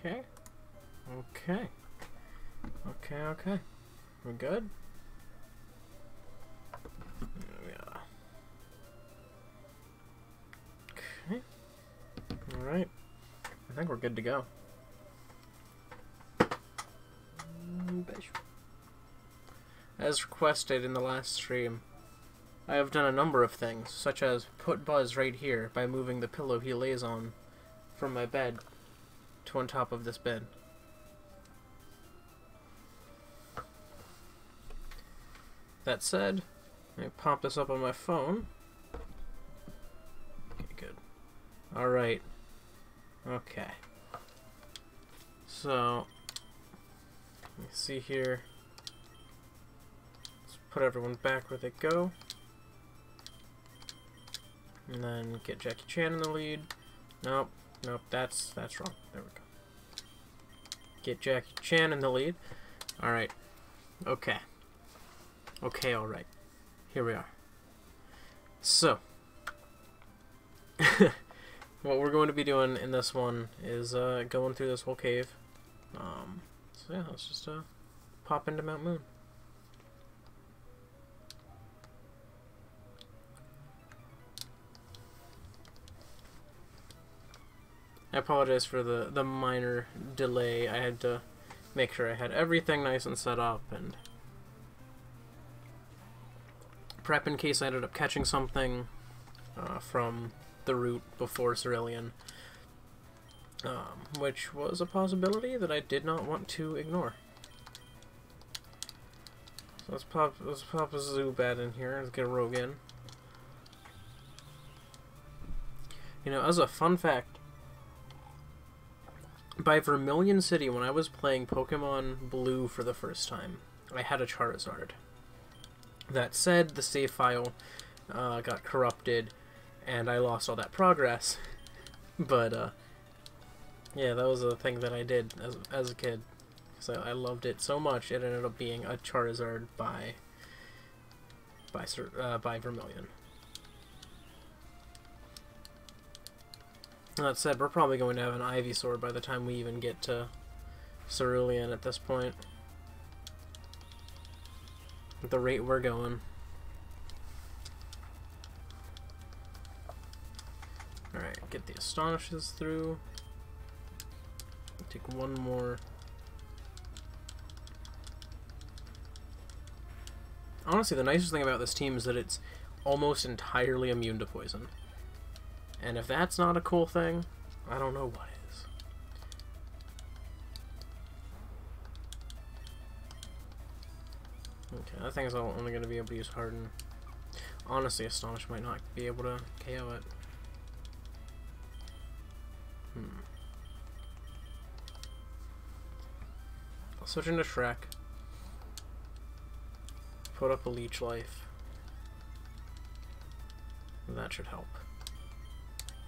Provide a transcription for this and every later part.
Okay. Okay. Okay, okay. We're good? Yeah. Okay. Alright. I think we're good to go. As requested in the last stream, I have done a number of things, such as put Buzz right here by moving the pillow he lays on from my bed to on top of this bed. That said, let me pop this up on my phone. Okay, good. Alright. Okay. So, let me see here. Let's put everyone back where they go. And then get Jackie Chan in the lead. Nope, nope, that's wrong. There we go. Get Jackie Chan in the lead. Alright. Okay. Okay, alright. Here we are. So, what we're going to be doing in this one is going through this whole cave. So yeah, let's just pop into Mount Moon. I apologize for the minor delay. I had to make sure I had everything nice and set up and prep in case I ended up catching something from the route before Cerulean, which was a possibility that I did not want to ignore. So let's pop a Zubat in here. Let's get a Rogue in. You know, as a fun fact, by Vermilion City, when I was playing Pokemon Blue for the first time, I had a Charizard. That said, the save file got corrupted, and I lost all that progress. But, yeah, that was a thing that I did as a kid. So I loved it so much, it ended up being a Charizard by Vermilion. That said, we're probably going to have an Ivysaur by the time we even get to Cerulean at this point. At the rate we're going. Alright, get the Astonishes through. Take one more. Honestly, the nicest thing about this team is that it's almost entirely immune to poison. And if that's not a cool thing, I don't know what is. Okay, that thing's only going to be able to use Harden. Honestly, Astonish might not be able to KO it. I'll switch into Shrek. Put up a Leech Life. That should help.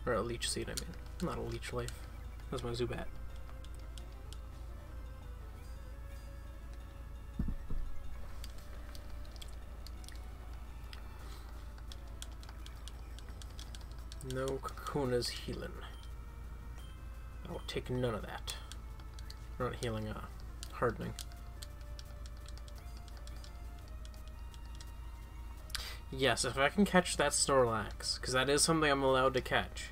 Or a Leech Seed, I mean. Not a Leech Life. That's my Zubat. No Kakuna's healing. I will take none of that. We're not healing, hardening. Yes, if I can catch that Snorlax, because that is something I'm allowed to catch.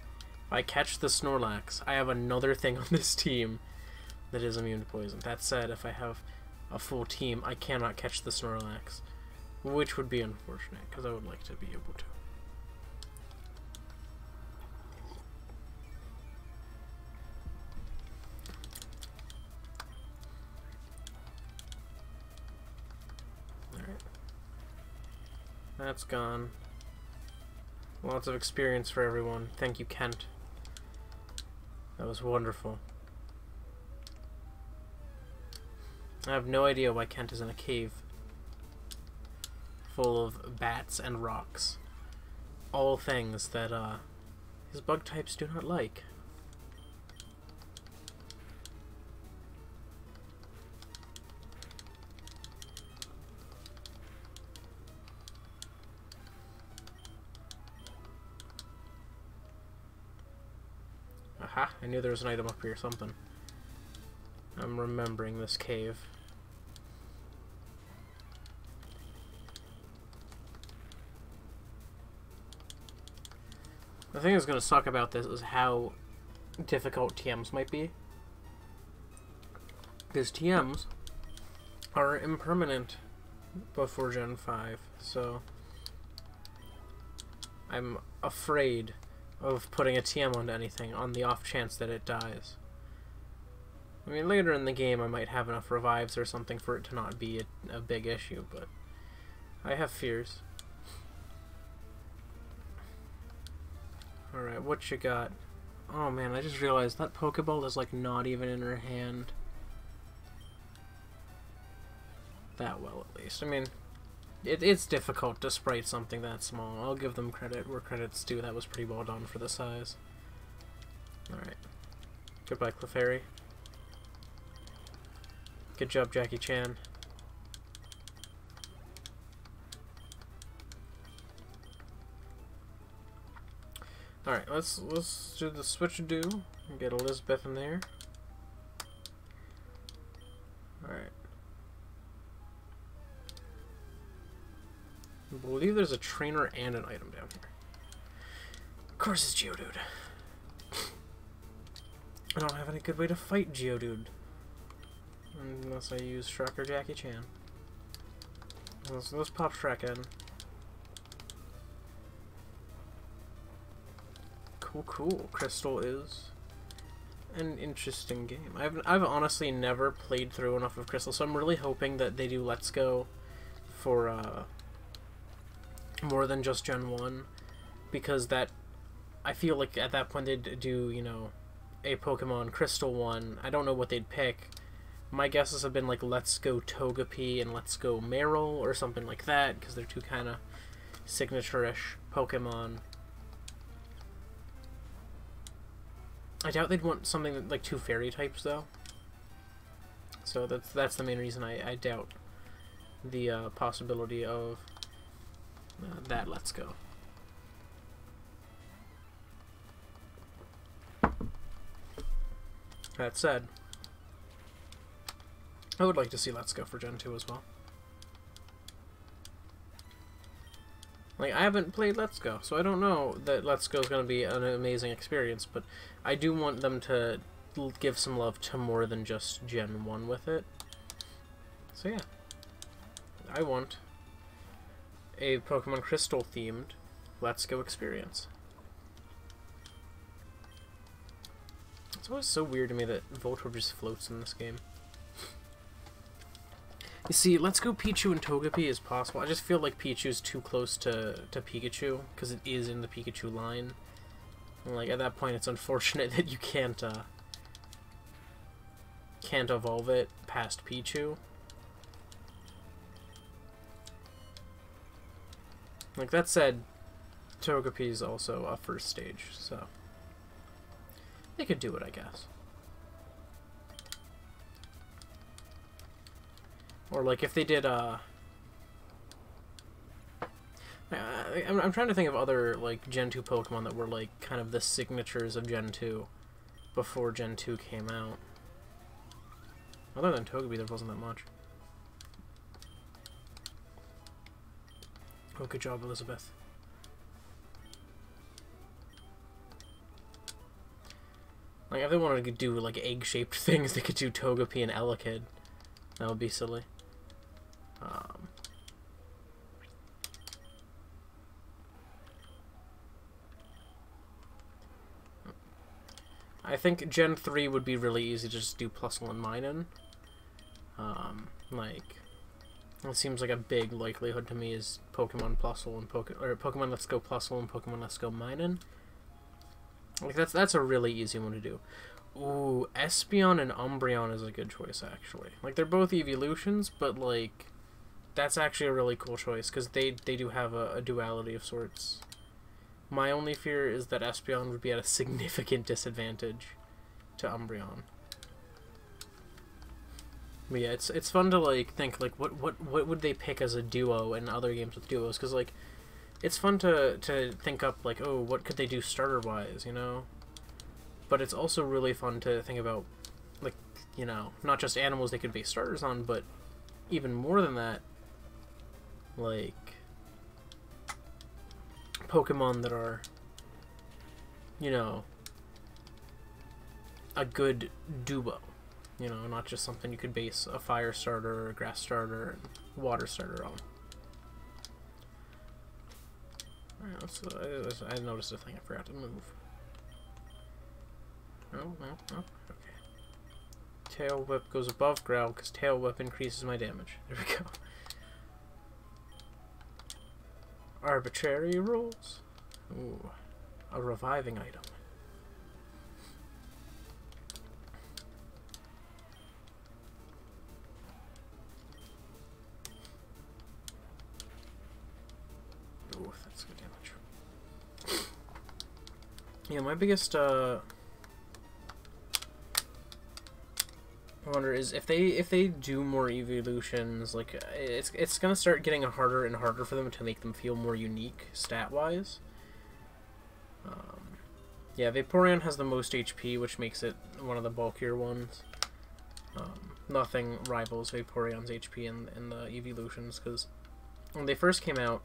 If I catch the Snorlax, I have another thing on this team that is immune to poison. That said, if I have a full team, I cannot catch the Snorlax, which would be unfortunate, because I would like to be able to. Alright. That's gone. Lots of experience for everyone. Thank you, Kent. That was wonderful. I have no idea why Kent is in a cave full of bats and rocks. All things that his bug types do not like. Aha, I knew there was an item up here or something. I'm remembering this cave. The thing that's going to suck about this is how difficult TMs might be. Because TMs are impermanent before Gen 5, so I'm afraid of putting a TM onto anything on the off chance that it dies. I mean, later in the game I might have enough revives or something for it to not be a big issue, but I have fears. Alright, what you got? Oh man, I just realized that Pokeball is like not even in her hand. That well, at least. I mean, it's difficult to sprite something that small. I'll give them credit where credit's due. That was pretty well done for the size. Alright. Goodbye, Clefairy. Good job, Jackie Chan. Alright, let's do the switch-a-do and get Elizabeth in there. Alright. I believe there's a trainer and an item down here. Of course it's Geodude. I don't have any good way to fight Geodude. Unless I use Shrek or Jackie Chan. Let's pop Shrek in. Cool. Crystal is an interesting game. I've honestly never played through enough of Crystal, so I'm really hoping that they do Let's Go for more than just Gen 1, because that, I feel like at that point they'd do, you know, a Pokemon Crystal one. I don't know what they'd pick. My guesses have been like Let's Go Togepi and Let's Go Meryl or something like that, because they're two kind of signature-ish Pokemon. I doubt they'd want something like two fairy types, though. So that's the main reason I doubt the possibility of that Let's Go. That said, I would like to see Let's Go for Gen 2 as well. Like, I haven't played Let's Go, so I don't know that Let's Go is going to be an amazing experience, but I do want them to give some love to more than just Gen 1 with it. So yeah, I want a Pokemon Crystal themed Let's Go experience. It's always so weird to me that Voltorb just floats in this game. You see, Let's Go Pichu and Togepi is possible. I just feel like Pichu's too close to Pikachu, because it is in the Pikachu line. And like, at that point, it's unfortunate that you can't evolve it past Pichu. Like, that said, Togepi is also a first stage, so they could do it, I guess. Or like if they did I'm trying to think of other like Gen 2 Pokemon that were like kind of the signatures of Gen 2 before Gen 2 came out. Other than Togepi, there wasn't that much. Oh, good job, Elizabeth. Like, if they wanted to do like egg-shaped things, they could do Togepi and Elekid. That would be silly. I think Gen 3 would be really easy to just do Plusle and Minun. Like, it seems like a big likelihood to me is Pokemon Plusle and Pokemon Let's Go Plusle and Pokemon Let's Go Minun. Like, that's a really easy one to do. Ooh, Espeon and Umbreon is a good choice, actually. Like, they're both evolutions, but, like, that's actually a really cool choice, because they do have a duality of sorts. My only fear is that Espeon would be at a significant disadvantage to Umbreon. But yeah, it's fun to, like, think, like, what would they pick as a duo in other games with duos, because, like, it's fun to think up, like, oh, what could they do starter-wise, you know? But it's also really fun to think about like, you know, not just animals they could base starters on, but even more than that, like Pokemon that are, you know, a good duo. You know, not just something you could base a fire starter, a grass starter, and water starter on. Alright, so I noticed a thing I forgot to move. No, okay. Tail Whip goes above Growl because Tail Whip increases my damage. There we go. Arbitrary rules. Ooh, a reviving item. Ooh, that's good damage. Yeah, my biggest I wonder is if they do more evolutions, like it's gonna start getting harder and harder for them to make them feel more unique stat wise. Yeah, Vaporeon has the most HP, which makes it one of the bulkier ones. Nothing rivals Vaporeon's HP in the evolutions, because when they first came out,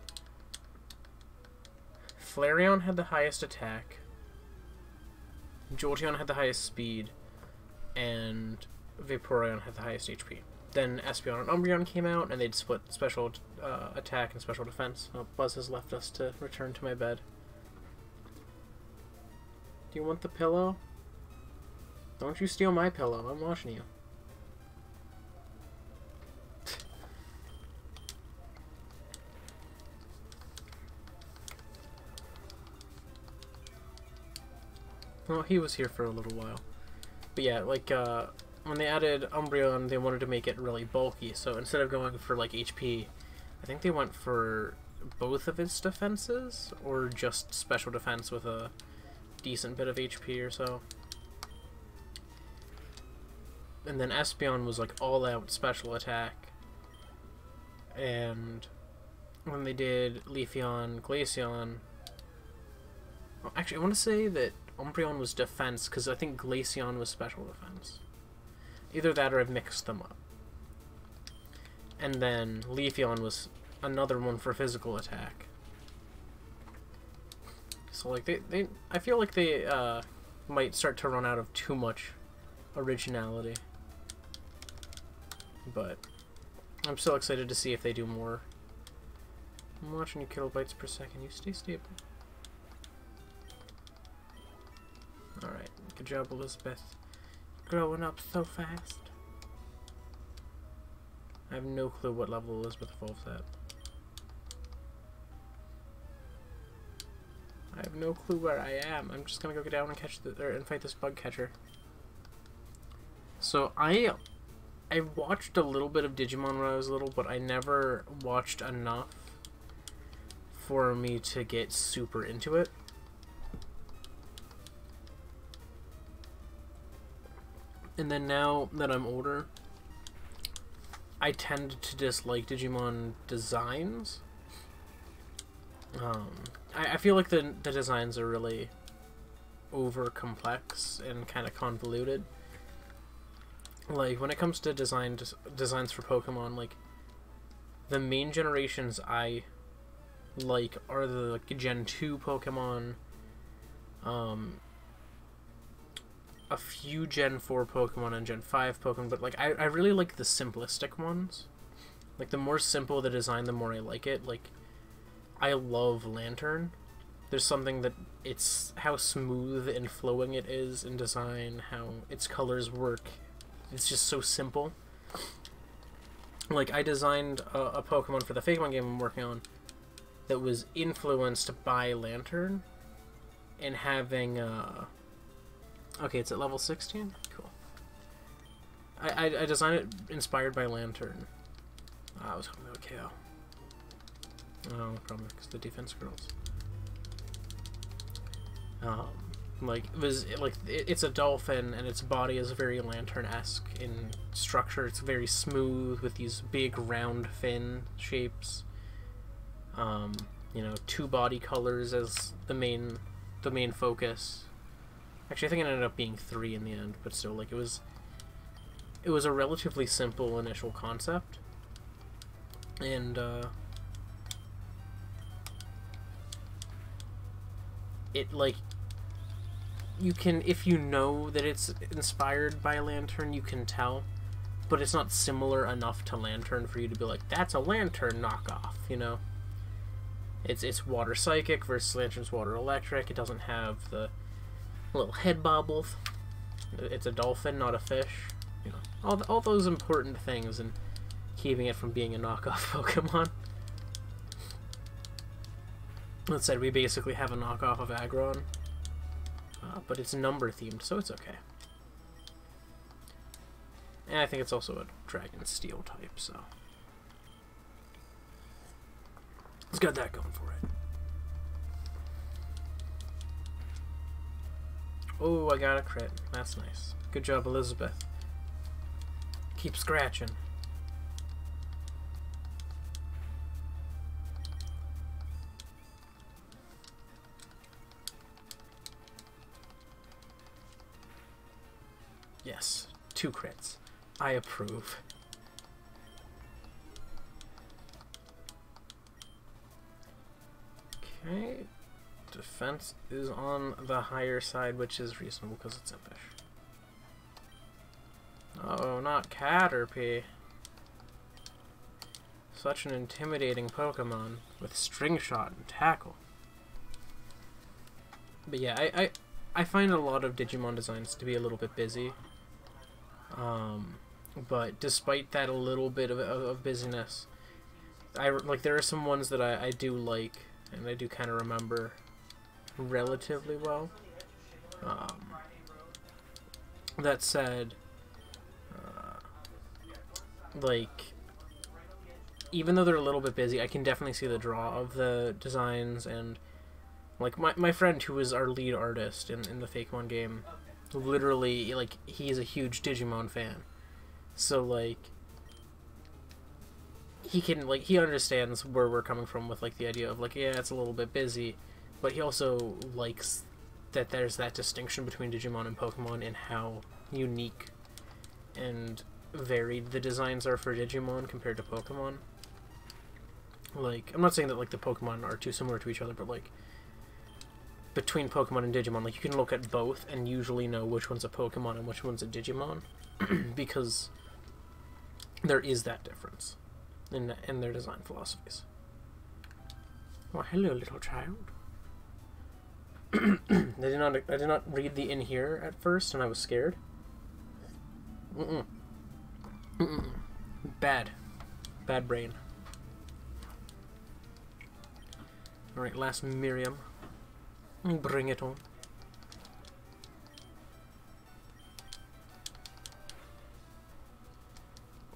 Flareon had the highest attack, Jolteon had the highest speed, and Vaporeon had the highest HP. Then Espeon and Umbreon came out, and they'd split special attack and special defense. Oh, Buzz has left us to return to my bed. Do you want the pillow? Don't you steal my pillow. I'm watching you. Well, he was here for a little while. But yeah, like, when they added Umbreon, they wanted to make it really bulky, so instead of going for, like, HP, I think they went for both of its defenses, or just special defense with a decent bit of HP or so. And then Espeon was, like, all-out special attack. And when they did Leafeon, Glaceon... Well, actually, I want to say that Umbreon was defense, because I think Glaceon was special defense. Either that or I've mixed them up. And then Leafeon was another one for physical attack. So like I feel like they might start to run out of too much originality. But I'm still excited to see if they do more. I'm watching you kilobytes per second. You stay stable. Alright, good job, Elizabeth. Growing up so fast. I have no clue what level Elizabeth evolves at. I have no clue where I am. I'm just gonna go get down and catch and fight this bug catcher. So I watched a little bit of Digimon when I was little, but I never watched enough for me to get super into it. And then now that I'm older, I tend to dislike Digimon designs. I feel like the designs are really over complex and kind of convoluted. Like, when it comes to designs for Pokemon, like, the main generations I like are the like, Gen 2 Pokemon, a few Gen 4 Pokemon and Gen 5 Pokemon, but like I really like the simplistic ones. Like, the more simple the design, the more I like it. Like, I love Lantern. There's something that it's how smooth and flowing it is in design, how its colors work. It's just so simple. Like, I designed a Pokemon for the Fakemon game I'm working on that was influenced by Lantern, and having okay, it's at level 16? Cool. I designed it inspired by Lantern. I was hoping to KO. Oh, probably because the defense girls. Like, it's a dolphin, and its body is very Lantern-esque in structure. It's very smooth with these big round fin shapes. You know, 2 body colors as the main focus. Actually, I think it ended up being 3 in the end, but still, like, it was it was a relatively simple initial concept, and it, like, you can, if you know that it's inspired by a lantern, you can tell, but it's not similar enough to lantern for you to be like, that's a lantern knockoff, you know? It's water psychic versus lantern's water electric. It doesn't have the little head bobbles. It's a dolphin, not a fish. You know, all those important things, and keeping it from being a knockoff Pokemon. That said, we basically have a knockoff of Aggron, but it's number themed, so it's okay. And I think it's also a Dragon Steel type, so it's got that going for it. Oh, I got a crit. That's nice. Good job, Elizabeth. Keep scratching. Yes, 2 crits. I approve. Okay. Defense is on the higher side, which is reasonable because it's impish. Oh, not Caterpie. Such an intimidating Pokemon with String Shot and Tackle. But yeah, I find a lot of Digimon designs to be a little bit busy. But despite that a little bit of busyness, there are some ones that I do like, and I do kind of remember relatively well. That said, like, even though they're a little bit busy, I can definitely see the draw of the designs, and like my friend who is our lead artist in the Fakemon game, literally, like, he is a huge Digimon fan. So, like, he can, like, he understands where we're coming from with, like, the idea of, like, yeah, it's a little bit busy, but he also likes that there's that distinction between Digimon and Pokemon and how unique and varied the designs are for Digimon compared to Pokemon. Like, I'm not saying that, like, the Pokemon are too similar to each other, but, like, between Pokemon and Digimon, like, you can look at both and usually know which one's a Pokemon and which one's a Digimon, because there is that difference in their design philosophies. Oh, hello, little child. I did not read the in here at first, and I was scared. Bad brain. All right, last Miriam. Bring it on.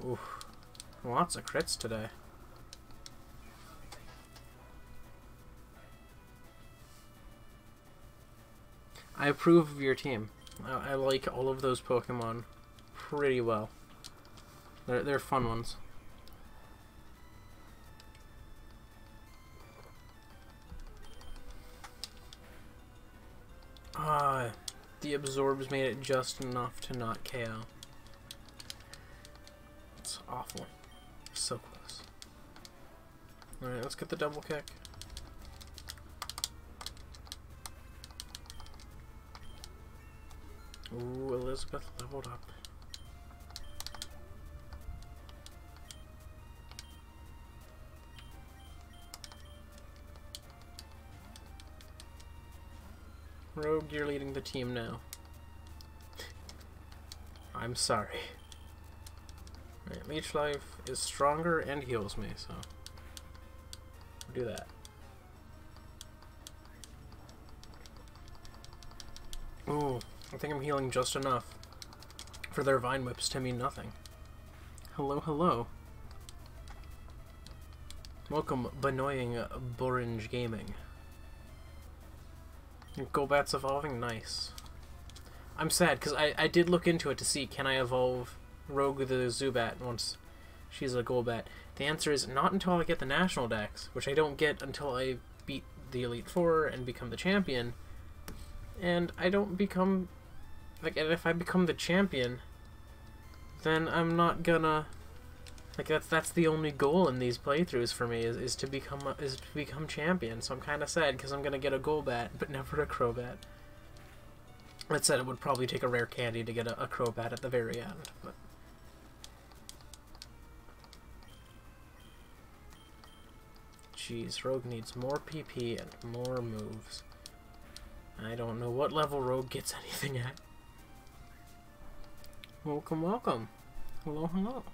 Oof. Lots of crits today. I approve of your team. I like all of those Pokemon pretty well. They're fun ones. The absorbs made it just enough to not KO. It's awful. So close. Alright, let's get the double kick. Ooh, Elizabeth leveled up. Rogue, you're leading the team now. I'm sorry. Right, Leech Life is stronger and heals me, so we'll do that. Ooh, I think I'm healing just enough for their Vine Whips to mean nothing. Hello, hello. Welcome, Benoying Borange Gaming. Golbat's evolving? Nice. I'm sad, because I did look into it to see, can I evolve Rogue the Zubat once she's a Golbat? The answer is not until I get the National Dex, which I don't get until I beat the Elite Four and become the champion. And I don't become... like, and if I become the champion, then I'm not gonna... Like, that's the only goal in these playthroughs for me, is to become champion. So I'm kind of sad, because I'm gonna get a Golbat, but never a Crobat. That said, it would probably take a rare candy to get a Crobat at the very end, but... Jeez, Rogue needs more PP and more moves. I don't know what level Rogue gets anything at. Welcome, welcome. Hello, hello.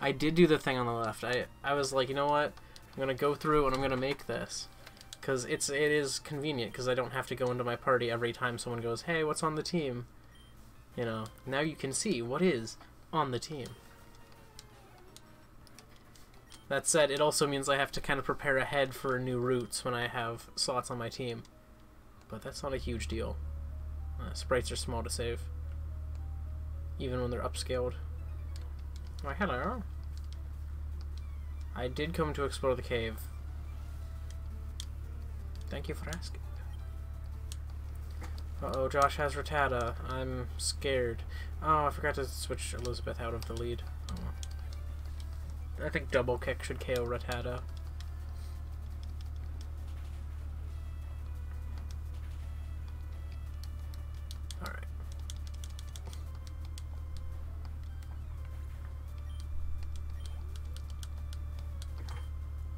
I did do the thing on the left. I was like, you know what? I'm gonna go through and I'm gonna make this. Because it is convenient, because I don't have to go into my party every time someone goes, hey, what's on the team? You know, now you can see what is on the team. That said, it also means I have to kind of prepare ahead for new routes when I have slots on my team. But that's not a huge deal. Sprites are small to save. Even when they're upscaled. Why, hello. I did come to explore the cave. Thank you for asking. Uh-oh, Josh has Rattata. I'm scared. Oh, I forgot to switch Elizabeth out of the lead. Oh. I think double kick should KO Rattata. Alright.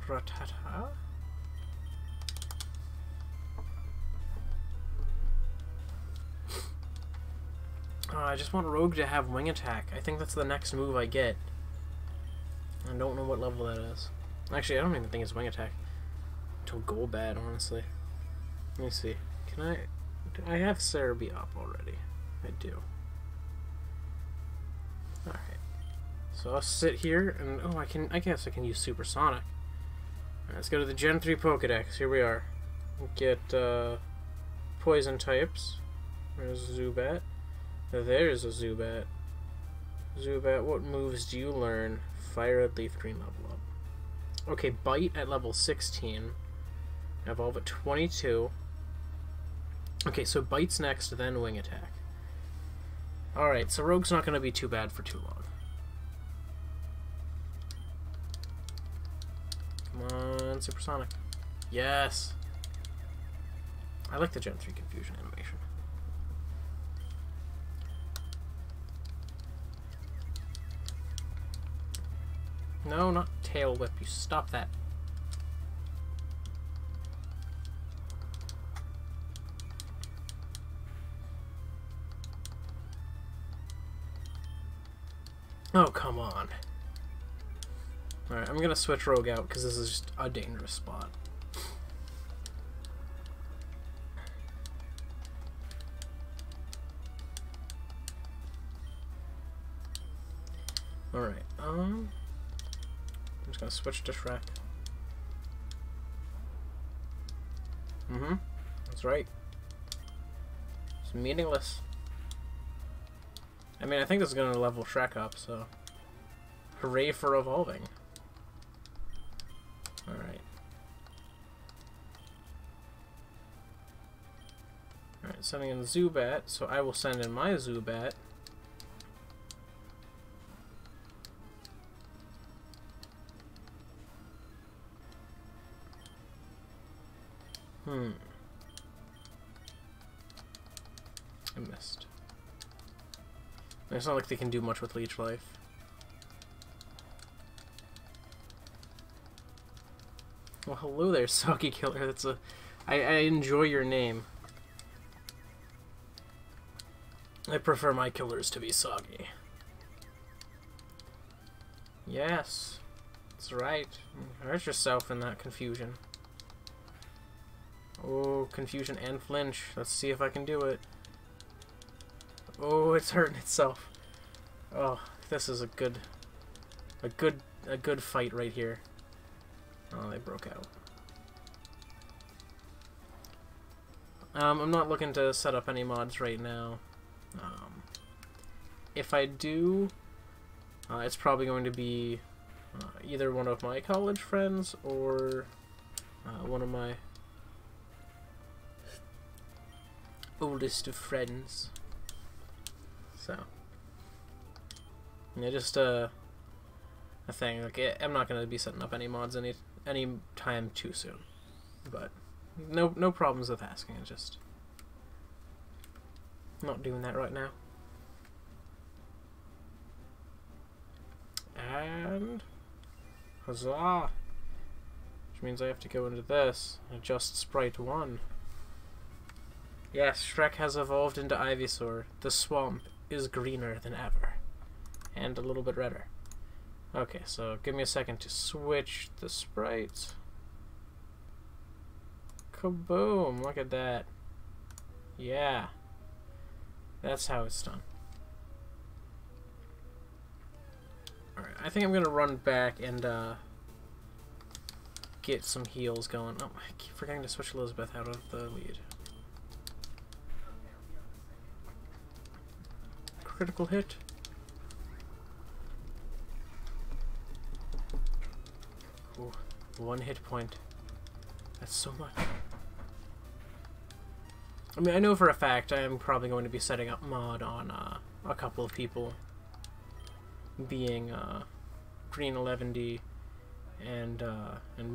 Rattata? I just want Rogue to have Wing Attack. I think that's the next move I get. I don't know what level that is. Actually, I don't even think it's Wing Attack. Until Golbat, honestly. Let me see. Can I... I have Cerebi up already. I do. Alright. So I'll sit here and... Oh, I guess I can use Supersonic. Alright, let's go to the Gen 3 Pokedex. Here we are. Get, Poison types. There's Zubat. There's a Zubat. Zubat, what moves do you learn? FireRed Leaf Green level up. Okay, Bite at level 16. Evolve at 22. Okay, so Bite's next, then Wing Attack. Alright, so Rogue's not going to be too bad for too long. Come on, Supersonic. Yes! I like the Gen 3 Confusion animation. No, not Tail Whip. You stop that. Oh, come on. Alright, I'm gonna switch Rogue out because this is just a dangerous spot. Alright, I'm just gonna switch to Shrek. That's right. It's meaningless. I mean, I think this is gonna level Shrek up, so... Hooray for evolving. Alright. Alright, sending in Zubat, so I will send in my Zubat. I missed. It's not like they can do much with Leech Life. Well, hello there, Soggy Killer. That's a... I enjoy your name. I prefer my killers to be soggy. Yes. That's right. Hurt yourself in that confusion. Oh, confusion and flinch. Let's see if I can do it. Oh, it's hurting itself. Oh, this is a good fight right here. Oh, they broke out. I'm not looking to set up any mods right now. If I do, it's probably going to be either one of my college friends or one of my oldest of friends. So, Yeah, just a thing. Like, I'm not gonna be setting up any mods any time too soon, but no problems with asking. It's just not doing that right now. And huzzah! Which means I have to go into this and adjust sprite 1. Yes, Shrek has evolved into Ivysaur. The swamp is greener than ever. And a little bit redder. Okay, so give me a second to switch the sprites. Kaboom! Look at that. Yeah. That's how it's done. Alright, I think I'm gonna run back and get some heals going. Oh, I keep forgetting to switch Elizabeth out of the lead. Critical hit. Ooh, 1 hit point. That's so much. I mean, I know for a fact I am probably going to be setting up mod on a couple of people, being Green 11D and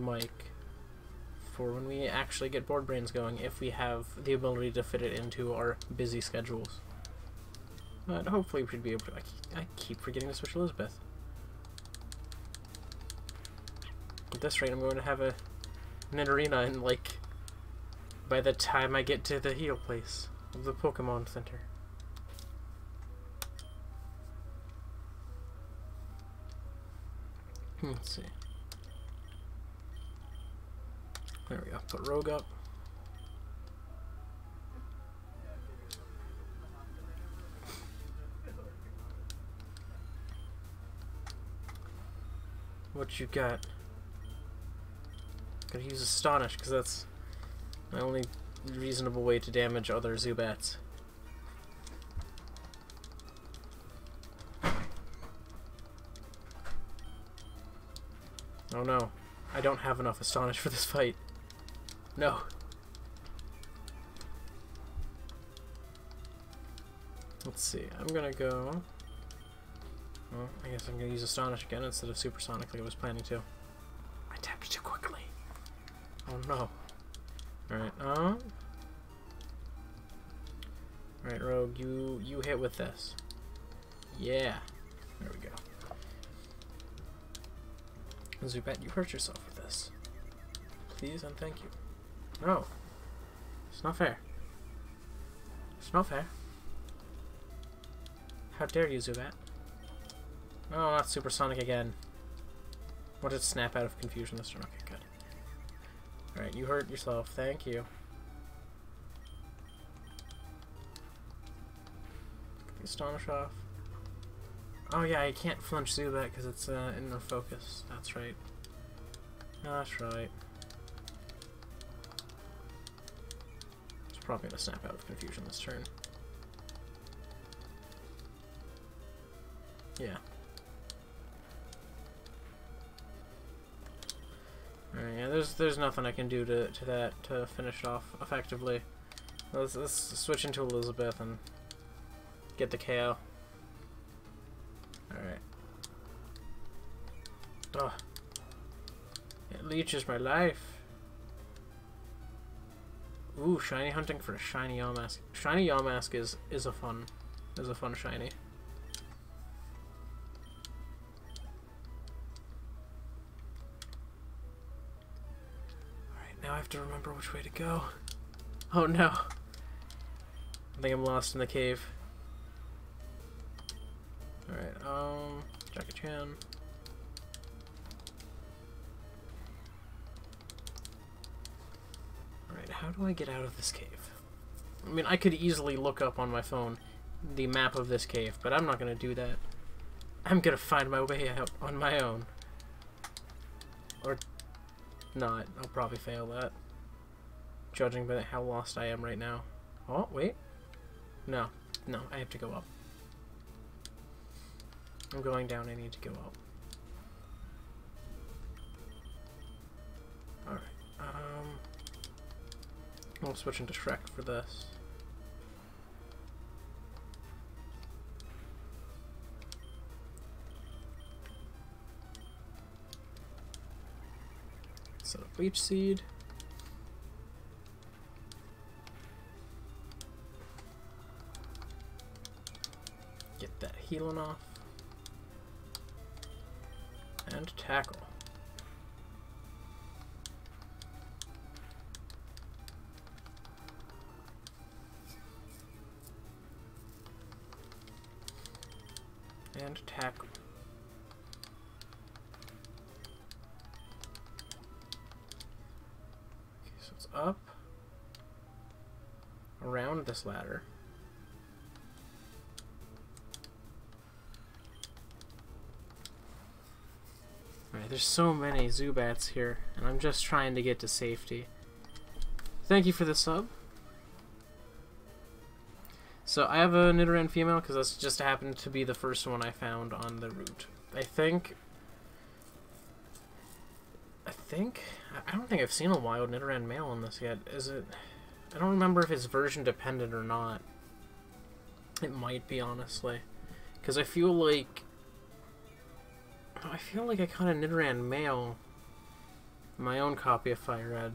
Mike, for when we actually get Board Brains going, if we have the ability to fit it into our busy schedules. But hopefully we should be able to. I keep forgetting to switch Elizabeth. At this rate, I'm going to have an arena in, like, by the time I get to the heal place of the Pokemon Center. Let's see. There we go. Put Rogue up. What you got? Gotta use Astonish, because that's my only reasonable way to damage other Zubats. Oh no. I don't have enough Astonish for this fight. No. Let's see. I'm gonna go... Well, I guess I'm gonna use Astonish again instead of Supersonic like I was planning to. I tapped too quickly. Oh no. Alright, Alright, Rogue, you hit with this. Yeah. There we go. Zubat, you hurt yourself with this. Please and thank you. No. It's not fair. It's not fair. How dare you, Zubat? Oh, not Supersonic again. What did snap out of confusion this turn? Okay, good. Alright, you hurt yourself. Thank you. Get the Astonish off. Oh yeah, I can't flinch Zubat because it's in the focus. That's right. That's right. It's probably gonna snap out of confusion this turn. Yeah. Alright, yeah, there's nothing I can do to that to finish off effectively. Let's switch into Elizabeth and get the KO. Alright. Oh. It leeches my life. Ooh, shiny hunting for a shiny Yamask. Shiny Yamask is a fun shiny. Alright, now I have to remember which way to go. Oh no. I think I'm lost in the cave. Alright, Jackie Chan. Alright, how do I get out of this cave? I mean, I could easily look up on my phone the map of this cave, but I'm not gonna do that. I'm gonna find my way out on my own. Or not. I'll probably fail that. Judging by how lost I am right now. Oh, wait. No. No, I have to go up. I'm going down, I need to go up. Alright, I'll switch into Shrek for this. Set up Leech Seed. Get that healing off. And tackle. And tackle. Okay, so it's up around this ladder. Alright, there's so many Zubats here, and I'm just trying to get to safety. Thank you for the sub. So I have a Nidoran female because this just happened to be the first one I found on the route. I don't think I've seen a wild Nidoran male on this yet. Is it? I don't remember if it's version dependent or not. It might be, honestly, because I feel like I caught a Nidoran male in my own copy of FireRed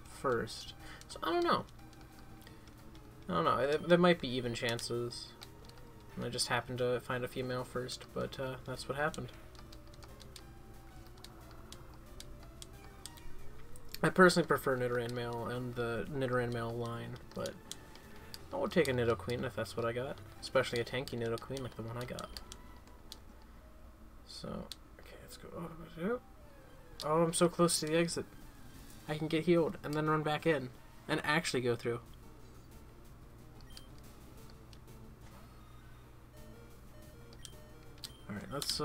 first. So I don't know. There might be even chances. I just happened to find a female first, but that's what happened. I personally prefer Nidoran male and the Nidoran male line, but I would take a Nidoqueen if that's what I got. Especially a tanky Nidoqueen like the one I got. So, okay, let's go. Oh, I'm so close to the exit. I can get healed and then run back in and actually go through. Alright, let's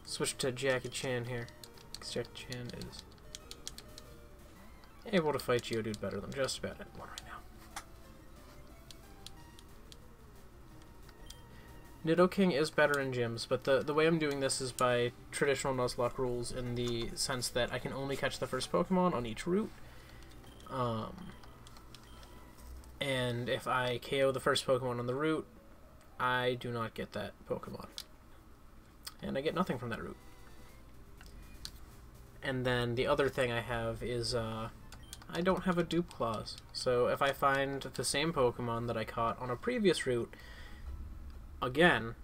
switch to Jackie Chan here. Because Jackie Chan is able to fight Geodude better than just about anyone right now. Nidoking is better in gyms, but the way I'm doing this is by traditional Nuzlocke rules, in the sense that I can only catch the first Pokemon on each route. And if I KO the first Pokemon on the route, I do not get that Pokemon. And I get nothing from that route. And then the other thing I have is, I don't have a dupe clause. So if I find the same Pokemon that I caught on a previous route, again,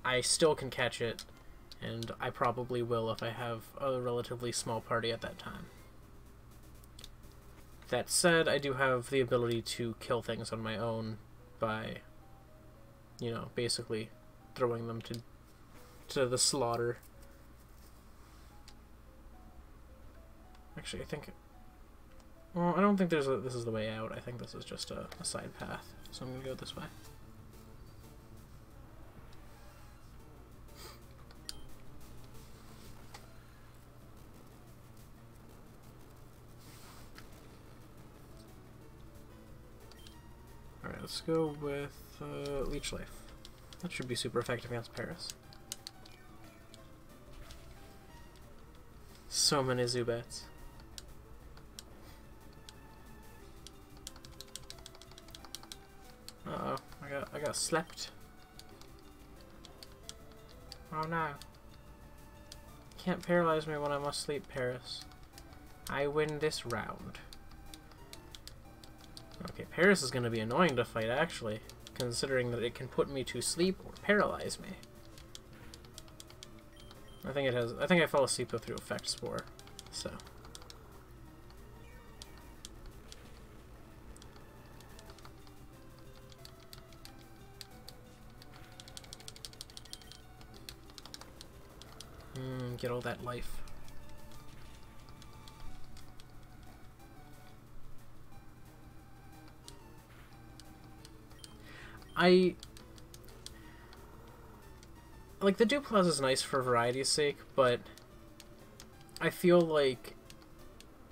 I still can catch it, and I probably will if I have a relatively small party at that time. That said, I do have the ability to kill things on my own by, you know, basically throwing them to the slaughter. Actually, I think... Well, I don't think this is the way out. I think this is just a side path. So I'm going to go this way. Alright, let's go with Leech Life. That should be super effective against Paris. So many Zubats. Uh-oh, I got slept. Oh no. Can't paralyze me when I'm asleep, Paris. I win this round. Okay, Paris is going to be annoying to fight, actually, considering that it can put me to sleep or paralyze me. I think it has. I think I fell asleep through Effect Spore, so. Get all that life. Like, the dupe clause is nice for variety's sake, but I feel like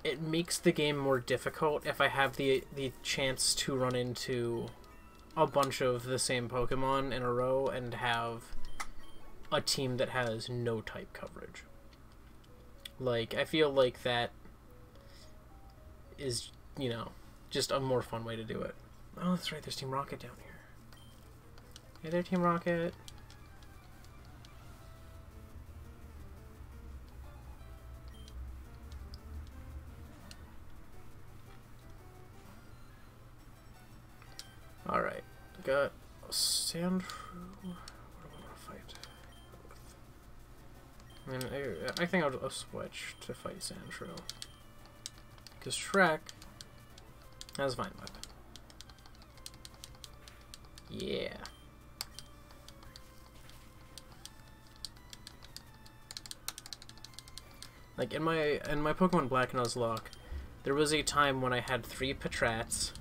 it makes the game more difficult if I have the chance to run into a bunch of the same Pokemon in a row and have a team that has no type coverage. Like, I feel like that is, you know, just a more fun way to do it. Oh, that's right, there's Team Rocket down here. Hey there, Team Rocket. Sandshrew. What do I want to fight with? I mean, I think I'll switch to fight Sandshrew. Because Shrek has Vine Whip. Yeah. Like in my Pokemon Black Nuzlocke, there was a time when I had 3 Patrats,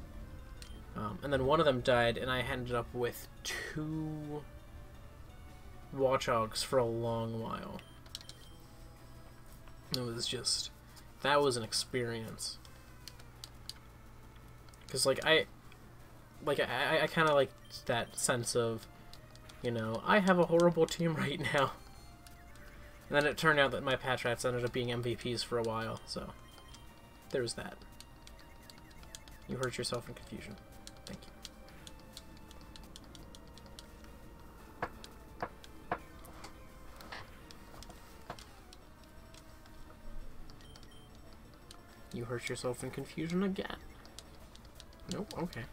and then one of them died, and I ended up with 2 Watchogs for a long while. It was just, that was an experience. Cause like I kind of like that sense of, you know, I have a horrible team right now. And then it turned out that my Patrats ended up being MVPs for a while, so there's that. You hurt yourself in confusion. Thank you. You hurt yourself in confusion again. Nope, okay.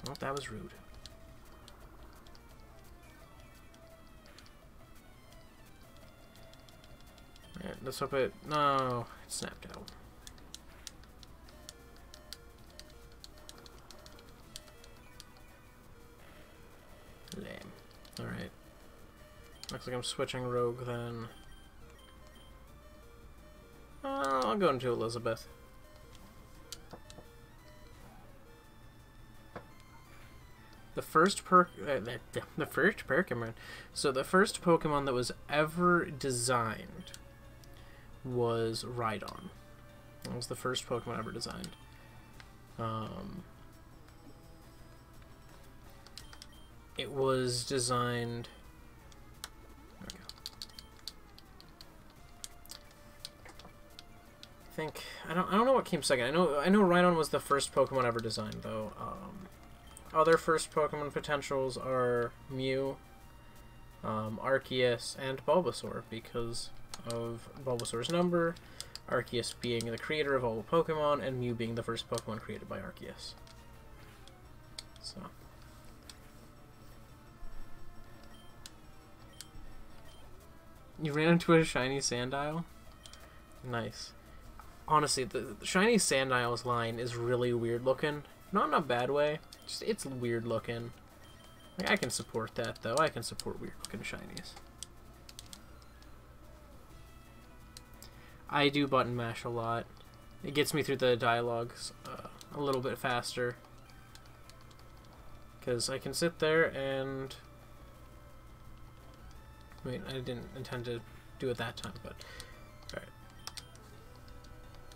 Well, that was rude. Alright, let's hope it... No, it snapped out. Lame. Alright. Looks like I'm switching Rogue then. I'll go into Elizabeth. The first Pokemon. So the first Pokemon that was ever designed was Rhydon. That was the first Pokemon ever designed. It was designed. There we go. I think I don't know what came second. I know Rhydon was the first Pokemon ever designed though. Other first Pokemon potentials are Mew, Arceus, and Bulbasaur because of Bulbasaur's number, Arceus being the creator of all Pokemon, and Mew being the first Pokemon created by Arceus. So. You ran into a shiny Sandile? Nice. Honestly, the shiny Sandile's line is really weird looking. Not in a bad way. Just it's weird looking. Like, I can support that though. I can support weird looking shinies. I do button mash a lot. It gets me through the dialogues a little bit faster. Because I can sit there and... Wait, I didn't intend to do it that time, but... Alright.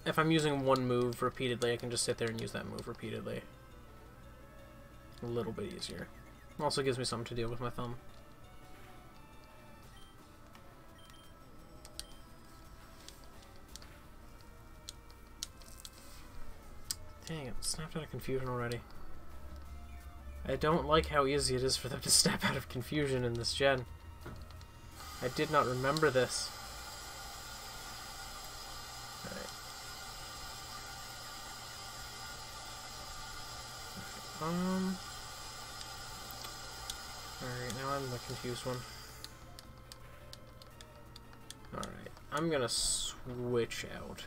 If I'm using one move repeatedly, I can just sit there and use that move repeatedly. A little bit easier. Also gives me something to deal with my thumb. Dang it, snapped out of confusion already. I don't like how easy it is for them to snap out of confusion in this gen. I did not remember this. Alright. Alright, now I'm the confused one. Alright, I'm gonna switch out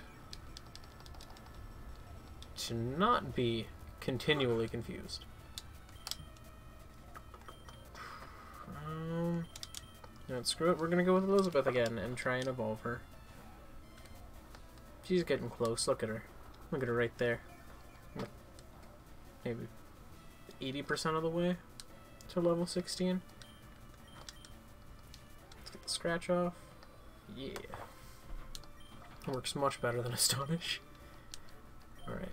to not be continually confused. No, screw it, we're gonna go with Elizabeth again and try and evolve her. She's getting close, look at her. Look at her right there. Maybe 80% of the way to level 16. Let's get the scratch off. Yeah. It works much better than Astonish. Alright.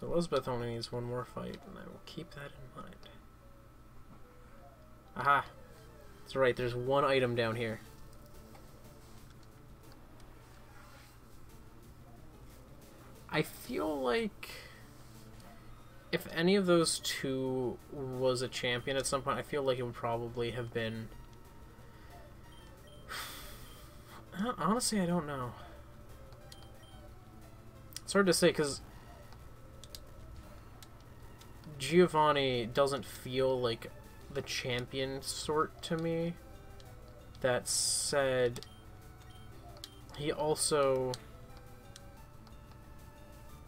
So Elizabeth only needs one more fight, and I will keep that in mind. Aha! That's right, there's one item down here. I feel like if any of those two was a champion at some point, I feel like it would probably have been... Honestly, I don't know. It's hard to say, because Giovanni doesn't feel like the champion sort to me. That said, he also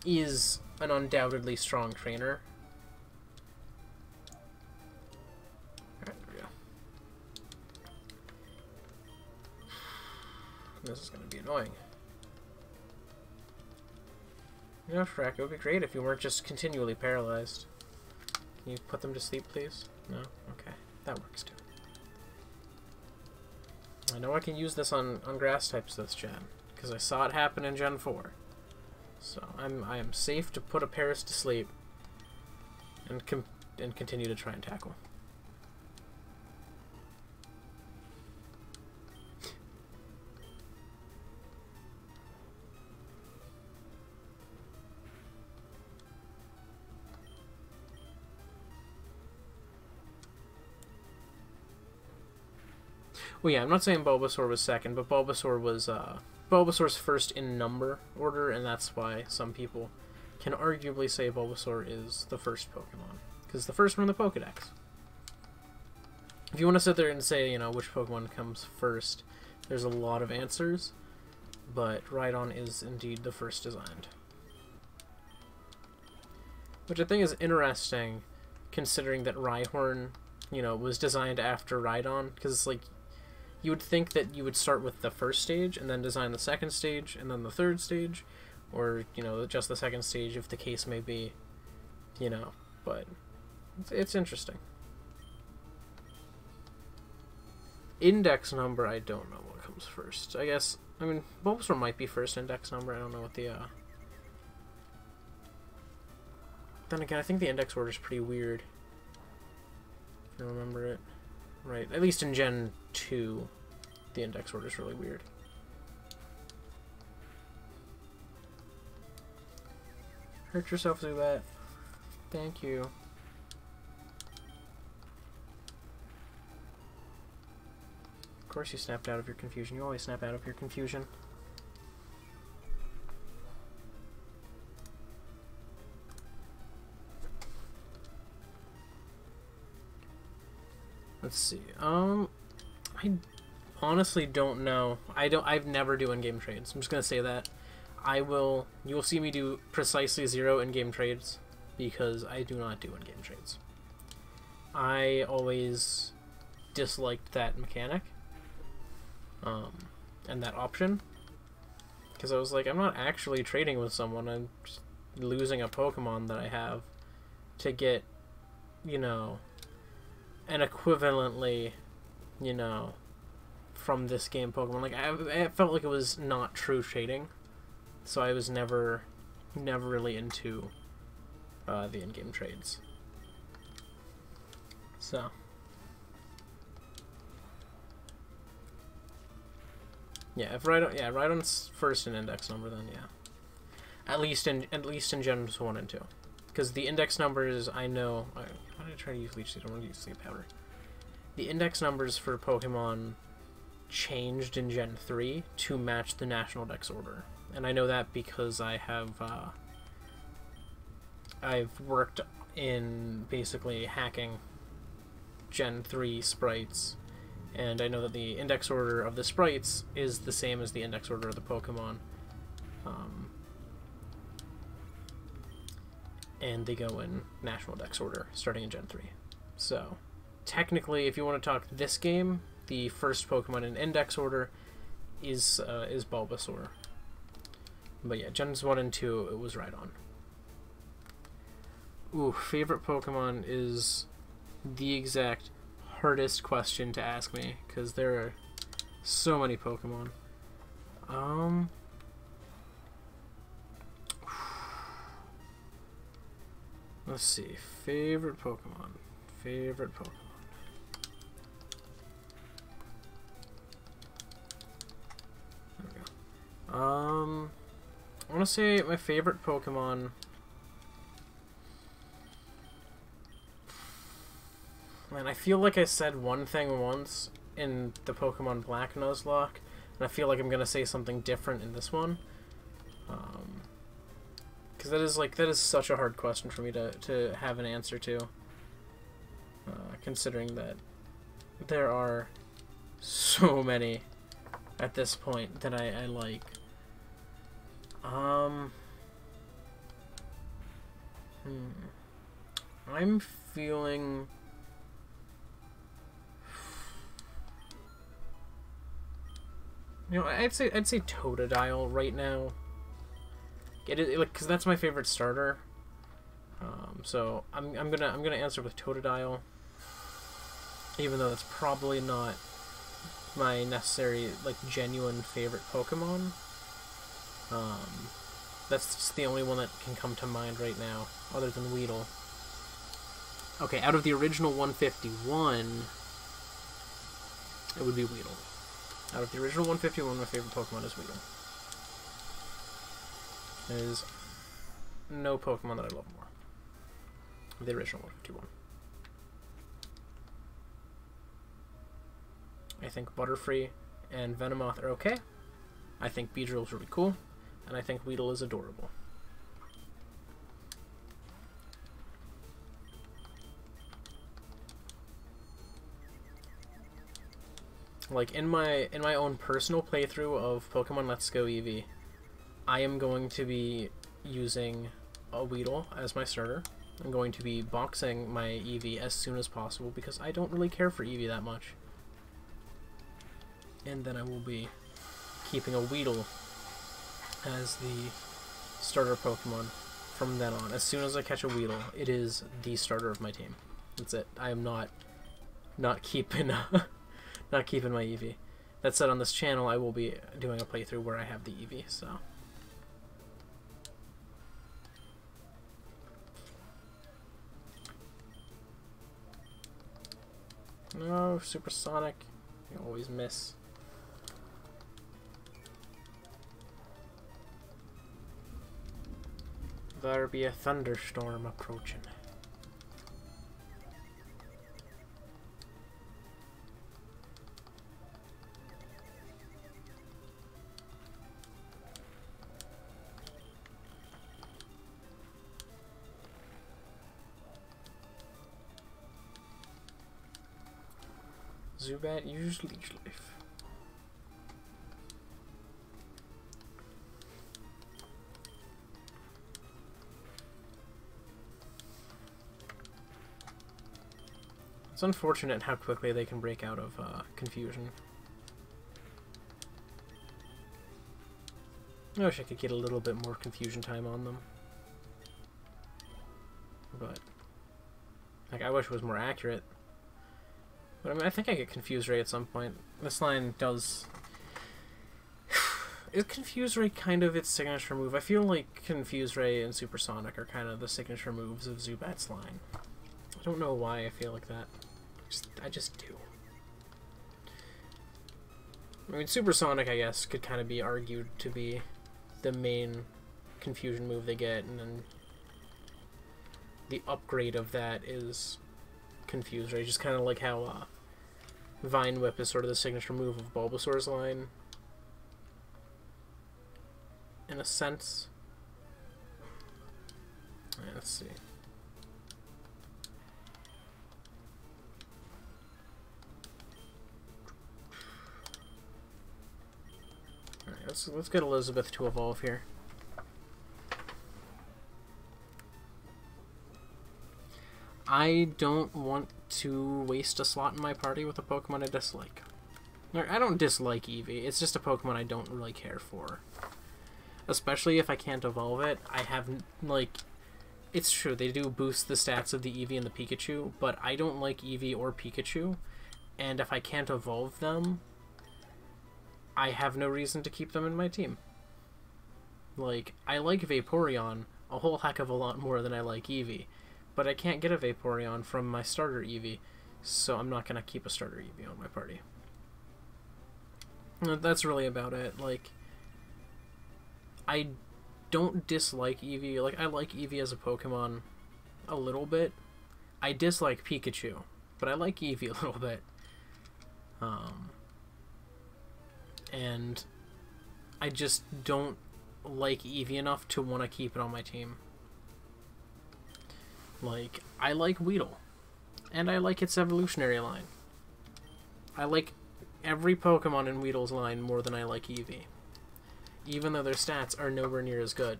is an undoubtedly strong trainer. Alright, there we go. This is going to be annoying. You know, Shrek, it would be great if you weren't just continually paralyzed. Can you put them to sleep, please? No? Okay. That works, too. I know I can use this on grass types this gen, because I saw it happen in Gen 4. So I am safe to put a Paris to sleep and continue to try and tackle. Well, yeah, I'm not saying Bulbasaur was second, but Bulbasaur was Bulbasaur's first in number order, and that's why some people can arguably say Bulbasaur is the first Pokemon, because the first one in the Pokedex. If you want to sit there and say, you know, which Pokemon comes first, there's a lot of answers, but Rhydon is indeed the first designed. Which I think is interesting, considering that Rhyhorn, you know, was designed after Rhydon, because it's like, you would think that you would start with the first stage, and then design the second stage, and then the third stage, or, you know, just the second stage if the case may be, you know, but it's interesting. Index number, I don't know what comes first. I guess, I mean, Bulbasaur might be first index number, I don't know what the, Then again, I think the index order is pretty weird, if you remember it. Right, at least in Gen 2, the index order is really weird. Hurt yourself through that. Thank you. Of course you snapped out of your confusion. You always snap out of your confusion. Let's see. I honestly don't know. I've never do in-game trades. I'm just gonna say that. You will see me do precisely 0 in-game trades because I do not do in-game trades. I always disliked that mechanic, and that option, because I was like, I'm not actually trading with someone. I'm just losing a Pokemon that I have to get, you know, an equivalently, you know, from this game Pokemon. Like, I felt like it was not true trading, so I was never really into the in-game trades. So yeah, if Rhydon's first in index number, then yeah, at least in Gens 1 and 2. Because the index numbers, I know... Why did I try to use Leech Seed? I don't want to use Sleep Powder. The index numbers for Pokemon changed in Gen 3 to match the National Dex order. And I know that because I have... I've worked in basically hacking Gen 3 sprites. And I know that the index order of the sprites is the same as the index order of the Pokemon. And they go in National Dex order, starting in Gen 3. So, technically, if you want to talk this game, the first Pokemon in Index order is Bulbasaur. But yeah, Gens 1 and 2, it was Rhydon. Ooh, favorite Pokemon is the exact hardest question to ask me, because there are so many Pokemon. Let's see. Favorite Pokemon. Favorite Pokemon. There we go. I want to say my favorite Pokemon. Man, I feel like I said one thing once in the Pokemon Black Nuzlocke, and I feel like I'm going to say something different in this one. Because that is such a hard question for me to have an answer to. Considering that there are so many at this point that I like. I'm feeling... You know, I'd say Totodile right now. Because that's my favorite starter. So I'm gonna answer with Totodile, even though that's probably not my necessary genuine favorite Pokemon. That's just the only one that can come to mind right now, other than Weedle. Okay, out of the original 151, it would be Weedle. Out of the original 151, my favorite Pokemon is Weedle. There's no Pokemon that I love more. The original 151. I think Butterfree and Venomoth are okay. I think Beedrill's really cool. And I think Weedle is adorable. In my own personal playthrough of Pokemon Let's Go Eevee, I am going to be using a Weedle as my starter. I'm going to be boxing my Eevee as soon as possible because I don't really care for Eevee that much. And then I will be keeping a Weedle as the starter Pokemon from then on. As soon as I catch a Weedle, it is the starter of my team. That's it. I am not keeping not keeping my Eevee. That said, on this channel, I will be doing a playthrough where I have the Eevee. So. No, Supersonic. You always miss. There be a thunderstorm approaching. Zubat, use Leech Life. It's unfortunate how quickly they can break out of confusion. I wish I could get a little bit more confusion time on them. But, I wish it was more accurate. But I mean, I think I get Confuse Ray at some point. This line does... Is Confuse Ray kind of its signature move? I feel like Confuse Ray and Supersonic are kind of the signature moves of Zubat's line. I don't know why I feel like that. I just do. I mean, Supersonic, I guess, could kind of be argued to be the main confusion move they get, and then the upgrade of that is Confuse Ray. Just kind of like how Vine Whip is sort of the signature move of Bulbasaur's line, in a sense. Right, let's see. Alright, let's get Elizabeth to evolve here. I don't want to waste a slot in my party with a Pokemon I dislike. I don't dislike Eevee, it's just a Pokemon I don't really care for. Especially if I can't evolve it. I have, it's true, they do boost the stats of the Eevee and the Pikachu, but I don't like Eevee or Pikachu, and if I can't evolve them, I have no reason to keep them in my team. I like Vaporeon a whole heck of a lot more than I like Eevee, but I can't get a Vaporeon from my starter Eevee, so I'm not going to keep a starter Eevee on my party. That's really about it. I don't dislike Eevee. I like Eevee as a Pokemon a little bit. I dislike Pikachu, but I like Eevee a little bit. And I just don't like Eevee enough to want to keep it on my team. Like, I like Weedle, and I like its evolutionary line. I like every Pokemon in Weedle's line more than I like Eevee, even though their stats are nowhere near as good.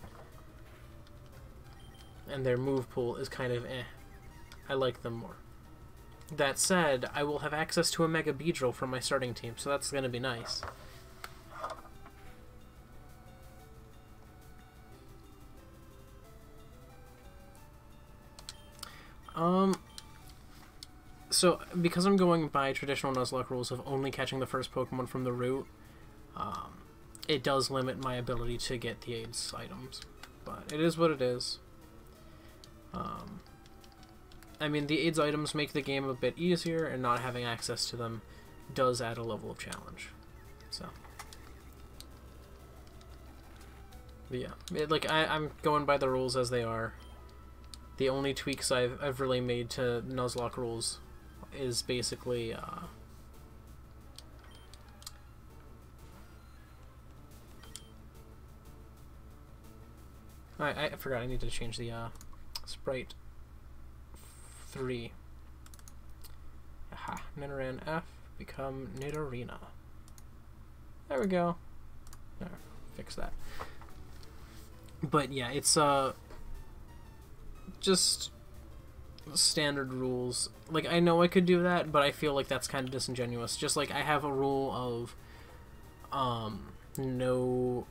And their move pool is kind of eh. I like them more. That said, I will have access to a Mega Beedrill from my starting team, so that's going to be nice. So, because I'm going by traditional Nuzlocke rules of only catching the first Pokemon from the route, it does limit my ability to get the AIDS items. But it is what it is. I mean, the AIDS items make the game a bit easier, and not having access to them does add a level of challenge. So, but yeah, I'm going by the rules as they are. The only tweaks I've really made to Nuzlocke rules is basically I forgot I need to change the sprite 3. Aha, Nidoran F become Nidorina. There we go. There, fix that. But yeah, it's just standard rules. Like, I know I could do that, but I feel like that's kind of disingenuous. Just like I have a rule of no,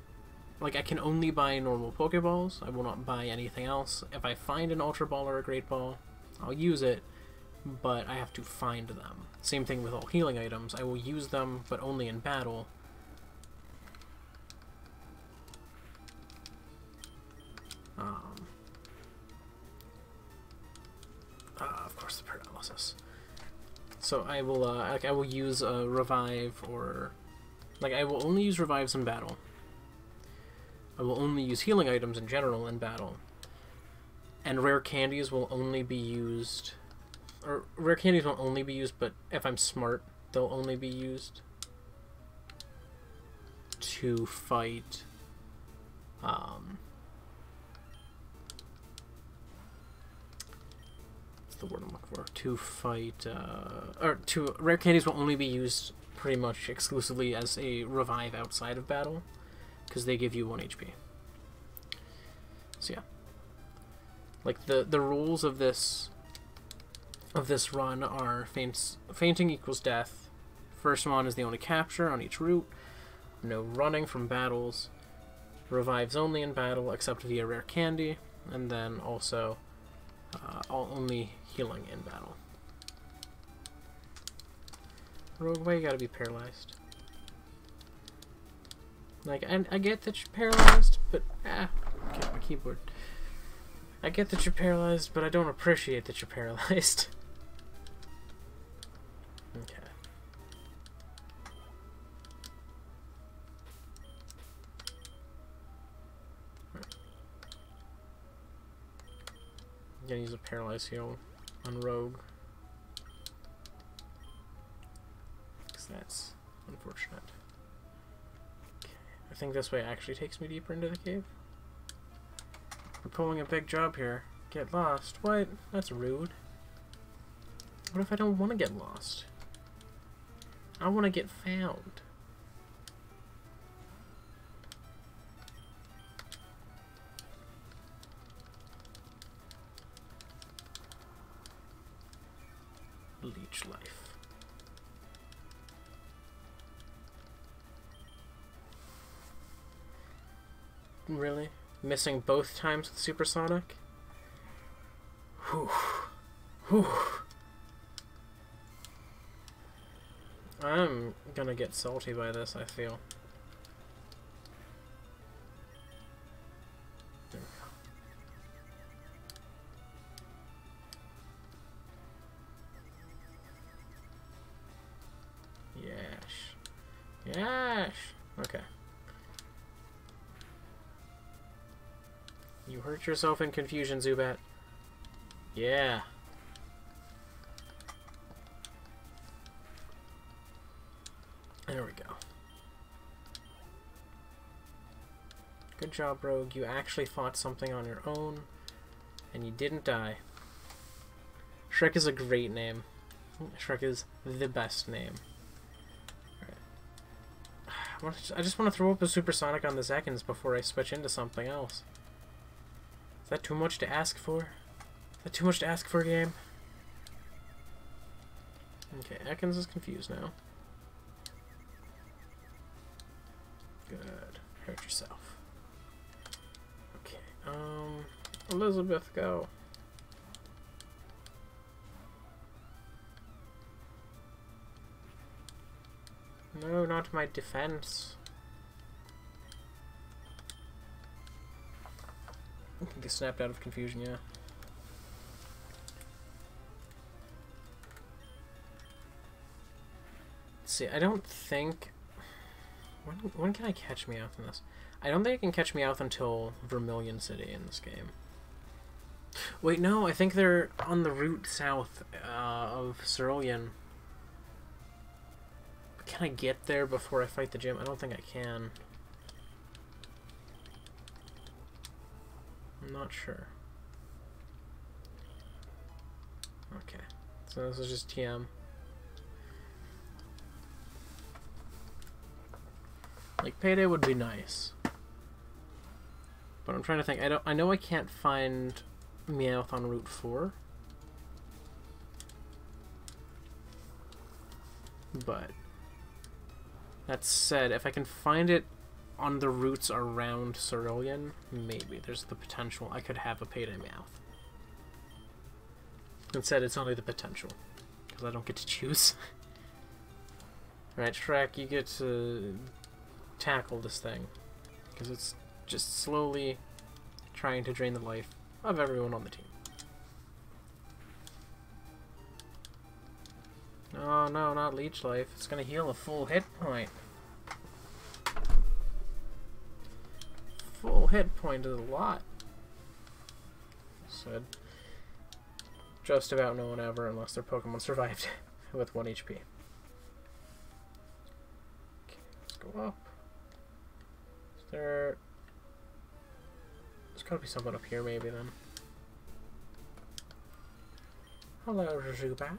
like, I can only buy normal Pokeballs. I will not buy anything else. If I find an Ultra Ball or a Great Ball, I'll use it, but I have to find them. Same thing with all healing items. I will use them, but only in battle. Of course, the paralysis. So I will, like, I will use a revive, or like, I will only use revives in battle. I will only use healing items in general in battle. And rare candies will only be used, or rare candies won't only be used, but if I'm smart, they'll only be used to fight, what's the word I'm looking for? To fight, rare candies will only be used pretty much exclusively as a revive outside of battle, because they give you 1 HP. So yeah. Like, the rules of this run are fainting equals death. First one is the only capture on each route. No running from battles. Revives only in battle except via rare candy. And then also only healing in battle. Rogue, why you gotta be paralyzed? Like, I get that you're paralyzed, but okay, my keyboard. I get that you're paralyzed, but I don't appreciate that you're paralyzed. Okay. Right. I'm gonna use a paralyze heal on Rogue, because that's unfortunate. Okay. I think this way actually takes me deeper into the cave. We're pulling a big job here. Get lost. What? That's rude. What if I don't want to get lost? I want to get found. Leech life. Really? Missing both times with Supersonic? Whew. Whew. I'm gonna get salty by this, I feel. There we go. Yash. Yash! Okay. You hurt yourself in confusion, Zubat. Yeah. There we go. Good job, Rogue. You actually fought something on your own, and you didn't die. Shrek is a great name. Shrek is the best name. Right. I just want to throw up a supersonic on the Zekins before I switch into something else. Is that too much to ask for? Is that too much to ask for a game? Okay, Ekans is confused now. Good. Hurt yourself. Okay, Elizabeth, go. No, not my defense. I think I snapped out of confusion, yeah. Let's see, I don't think... When can I catch Meowth in this? I don't think I can catch Meowth until Vermilion City in this game. Wait, no, I think they're on the route south of Cerulean. Can I get there before I fight the gym? I don't think I can. I'm not sure. Okay, so this is just TM. Like, Payday would be nice. But I'm trying to think. I know I can't find Meowth on Route 4. But that said, if I can find it on the routes around Cerulean, maybe there's the potential I could have a Payday Meowth. Instead, it's only the potential, because I don't get to choose. Right, Shrek, you get to tackle this thing, because it's just slowly trying to drain the life of everyone on the team. Oh no, not leech life. It's gonna heal a full hit point. Full hit point is a lot. Said just about no one ever, unless their Pokemon survived with 1 HP. Okay, let's go up. Is there... There's gotta be someone up here, maybe, then. Hello, Zubat.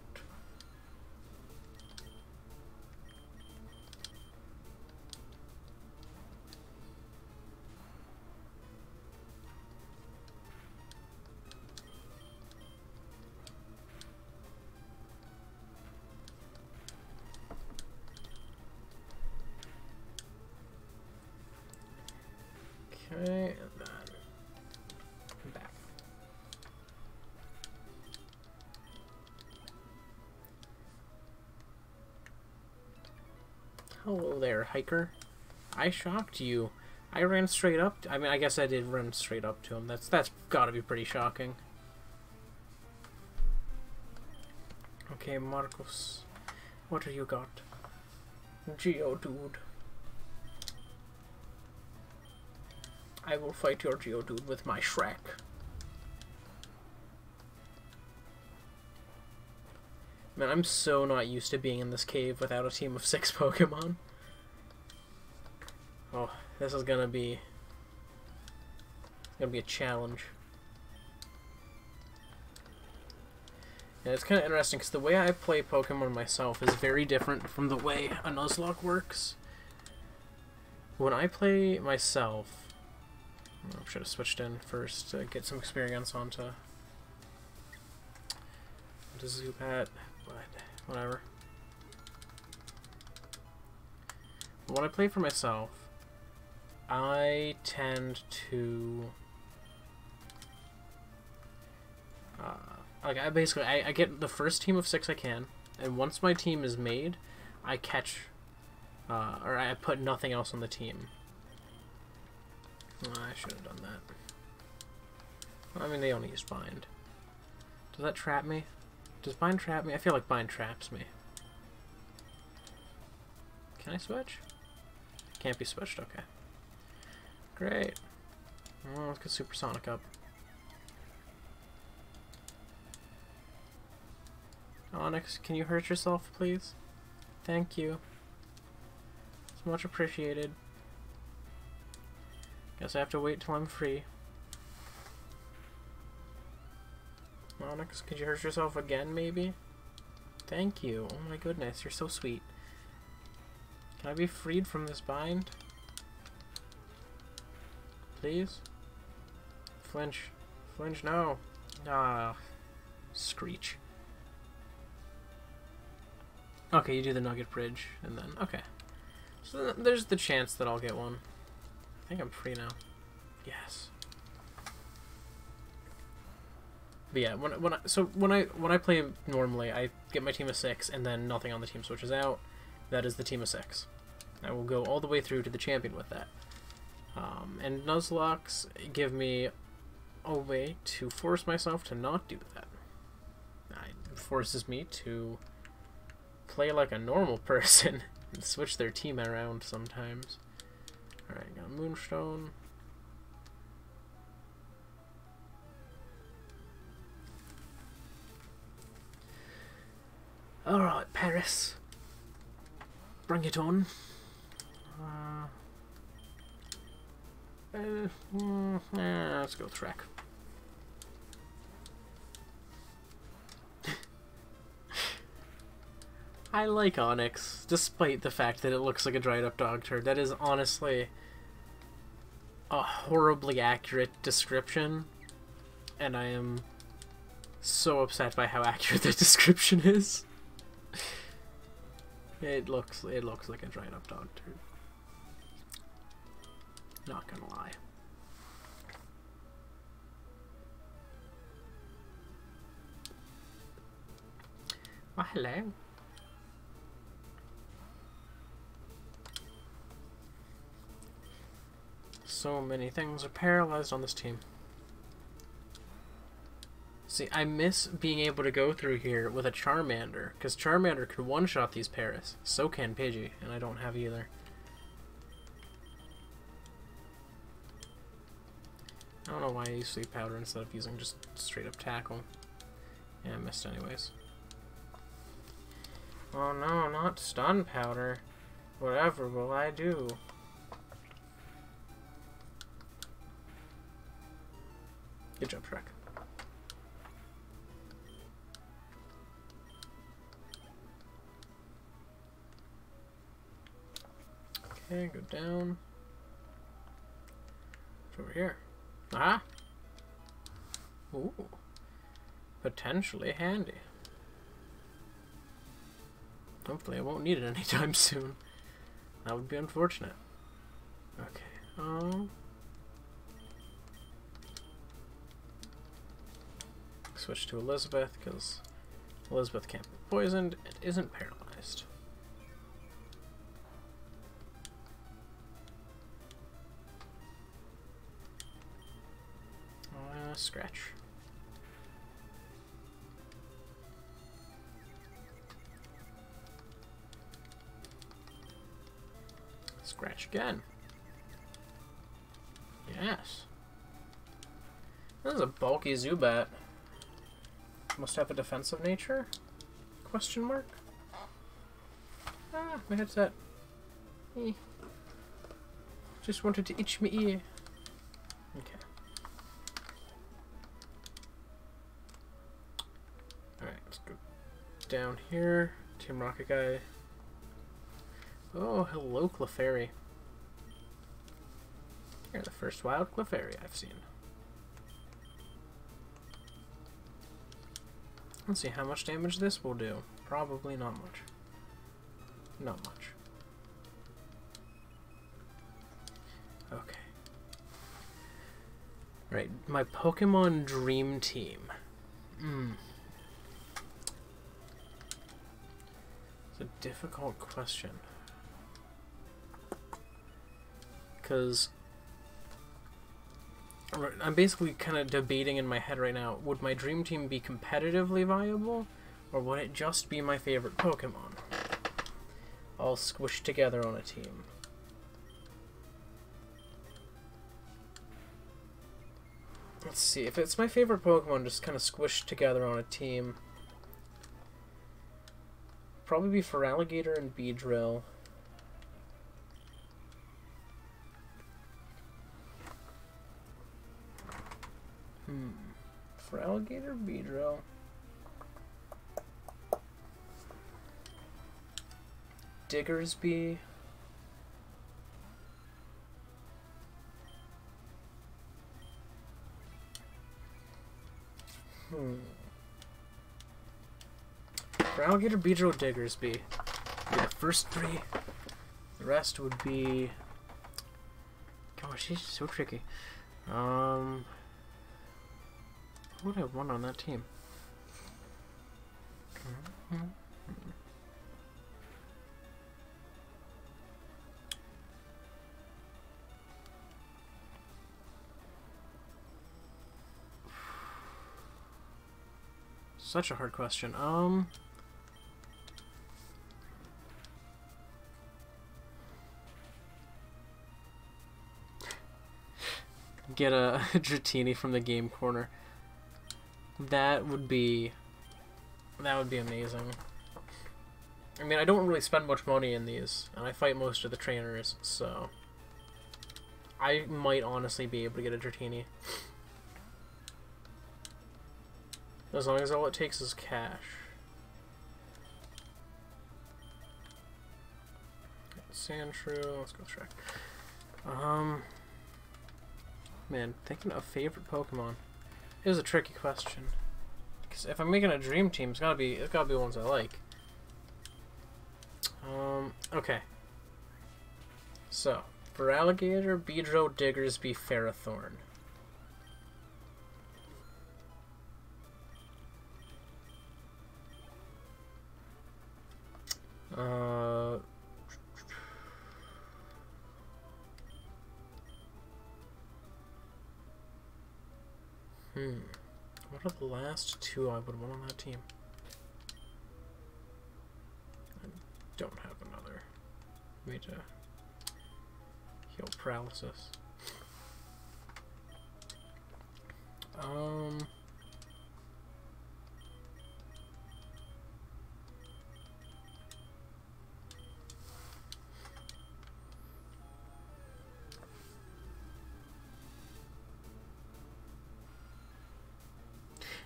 Okay, and then back. Hello there, hiker. I shocked you. I ran straight up. I mean, I guess I did run straight up to him. That's gotta be pretty shocking. Okay, Marcos, what have you got? Geodude. I will fight your Geodude with my Shrek. Man, I'm so not used to being in this cave without a team of 6 Pokemon. Oh, this is gonna be a challenge. And it's kind of interesting because the way I play Pokemon myself is very different from the way a Nuzlocke works. When I play myself, I should have switched in first to get some experience onto Zubat, but whatever. When I play for myself, I tend to like I get the first team of 6 I can, and once my team is made, I catch or I put nothing else on the team. I should have done that. I mean, they only used Bind. Does that trap me? Does Bind trap me? I feel like Bind traps me. Can I switch? Can't be switched, okay. Great. Well, let's get Supersonic up. Onyx, can you hurt yourself, please? Thank you. It's much appreciated. Guess I have to wait till I'm free. Onyx, could you hurt yourself again, maybe? Thank you. Oh my goodness, you're so sweet. Can I be freed from this bind? Please? Flinch. Flinch, no. Ah. Screech. Okay, you do the nugget bridge, and then... Okay. So there's the chance that I'll get one. I think I'm free now. Yes. But yeah, when I play normally, I get my team of 6, and then nothing on the team switches out. That is the team of 6. I will go all the way through to the champion with that. And Nuzlocks give me a way to force myself to not do that. It forces me to play like a normal person and switch their team around sometimes. Alright, got Moonstone. Alright, Paris. Bring it on. Let's go Trek. I like Onyx, despite the fact that it looks like a dried up dog turd. That is honestly a horribly accurate description, and I am so upset by how accurate that description is. It looks like a dried up dog turd. Not gonna lie. Well, hello. So many things are paralyzed on this team. See, I miss being able to go through here with a Charmander, because Charmander can one-shot these Paras. So can Pidgey, and I don't have either. I don't know why I use Sleep Powder instead of using just straight-up Tackle. Yeah, I missed anyways. Oh no, not Stun Powder. Whatever will I do? Good job, Shrek. Okay, go down. What's over here? Ah! Ooh. Potentially handy. Hopefully I won't need it anytime soon. That would be unfortunate. Okay, switch to Elizabeth, because Elizabeth can't be poisoned and isn't paralyzed. Scratch. Scratch again. Yes. This is a bulky Zubat. Must have a defensive nature? Question mark? Ah, my headset. Just wanted to itch my ear. Okay. Alright, let's go down here. Team Rocket Guy. Oh, hello, Clefairy. You're the first wild Clefairy I've seen. Let's see how much damage this will do. Probably not much. Not much. Okay. Right, my Pokemon Dream Team. It's a difficult question. Because I'm basically kind of debating in my head right now, would my dream team be competitively viable, or would it just be my favorite Pokemon all squished together on a team? Let's see, if it's my favorite Pokemon just kind of squished together on a team, probably be Feraligatr and Beedrill. For Alligator Beedrill. Diggersby. For Alligator Beedrill, Diggersby. Be the first three. The rest would be. Gosh, she's so tricky. Who would I want on that team? Such a hard question. Get a Dratini from the game corner. That would be amazing. I mean, I don't really spend much money in these, and I fight most of the trainers, so I might honestly be able to get a Dratini. As long as all it takes is cash. Sandshrew, let's go Shrek. Man, thinking of favorite Pokemon is a tricky question. Because if I'm making a dream team, it's gotta be ones I like. Okay. So, for Alligator, Beedrill, Diggersby, Ferrothorn. What are the last two I would want on that team? I don't have another. Way to heal paralysis.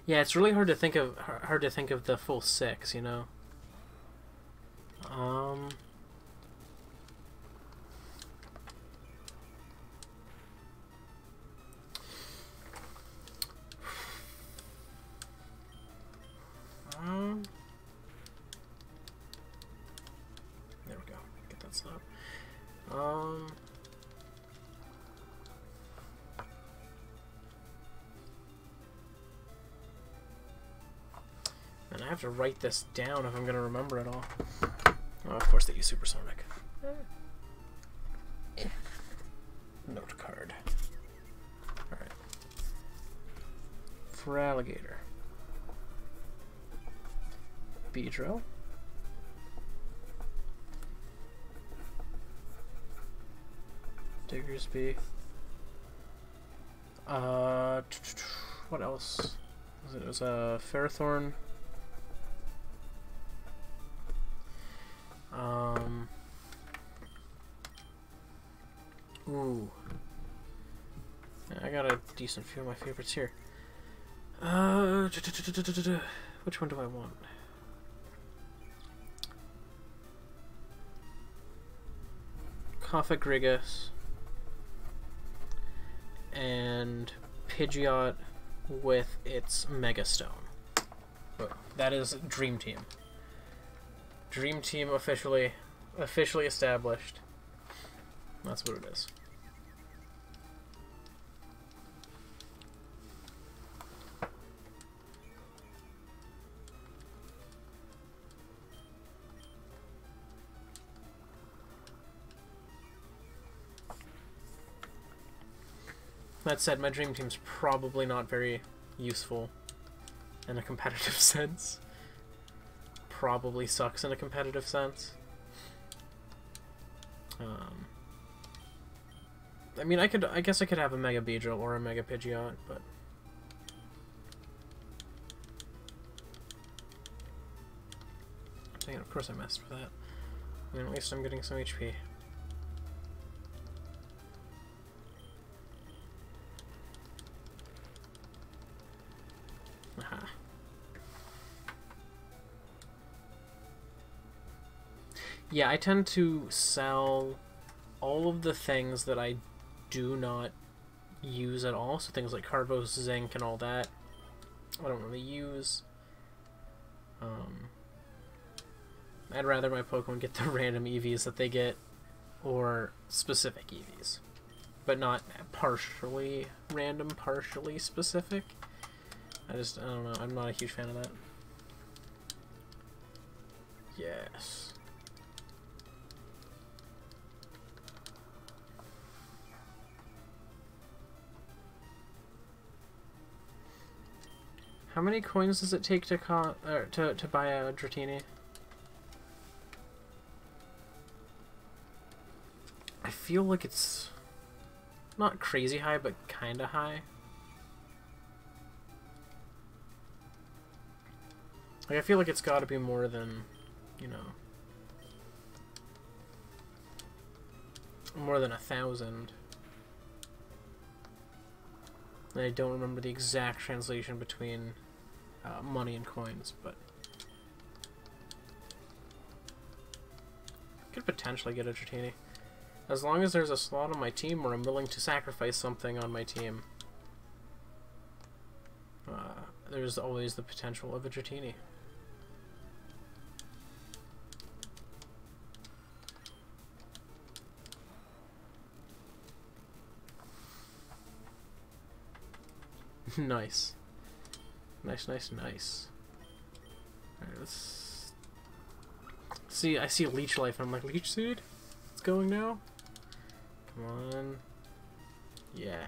Yeah, it's really hard to think of the full six, you know. There we go. Get that set up. And I have to write this down if I'm going to remember it all. Oh, of course they use Supersonic. Note card. Alright. For Alligator. Beedrill. Diggersby. What else? It was a Ferrothorn. Ooh. I got a decent few of my favorites here. Which one do I want? Cofagrigus and Pidgeot with its Mega Stone. But that is Dream Team. Dream Team officially established. That's what it is. That said, my dream team's probably not very useful in a competitive sense. Probably sucks in a competitive sense. I mean, I guess I could have a Mega Beedrill or a Mega Pidgeot, but dang it, of course I messed with that. I mean, at least I'm getting some HP. Haha. Yeah, I tend to sell all of the things that I do not use at all. So things like Carbo, Zinc, and all that, I don't really use. I'd rather my Pokemon get the random EVs that they get, or specific EVs, but not partially random, partially specific. I don't know, I'm not a huge fan of that. Yes. How many coins does it take to buy a Dratini? I feel like it's not crazy high, but kinda high. Like, I feel like it's gotta be more than, you know, more than 1,000. And I don't remember the exact translation between money and coins, but I could potentially get a Dratini. As long as there's a slot on my team where I'm willing to sacrifice something on my team, there's always the potential of a Dratini. Nice. Nice. Alright, let's see. I see Leech Life, and I'm like, Leech Seed? It's going now? Come on. Yeah.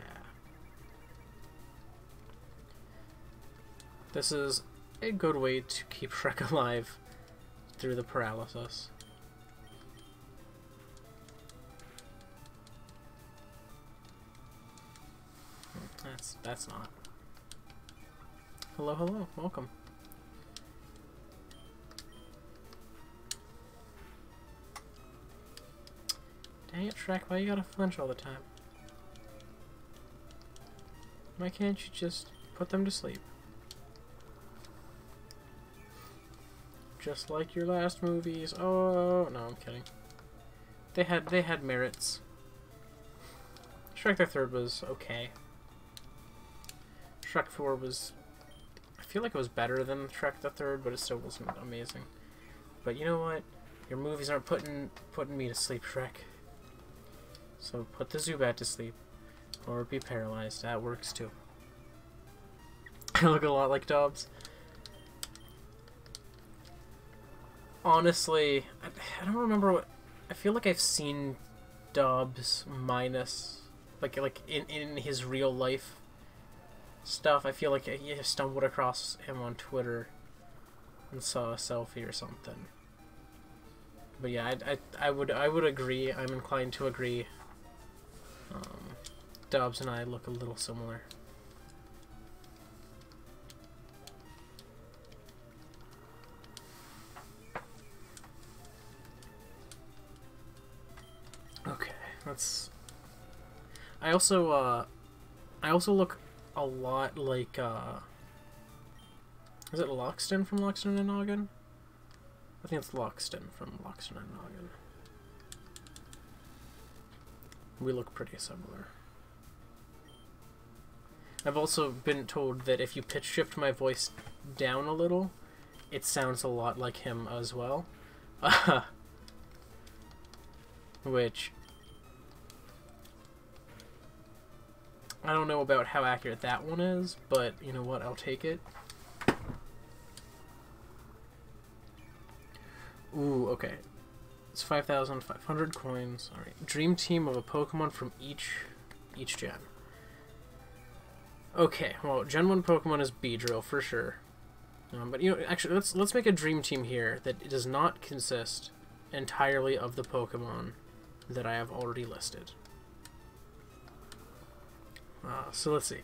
This is a good way to keep Shrek alive through the paralysis. That's not. Hello, welcome. Dang it, Shrek, why you gotta flinch all the time? Why can't you just put them to sleep? Just like your last movies. Oh, no, I'm kidding. They had merits. Shrek the Third was okay. Shrek 4 was... I feel like it was better than Shrek the Third, but it still wasn't amazing. But you know what? Your movies aren't putting me to sleep, Shrek. So put the Zubat to sleep. Or be paralyzed. That works too. I look a lot like Dobbs. Honestly, I don't remember what... I feel like I've seen Dobbs minus... Like in his real life stuff. I feel like I stumbled across him on Twitter and saw a selfie or something. But yeah, I would agree. I'm inclined to agree. Dobbs and I look a little similar. Okay, let's... I also look a lot like, is it Loxton from Loxton and Noggin? I think it's Loxton from Loxton and Noggin. We look pretty similar. I've also been told that if you pitch shift my voice down a little, it sounds a lot like him as well. Which... I don't know about how accurate that one is, but you know what, I'll take it. Ooh, okay. It's 5,500 coins. Alright. Dream team of a Pokemon from each gen. Okay, well, Gen 1 Pokemon is Beedrill, for sure. But, you know, actually, let's make a dream team here that does not consist entirely of the Pokemon that I have already listed. So let's see.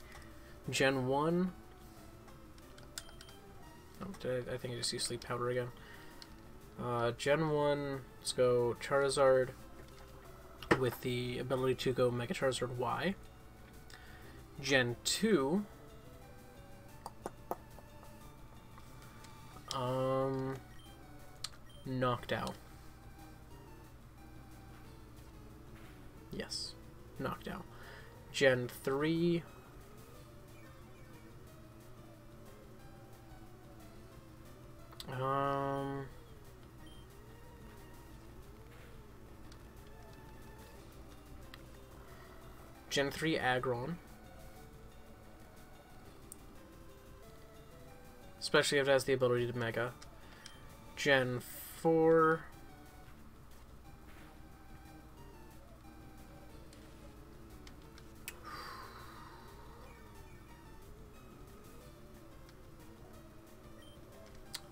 Gen 1. Oh, I think I just used Sleep Powder again. Gen 1, let's go Charizard with the ability to go Mega Charizard Y. Gen 2, Knocked out. Yes, knocked out. Gen 3. Gen 3 Aggron. Especially if it has the ability to Mega. Gen 4.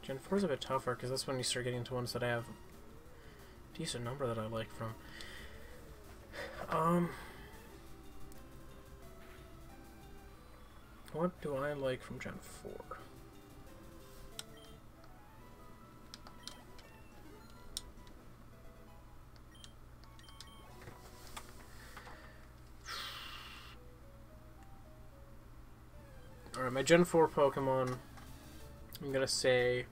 Gen 4 is a bit tougher, because that's when you start getting into ones that I have a decent number that I like from. What do I like from Gen 4? Alright, my Gen 4 Pokemon, I'm gonna say,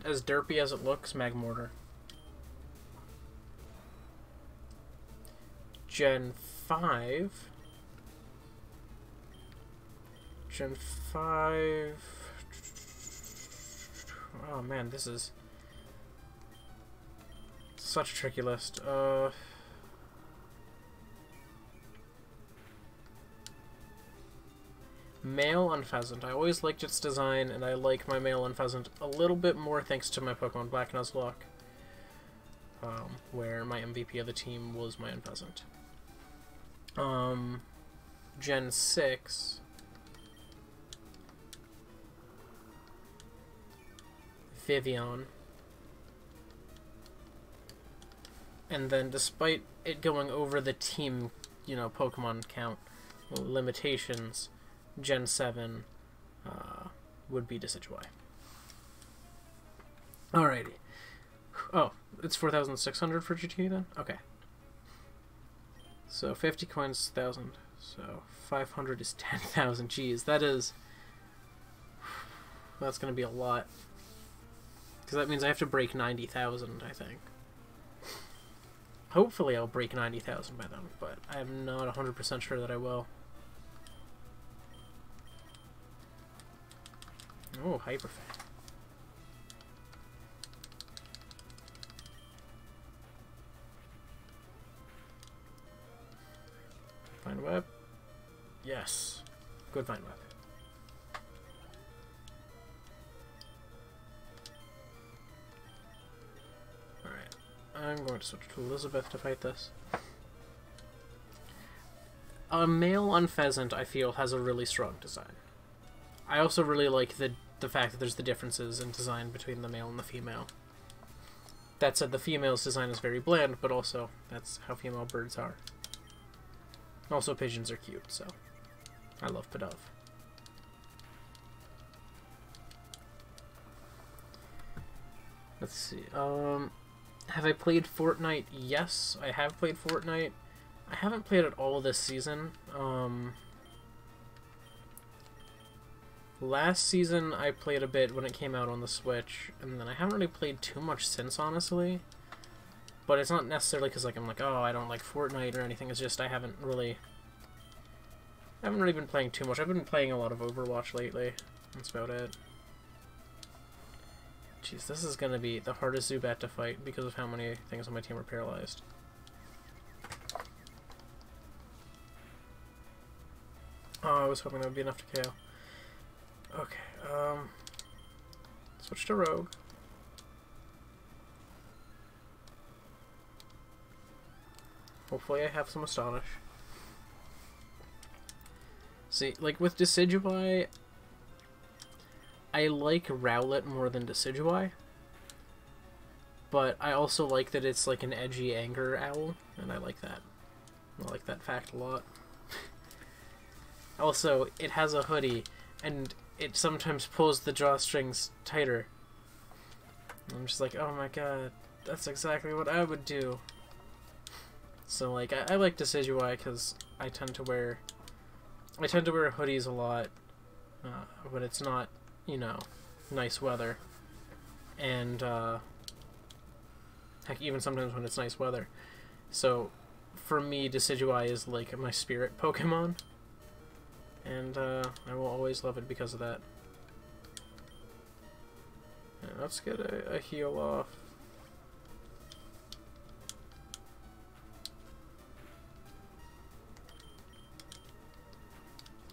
as derpy as it looks, Magmortar. Gen 5. Gen 5. Oh man, this is such a tricky list. Male Unpheasant. I always liked its design, and I like my Male Unpheasant a little bit more thanks to my Pokemon Black Nuzlocke, where my MVP of the team was my Unpheasant. Gen 6. Vivian. And then, despite it going over the team, Pokemon count limitations, Gen 7 would be Decidueye. Alrighty. Oh, it's 4,600 for GT then? Okay. So 50 coins, 1,000. So 500 is 10,000. Jeez, that's going to be a lot. Because that means I have to break 90,000, I think. Hopefully I'll break 90,000 by then, but I'm not 100% sure that I will. Oh, Hyper Fan. Vine Web. Yes. Good Vine Web. Alright. I'm going to switch to Elizabeth to fight this. A Male Unpheasant, I feel, has a really strong design. I also really like the fact that there's the differences in design between the male and the female. That said, the female's design is very bland, but also that's how female birds are. Also, pigeons are cute, so I love Pidove. Let's see. Have I played Fortnite? Yes, I have played Fortnite. I haven't played it all this season. Last season I played a bit when it came out on the Switch, and then I haven't really played too much since, honestly. But it's not necessarily because I'm like, oh, I don't like Fortnite or anything. It's just I haven't really been playing too much. I've been playing a lot of Overwatch lately. That's about it. Jeez, this is gonna be the hardest Zubat to fight because of how many things on my team are paralyzed. Oh, I was hoping that would be enough to KO. Okay, switch to Rogue. Hopefully I have some Astonish. See, like with Decidueye, I like Rowlet more than Decidueye. But I also like that it's like an edgy anger owl, and I like that. I like that fact a lot. Also, it has a hoodie, and it sometimes pulls the drawstrings tighter. I'm just like, oh my god, that's exactly what I would do. So like, I like Decidueye because I tend to wear hoodies a lot when it's not, nice weather. and heck, even sometimes when it's nice weather. So for me, Decidueye is like my spirit Pokemon, and I will always love it because of that. And let's get a heal off.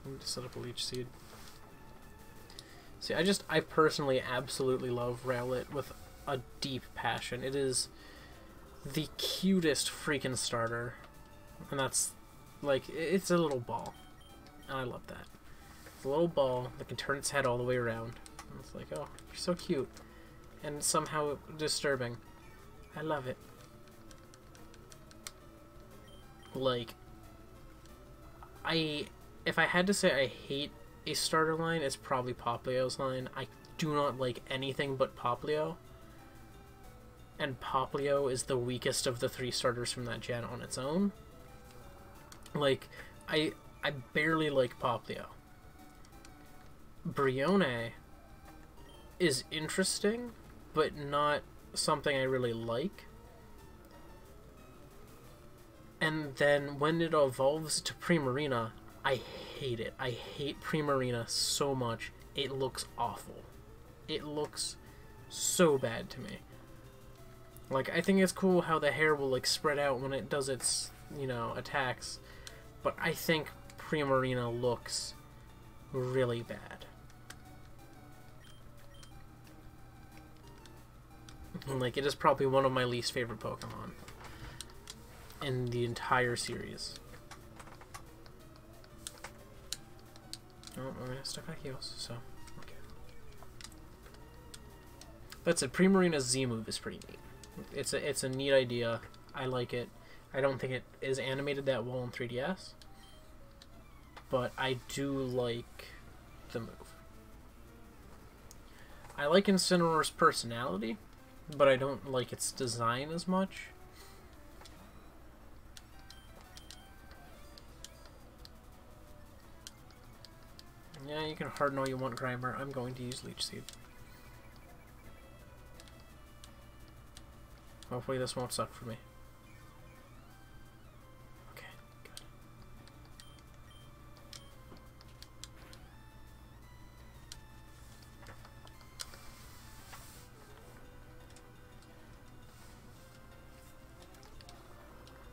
I need to set up a Leech Seed. See, I personally absolutely love Rowlet with a deep passion. It is the cutest freaking starter. And that's, like, it's a little ball. And I love that. It's a little ball that can turn its head all the way around. And it's like, oh, you're so cute. And somehow disturbing. I love it. Like, if I had to say I hate a starter line, it's probably Poplio's line. I do not like anything but Poplio. And Poplio is the weakest of the 3 starters from that gen on its own. Like, I barely like Poplio. Brione is interesting, but not something I really like. And then when it evolves to Primarina, I hate it. I hate Primarina so much. It looks awful. It looks so bad to me. Like, I think it's cool how the hair will, like, spread out when it does its, you know, attacks. But I think Primarina looks really bad. Like, it is probably one of my least favorite Pokemon in the entire series. Oh, I'm gonna stuck on heals, so okay. That said, Primarina's Z move is pretty neat. It's a neat idea. I like it. I don't think it is animated that well in 3DS, but I do like the move. I like Incineroar's personality, but I don't like its design as much. Yeah, you can harden all you want, Grimer. I'm going to use Leech Seed. Hopefully this won't suck for me. Okay, good.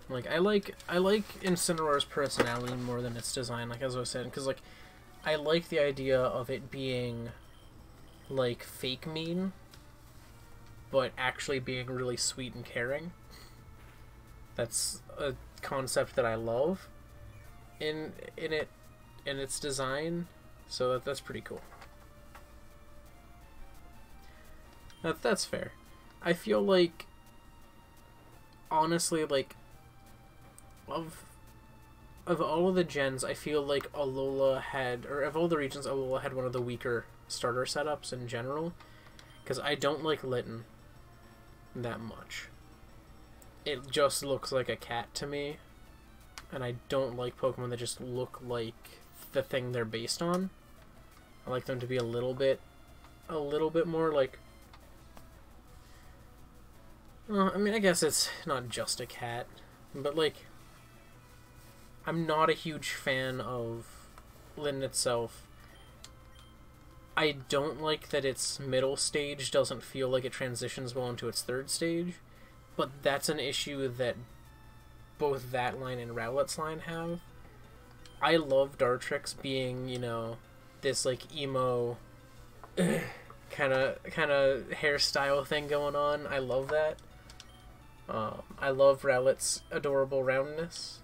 Like, I like Incineroar's personality more than its design, like as I was saying, because like I like the idea of it being like fake mean, but actually being really sweet and caring. That's a concept that I love in its design, so that's pretty cool. That's fair. I feel like, honestly, like, of all of the gens, I feel like Alola had, or of all the regions, Alola had one of the weaker starter setups in general, because I don't like Litten that much. It just looks like a cat to me, and I don't like Pokemon that just look like the thing they're based on. I like them to be a little bit more like, I mean, I guess it's not just a cat, but like, I'm not a huge fan of Litten itself. I don't like that its middle stage doesn't feel like it transitions well into its third stage, but that's an issue that both that line and Rowlet's line have. I love Dartrix being, you know, this like emo kind of hairstyle thing going on. I love that. I love Rowlet's adorable roundness.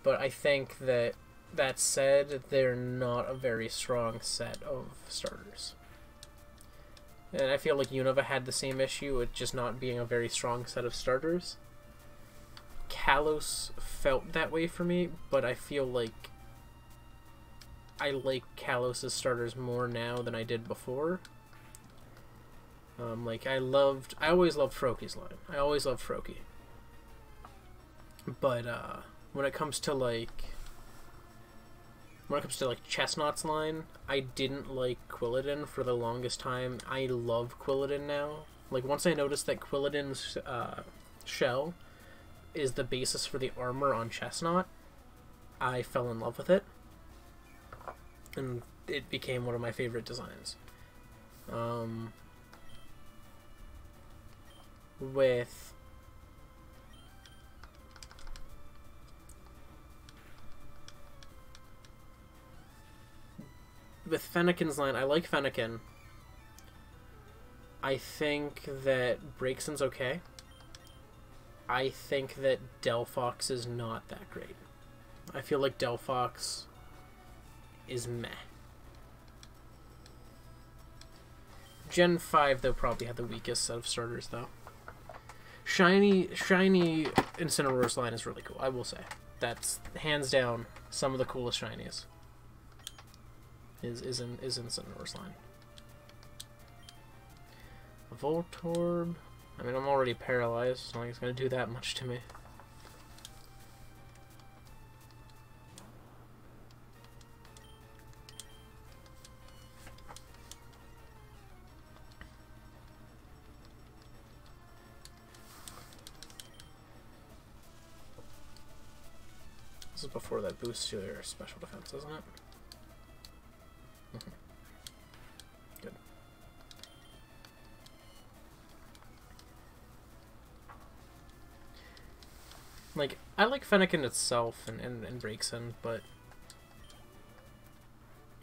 But I think that said, they're not a very strong set of starters. And I feel like Unova had the same issue with just not being a very strong set of starters. Kalos felt that way for me, but I feel like I like Kalos' starters more now than I did before. Like, I always loved Froakie's line. I always loved Froakie. But, when it comes to, like, when it comes to like Chestnut's line, I didn't like Quilladin for the longest time. I love Quilladin now. Like, once I noticed that Quilladin's shell is the basis for the armor on Chestnut, I fell in love with it. And it became one of my favorite designs. With Fennekin's line, I like Fennekin. I think that Braixen's okay. I think that Delphox is not that great. I feel like Delphox is meh. Gen 5, though, probably had the weakest set of starters, though. Shiny Incineroar's line is really cool, I will say. That's, hands down, some of the coolest shinies. Is Incineroar's line. Voltorb. I mean, I'm already paralyzed. It's not like it's going to do that much to me. This is before that boosts your special defense, isn't it? Good. Like, I like Fennekin itself and Braixen, but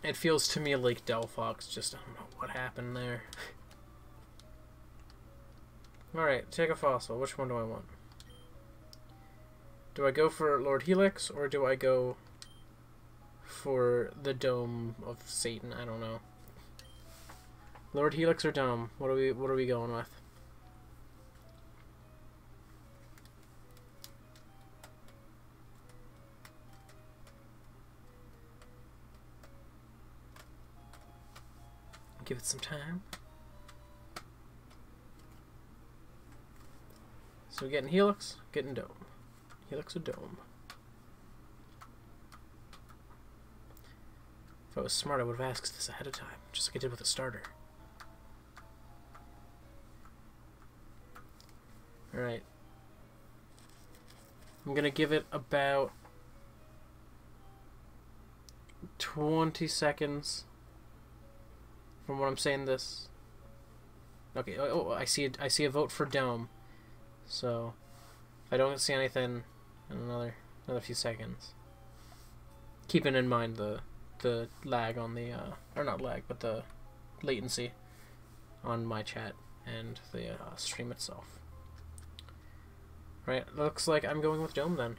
it feels to me like Delphox, just, I don't know what happened there. Alright, take a fossil. Which one do I want? Do I go for Lord Helix, or do I go for the Dome of Satan? I don't know. Lord Helix or Dome? What are we going with? Give it some time. So we're getting Helix, getting Dome. Helix or Dome. If I was smart, I would have asked this ahead of time, just like I did with the starter. Alright. I'm gonna give it about 20 seconds from when I'm saying this. Okay, oh, I see a vote for Dome. So, if I don't see anything in another few seconds. Keeping in mind the lag on the, or not lag, but the latency on my chat and the stream itself. Right, looks like I'm going with Dome then.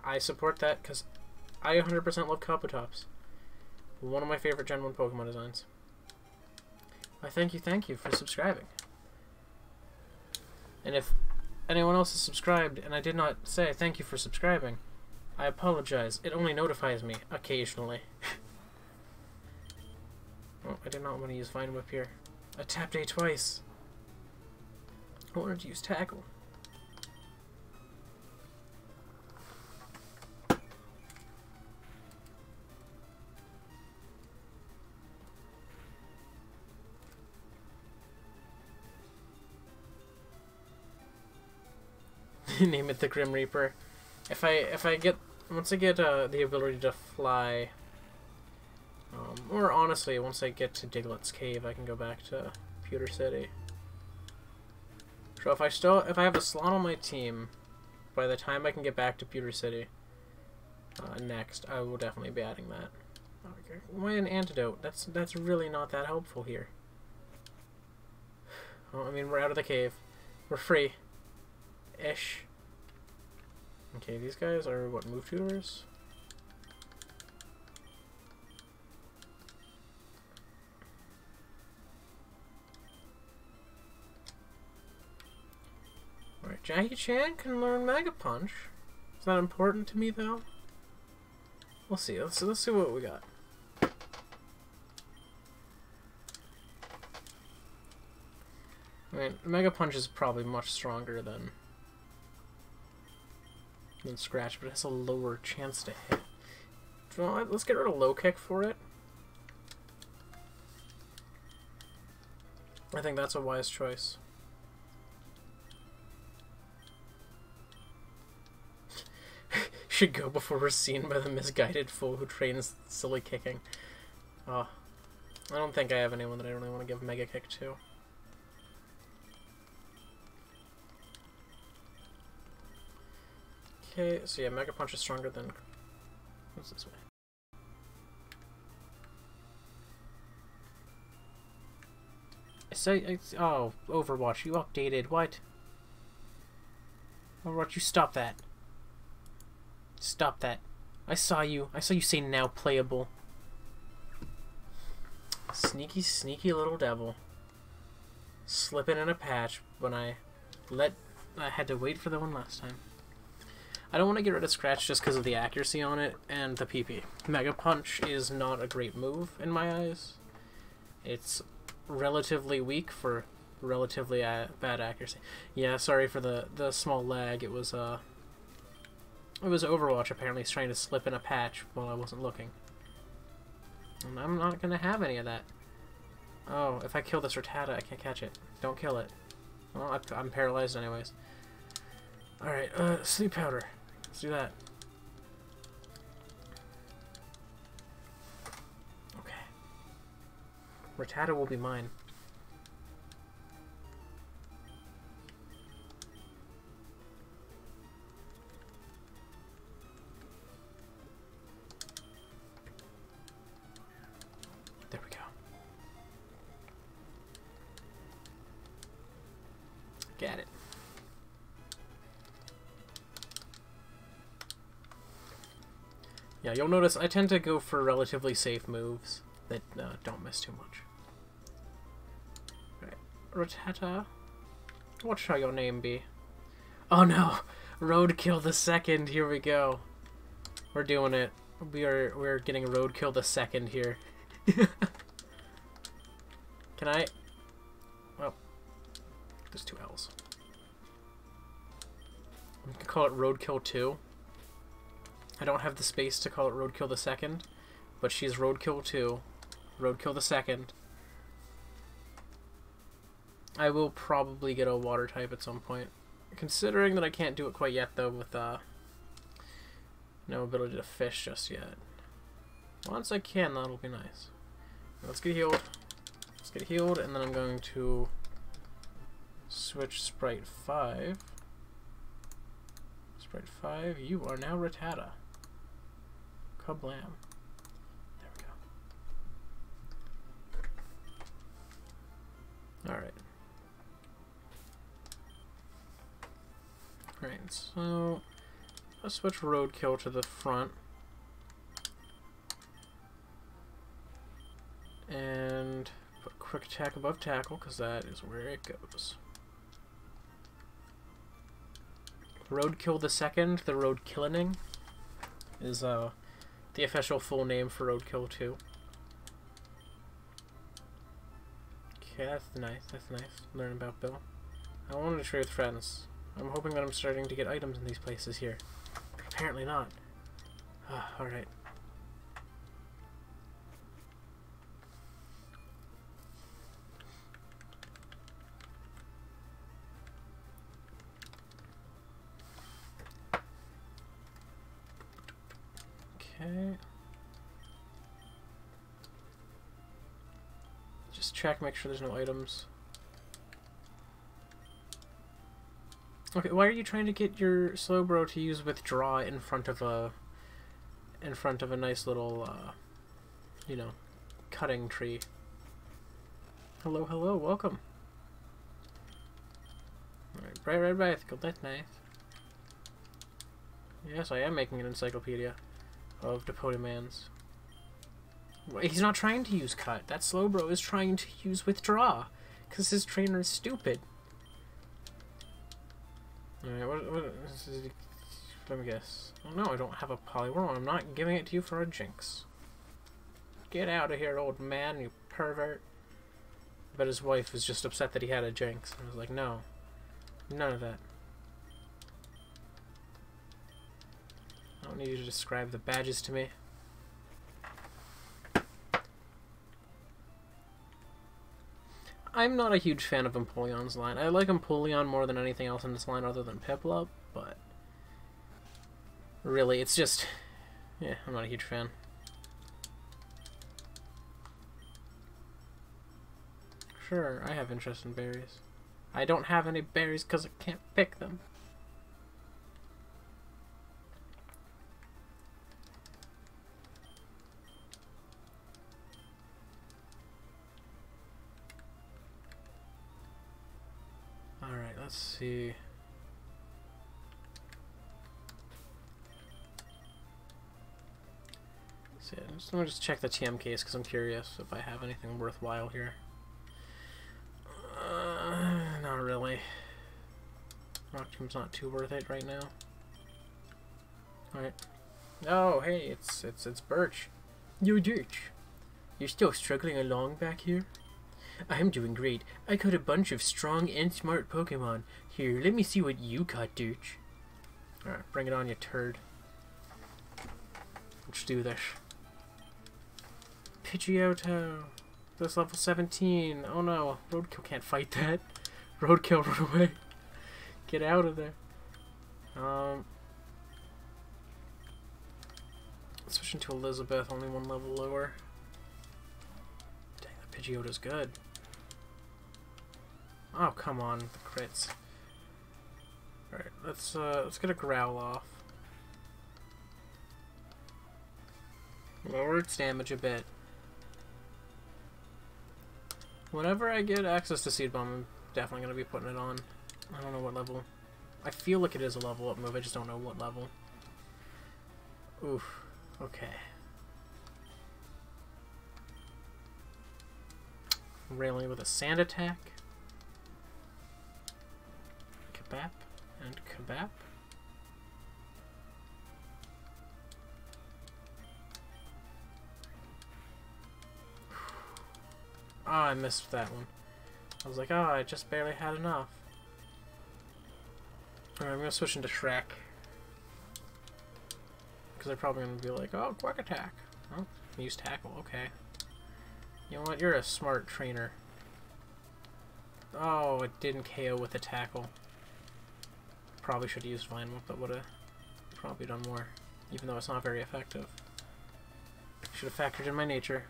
I support that because I 100% love Kabutops. One of my favorite Gen 1 Pokemon designs. I thank you for subscribing. And if anyone else is subscribed and I did not say thank you for subscribing, I apologize. It only notifies me occasionally. Oh, I did not want to use Vine Whip here. I tapped A twice. I wanted to use Tackle. Name it the Grim Reaper. If I get once I get the ability to fly, or honestly, once I get to Diglett's Cave, I can go back to Pewter City. So if I have a slot on my team, by the time I can get back to Pewter City next, I will definitely be adding that. Okay. Why an antidote? That's really not that helpful here. Oh, I mean, we're out of the cave. We're free. Ish. Okay, these guys are, what, move tutors? Alright, Jackie Chan can learn Mega Punch. Is that important to me, though? We'll see. Let's see what we got. I mean, Mega Punch is probably much stronger than Scratch, but it has a lower chance to hit. Well, let's get rid of low kick for it. I think that's a wise choice. Should go before we're seen by the misguided fool who trains silly kicking. Oh, I don't think I have anyone that I really want to give Mega Kick to. Okay, so yeah, Mega Punch is stronger than... What's this way? Oh, Overwatch, you updated. What? Overwatch, you stop that. Stop that. I saw you say now playable. Sneaky, sneaky little devil. Slipping in a patch when I had to wait for the one last time. I don't want to get rid of Scratch just because of the accuracy on it and the PP. Mega Punch is not a great move in my eyes. It's relatively weak for relatively bad accuracy. Yeah, sorry for the small lag. It was Overwatch apparently is trying to slip in a patch while I wasn't looking. And I'm not gonna have any of that. Oh, if I kill this Rattata, I can't catch it. Don't kill it. Well, I'm paralyzed anyways. Alright, Sleep Powder. Let's do that. Okay. Rattata will be mine. There we go. Got it. Yeah, you'll notice I tend to go for relatively safe moves that don't miss too much. Right. Rattata, what shall your name be? Oh no! Roadkill the second, here we go. We're doing it. We're getting Roadkill the second here. Can I? Well, there's two L's. I'm gonna call it Roadkill 2. I don't have the space to call it Roadkill the second, but she's Roadkill 2. Roadkill the second. I will probably get a water type at some point. Considering that I can't do it quite yet though with no ability to fish just yet. Once I can, that'll be nice. Let's get healed. Let's get healed, and then I'm going to switch Sprite 5. Sprite 5, you are now Rattata. Kablam. There we go. Alright. Alright, so let's switch Roadkill to the front. And put Quick Attack above Tackle, because that is where it goes. Roadkill the second, the Roadkilling, is the official full name for Roadkill 2. Okay, that's nice, that's nice. Learn about Bill. I wanted to trade with friends. I'm hoping that I'm starting to get items in these places here. Apparently not. Alright. Okay. Just check, make sure there's no items. Okay, why are you trying to get your Slowbro to use Withdraw in front of a nice little you know, cutting tree? Hello, hello, welcome. Alright, bright red bicycle, that's nice. Yes, I am making an encyclopedia of Depodimans. He's not trying to use cut. That Slowbro is trying to use Withdraw, because his trainer is stupid. Alright, let me guess. Oh no, I don't have a Poliwhirl. I'm not giving it to you for a Jinx. Get out of here, old man, you pervert. But his wife was just upset that he had a Jinx. I was like, no. None of that. I don't need you to describe the badges to me. I'm not a huge fan of Empoleon's line. I like Empoleon more than anything else in this line other than Piplup, but really, it's just, yeah, I'm not a huge fan. Sure, I have interest in berries. I don't have any berries because I can't pick them. Alright, let's see. Let me just check the TM case because I'm curious if I have anything worthwhile here. Not really. Rock Tomb's not too worth it right now. Alright. Oh, hey, it's Birch. Yo, Birch. You're still struggling along back here? I'm doing great. I caught a bunch of strong and smart Pokemon. Here, let me see what you caught, Birch. Alright, bring it on, you turd. Let's do this. Pidgeotto. This level 17. Oh no, Roadkill can't fight that. Roadkill, run away. Get out of there. Switching to Elizabeth, only one level lower. Dang, the Pidgeotto's good. Oh, come on, the crits. Alright, let's get a Growl off. Lower its damage a bit. Whenever I get access to Seed Bomb, I'm definitely going to be putting it on. I don't know what level. I feel like it is a level up move, I just don't know what level. Oof. Okay. Railing with a Sand Attack. Kabap and Kabap. Oh, I missed that one. I was like, oh, I just barely had enough. Alright, I'm gonna switch into Shrek. Because they're probably gonna be like, oh, Quick Attack. Oh, use Tackle, okay. You know what, you're a smart trainer. Oh, it didn't KO with the Tackle. Probably should have used Vine Whip, that would have probably done more. Even though it's not very effective. Should have factored in my nature.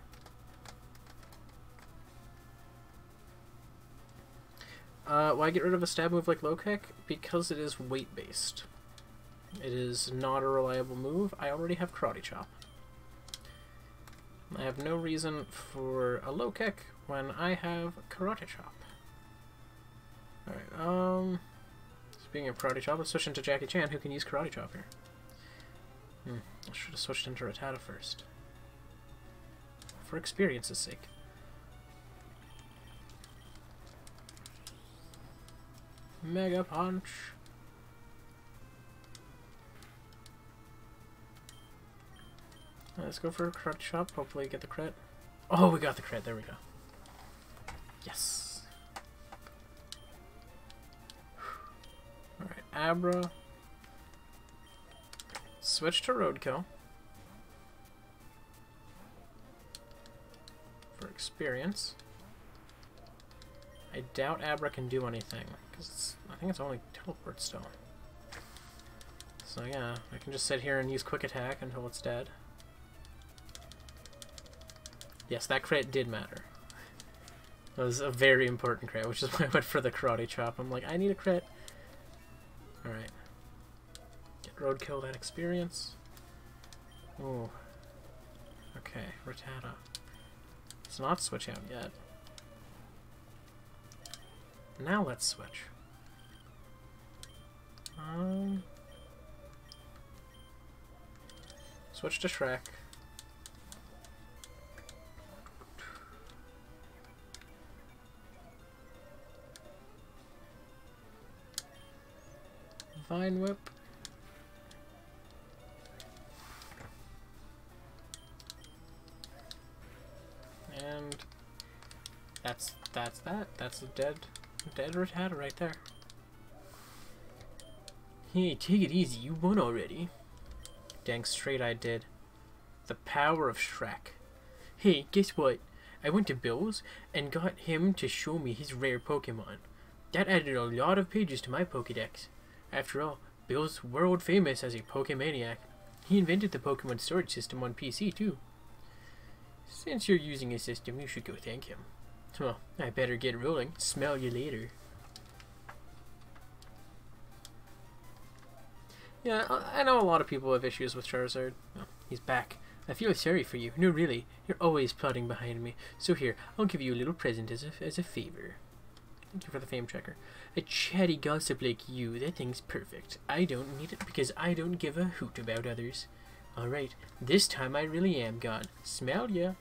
Why get rid of a stab move like Low Kick? Because it is weight-based. It is not a reliable move. I already have Karate Chop. I have no reason for a Low Kick when I have Karate Chop. Alright, speaking of Karate Chop, let's switch into Jackie Chan, who can use Karate Chop here. I should have switched into Rattata first. For experience's sake. Mega Punch. Let's go for a Karate Chop. Hopefully get the crit. Oh, we got the crit. There we go. Yes. Alright, Abra. Switch to Roadkill. For experience. I doubt Abra can do anything, because I think it's only teleport still. So yeah, I can just sit here and use Quick Attack until it's dead. Yes, that crit did matter. That was a very important crit, which is why I went for the Karate Chop. I'm like, I need a crit. Alright. Get Roadkill that experience. Ooh. Okay, Rattata. Let's not switch out yet. Now let's switch. Switch to Shrek. Vine Whip. And that's that. That's a dead Rattata right there. Hey, take it easy, you won already. Dang straight I did. The power of Shrek. Hey, guess what? I went to Bill's and got him to show me his rare Pokemon. That added a lot of pages to my Pokedex. After all, Bill's world famous as a Pokemaniac. He invented the Pokemon storage system on PC too. Since you're using his system, you should go thank him. Well, I better get rolling. Smell you later. Yeah, I know a lot of people have issues with Charizard. Oh, he's back. I feel sorry for you. No, really. You're always plotting behind me. So here, I'll give you a little present as a favor. Thank you for the fame checker. A chatty gossip like you, that thing's perfect. I don't need it because I don't give a hoot about others. Alright, this time I really am gone. Smell ya.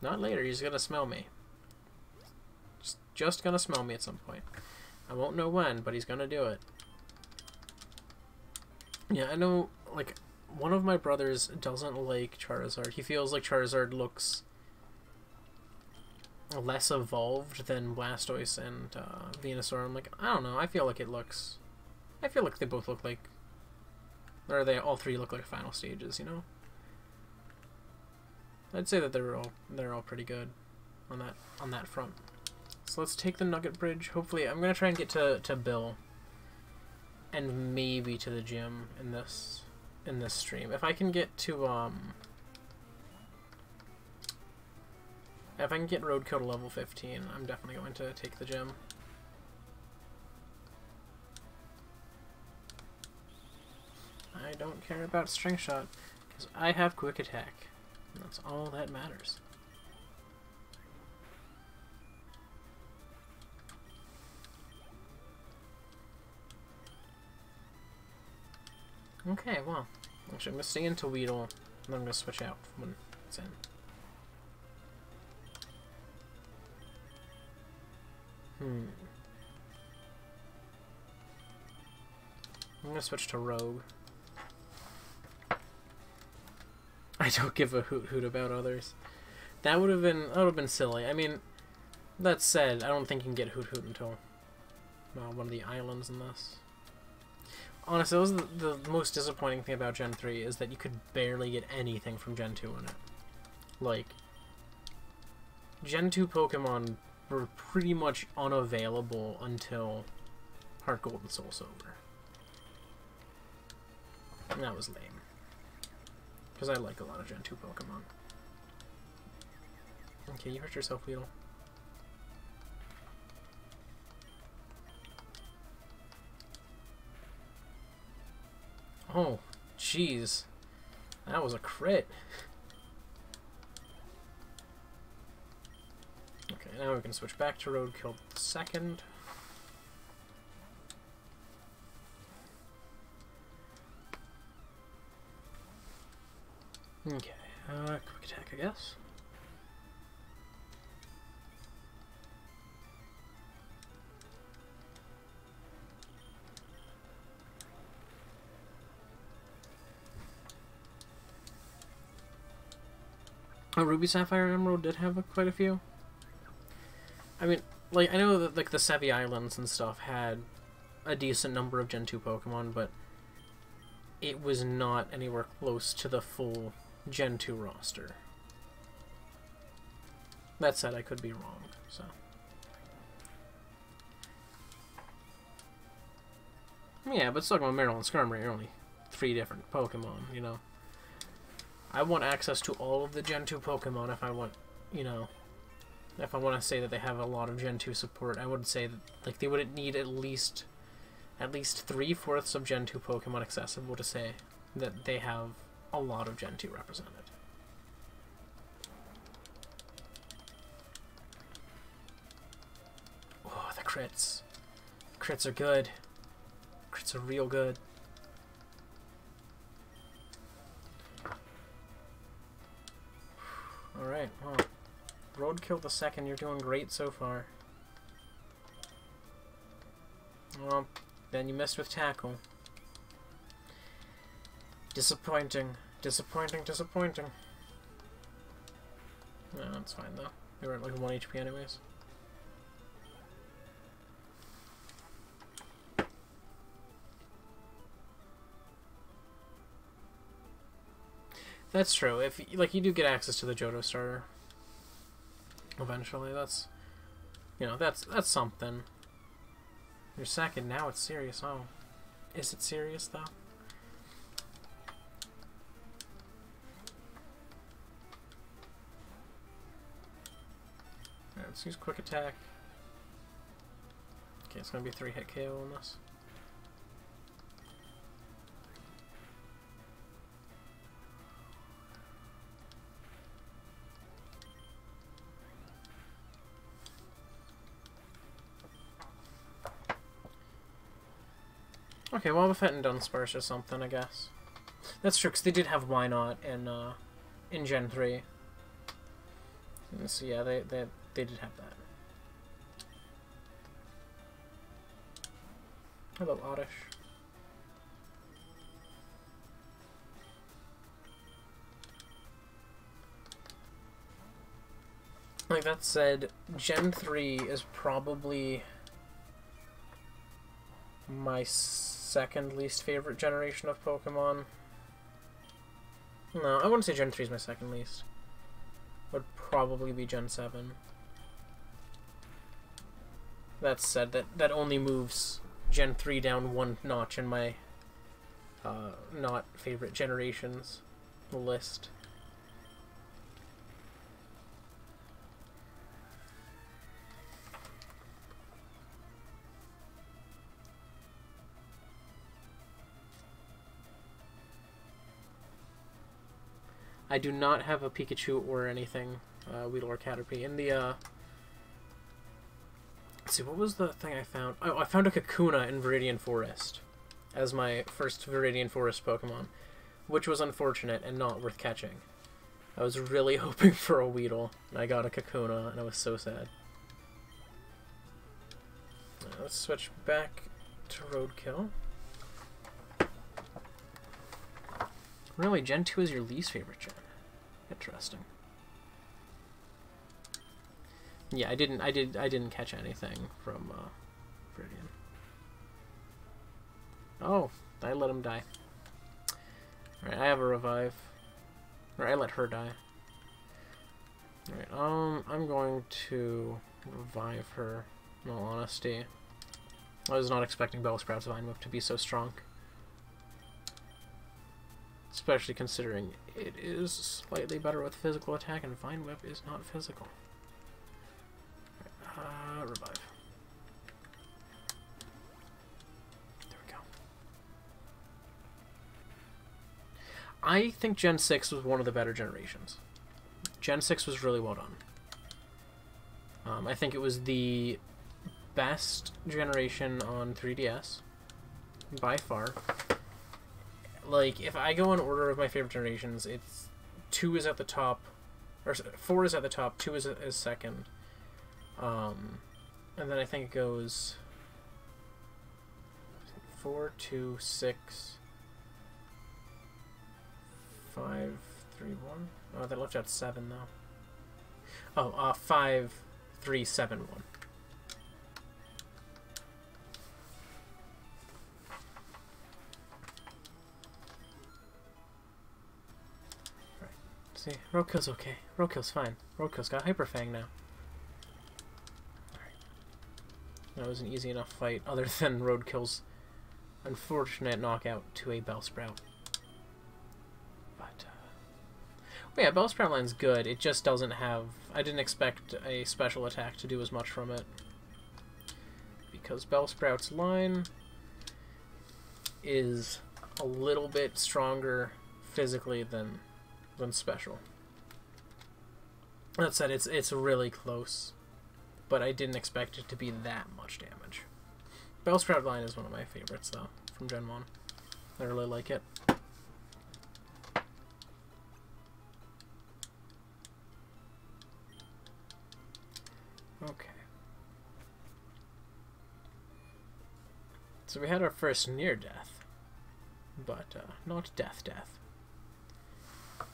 Not later, he's gonna smell me. Just gonna smell me at some point. I won't know when, but he's gonna do it. Yeah, I know, like, one of my brothers doesn't like Charizard. He feels like Charizard looks less evolved than Blastoise and Venusaur. I'm like, I don't know, I feel like it looks... I feel like they both look like... Or they all three look like final stages, you know? I'd say that they're all pretty good on that front. So let's take the Nugget Bridge. Hopefully, I'm gonna try and get to Bill. And maybe to the gym in this stream. If I can get to if I can get Roadkill to level 15, I'm definitely going to take the gym. I don't care about String Shot because I have Quick Attack. And that's all that matters. Okay, well, actually I'm going to stay into Weedle, and then I'm going to switch out when it's in. I'm going to switch to Rogue. I don't give a hoot about others. That would have been silly. I mean, that said, I don't think you can get hoot until one of the islands in this. Honestly, that was the most disappointing thing about Gen 3 is that you could barely get anything from Gen 2 in it. Like, Gen 2 Pokemon were pretty much unavailable until Heart Gold and Soul Silver. And that was lame. Because I like a lot of Gen 2 Pokemon. Okay, you hurt yourself, Weedle. Oh, jeez. That was a crit. Okay, now we can switch back to Roadkill second. Okay, quick attack, I guess. Ruby, Sapphire, Emerald did have quite a few. I mean, like, I know that like the Sevi Islands and stuff had a decent number of Gen 2 Pokemon, but it was not anywhere close to the full Gen 2 roster. That said, I could be wrong, so. Yeah, but talking about Maryland Skirmer, you're only 3 different Pokemon, you know. I want access to all of the Gen 2 Pokemon if I want, you know, if I want to say that they have a lot of Gen 2 support. I would say that, like, they would need at least 3/4 of Gen 2 Pokemon accessible to say that they have a lot of Gen 2 represented. Oh, the crits. Crits are good. Crits are real good. Alright, well, Roadkill the second, you're doing great so far. Well, then you missed with Tackle. Disappointing. Disappointing, disappointing. No, that's fine though. They were at like 1 HP anyways. That's true. If like you do get access to the Johto starter, eventually. That's, you know, that's something. You're second, now it's serious. Oh, is it serious though? Alright, let's use quick attack. Okay, it's gonna be 3-hit KO on this. Okay, well, Buffett and Dunsparce or something, I guess. That's true, because they did have Why Not in Gen 3. And so yeah, they did have that. Hello, Oddish. Like that said, Gen 3 is probably my second least favorite generation of Pokemon. No, I wouldn't say Gen 3 is my second least. Would probably be Gen 7. That said, that only moves Gen 3 down one notch in my not favorite generations list. I do not have a Pikachu or anything, Weedle or Caterpie. In the, let's see, what was the thing I found? Oh, I found a Kakuna in Viridian Forest as my first Viridian Forest Pokemon, which was unfortunate and not worth catching. I was really hoping for a Weedle, and I got a Kakuna, and I was so sad. Let's switch back to Roadkill. Really, Gen 2 is your least favorite gen? Interesting. Yeah, I didn't catch anything from Viridian. Oh, I let him die. Alright, I have a revive. Or I let her die. Alright, I'm going to revive her, in all honesty. I was not expecting Bellsprout's Vine Whip to be so strong. Especially considering it is slightly better with physical attack, and Vine Whip is not physical. Revive. There we go. I think Gen 6 was one of the better generations. Gen 6 was really well done. I think it was the best generation on 3DS, by far. Like, if I go in order of my favorite generations, it's 2 is at the top, or 4 is at the top, 2 is second, and then I think it goes 4, 2, 6, 5, 3, 1. Oh, that left out 7 though. Oh, 5, 3, 7, 1. See, Roadkill's okay. Roadkill's fine. Roadkill's got Hyper Fang now. Alright. That was an easy enough fight, other than Roadkill's unfortunate knockout to a Bellsprout. But, well, yeah, Bellsprout line's good. It just doesn't have... I didn't expect a special attack to do as much from it. Because Bellsprout's line is a little bit stronger physically than special. That said, it's really close, but I didn't expect it to be that much damage. Bellsprout line is one of my favorites, though, from Gen 1. I really like it. Okay. So we had our first near-death, but not death.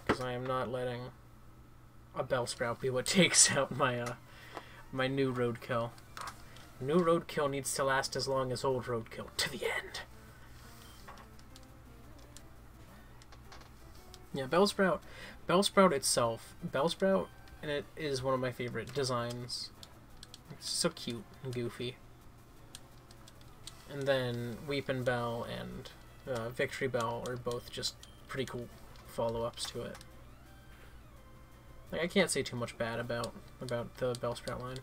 Because I am not letting a Bellsprout be what takes out my my new Roadkill. New Roadkill needs to last as long as old Roadkill, to the end. Yeah, Bellsprout itself, Bellsprout and it is one of my favorite designs. It's so cute and goofy. And then Weepin' Bell and Victory Bell are both just pretty cool follow-ups to it. Like, I can't say too much bad about the Bellsprout line.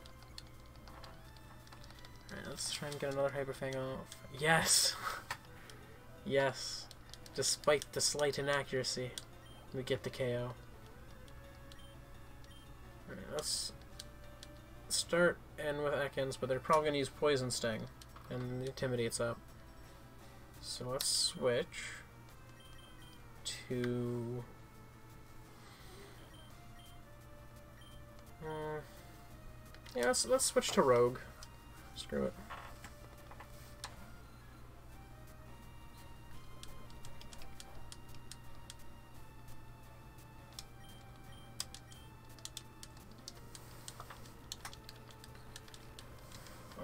Alright, let's try and get another Hyper Fang off. Yes! Yes. Despite the slight inaccuracy, we get the KO. Alright, let's start in with Ekans, but they're probably going to use Poison Sting, and Intimidate's up. So let's switch to... yeah, let's switch to Rogue. Screw it.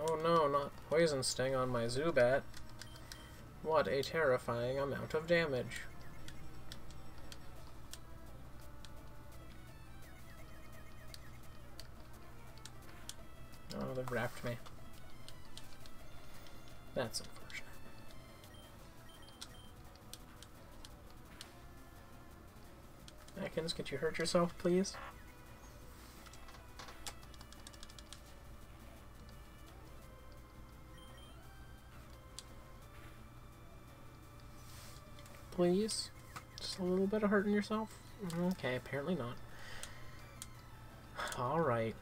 Oh no, not Poison Sting on my Zubat. What a terrifying amount of damage. Oh, they've wrapped me. That's unfortunate. Ekans, could you hurt yourself, please? Please? Just a little bit of hurting yourself? Okay, apparently not. Alright.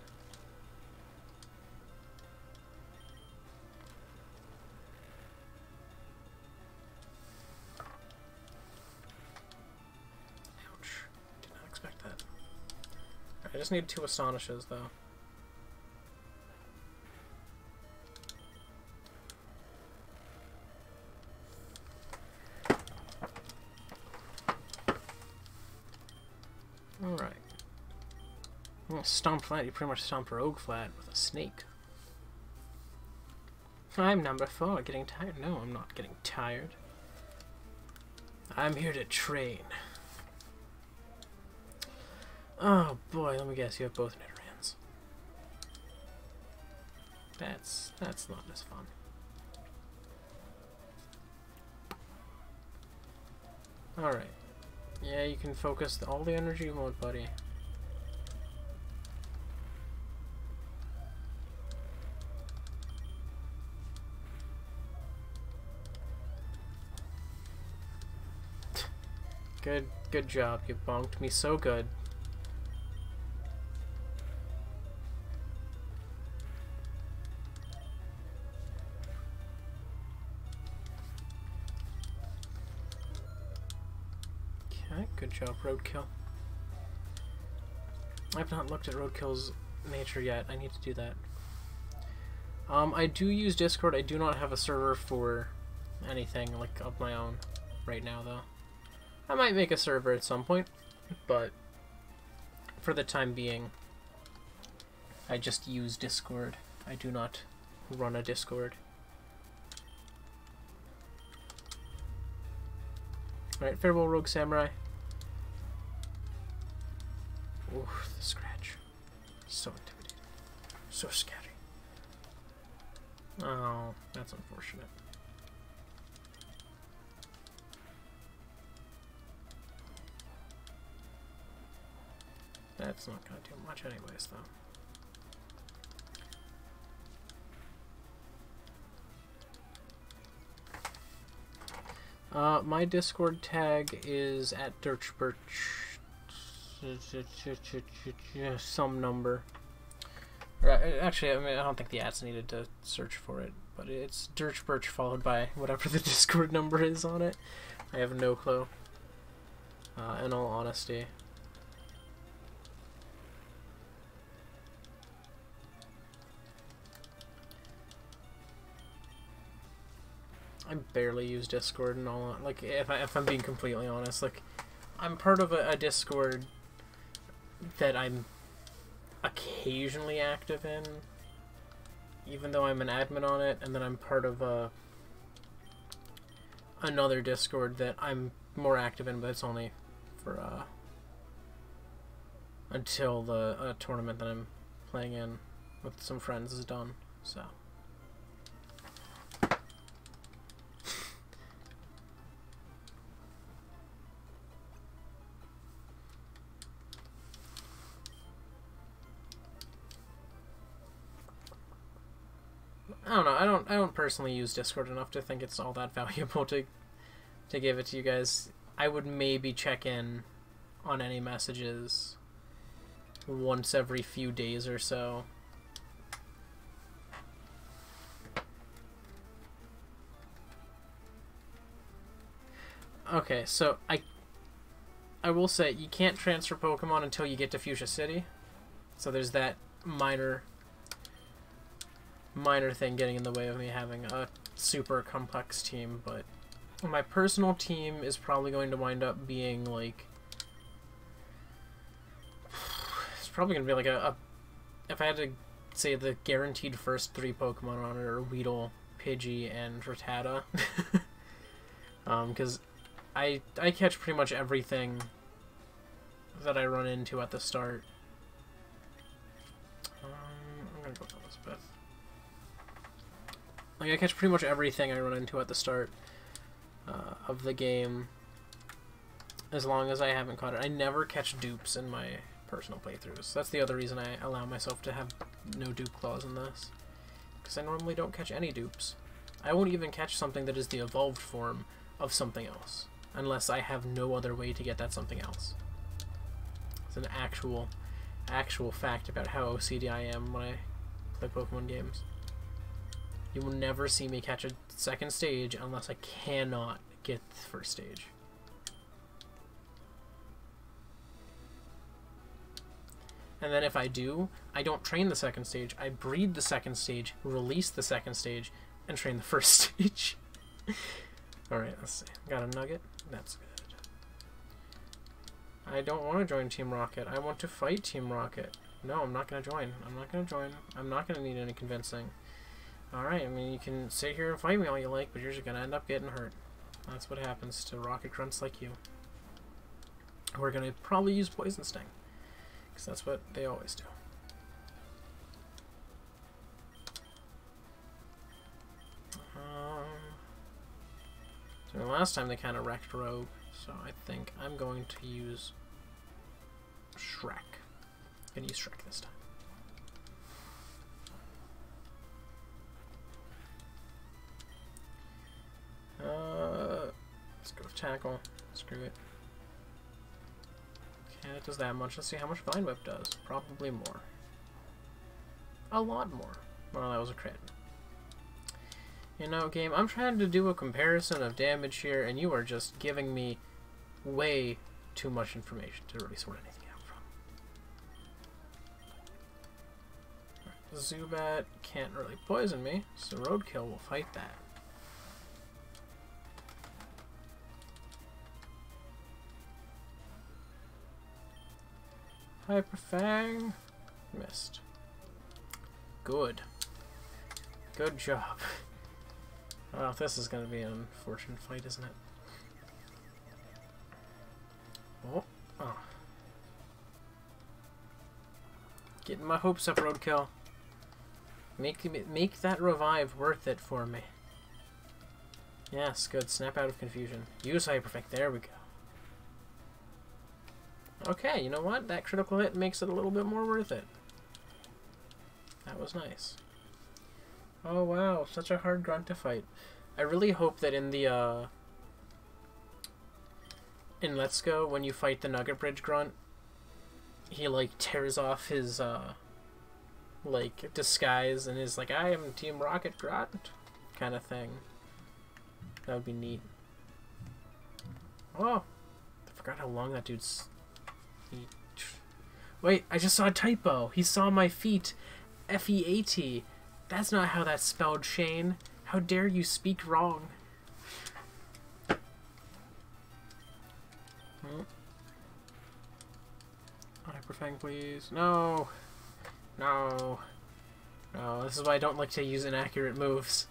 Ouch. Did not expect that. I just need 2 Astonishes, though. Alright. Stomp flat, you pretty much stomped Rogue flat with a snake. I'm number 4, getting tired. No, I'm not getting tired. I'm here to train. Oh boy, let me guess, you have both Nidorans. That's not as fun. Alright. Yeah, you can focus all the energy you want, buddy. Good job. You bonked me so good. Okay, good job, Roadkill. I've not looked at Roadkill's nature yet. I need to do that. I do use Discord. I do not have a server for anything like of my own right now, though. I might make a server at some point, but for the time being, I just use Discord. I do not run a Discord. Alright, farewell, Rogue Samurai. Oof, the scratch. So intimidating. So scary. Oh, that's unfortunate. That's not going to do much anyways, though. My Discord tag is at Dirchbirch some number. Actually, I mean, I don't think the ads needed to search for it, but it's Dirchbirch followed by whatever the Discord number is on it. I have no clue, in all honesty. I barely use Discord and all. Like, if I'm being completely honest, like, I'm part of a Discord that I'm occasionally active in, even though I'm an admin on it, and then I'm part of another Discord that I'm more active in, but it's only for until the tournament that I'm playing in with some friends is done. So. I don't know. I don't personally use Discord enough to think it's all that valuable to give it to you guys. I would maybe check in on any messages once every few days or so. Okay, so I will say you can't transfer Pokemon until you get to Fuchsia City. So there's that minor thing getting in the way of me having a super complex team, but my personal team is probably going to wind up being like, it's probably going to be like if I had to say the guaranteed first 3 Pokemon on it are Weedle, Pidgey, and Rattata. Because I catch pretty much everything that I run into at the start. I'm going to go with Elizabeth. Like, I catch pretty much everything I run into at the start of the game, as long as I haven't caught it. I never catch dupes in my personal playthroughs. That's the other reason I allow myself to have no dupe clause in this, because I normally don't catch any dupes. I won't even catch something that is the evolved form of something else, unless I have no other way to get that something else. It's an actual fact about how OCD I am when I play Pokemon games. You will never see me catch a second stage unless I cannot get the first stage. And then if I do, I don't train the second stage. I breed the second stage, release the second stage, and train the first stage. Alright, let's see. Got a nugget? That's good. I don't want to join Team Rocket. I want to fight Team Rocket. No, I'm not going to join. I'm not going to join. I'm not going to need any convincing. Alright, I mean, you can sit here and fight me all you like, but you're just going to end up getting hurt. That's what happens to rocket grunts like you. We're going to probably use Poison Sting, because that's what they always do. So last time they kind of wrecked Rogue, so I think I'm going to use Shrek. I'm going to use Shrek this time. Let's go with Tackle. Screw it. Okay, that does that much. Let's see how much Vine Whip does. Probably more. A lot more. Well, that was a crit. You know, game, I'm trying to do a comparison of damage here, and you are just giving me way too much information to really sort anything out from. Zubat can't really poison me, so Roadkill will fight that. Hyper Fang. Missed. Good. Good job. Well, this is going to be an unfortunate fight, isn't it? Oh. Oh. Getting my hopes up, Roadkill. Make that revive worth it for me. Yes, good. Snap out of confusion. Use Hyper Fang. There we go. Okay, you know what? That critical hit makes it a little bit more worth it. That was nice. Oh wow, such a hard grunt to fight. I really hope that in the in Let's Go, when you fight the Nugget Bridge grunt, he like tears off his like disguise and is like, I am Team Rocket Grunt kind of thing. That would be neat. Oh, I forgot how long that dude's. Wait, I just saw a typo. He saw my feet. F-E-A-T. That's not how that's spelled, Shane. How dare you speak wrong? Hyper Fang, please. No. No. No, this is why I don't like to use inaccurate moves.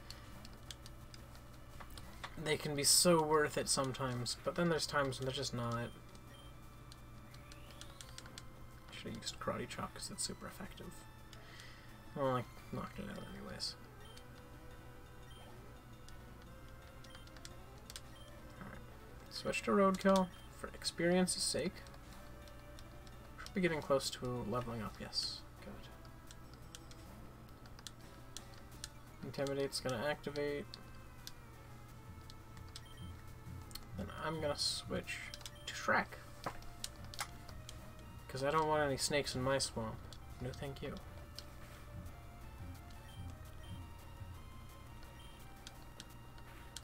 They can be so worth it sometimes, but then there's times when they're just not. should have used Karate Chop because it's super effective. Well, I knocked it out anyways. Alright. Switch to Roadkill for experience's sake. Should be getting close to leveling up, yes. Good. Intimidate's gonna activate. Then I'm gonna switch to Shrek. Because I don't want any snakes in my swamp. No thank you.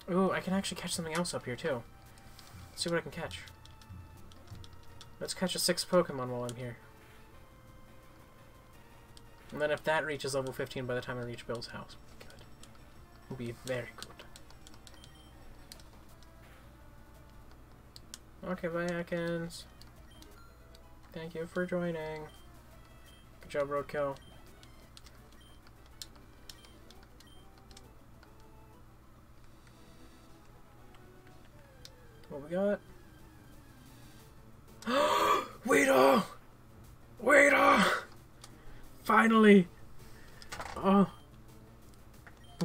Ooh, I can actually catch something else up here too. Let's see what I can catch. Let's catch a 6th Pokemon while I'm here. And then if that reaches level 15 by the time I reach Bill's house, good. Will be very good. Okay, Vikings. Thank you for joining. Good job, Roadkill. What we got? Weedle! Weedle! Finally! Oh.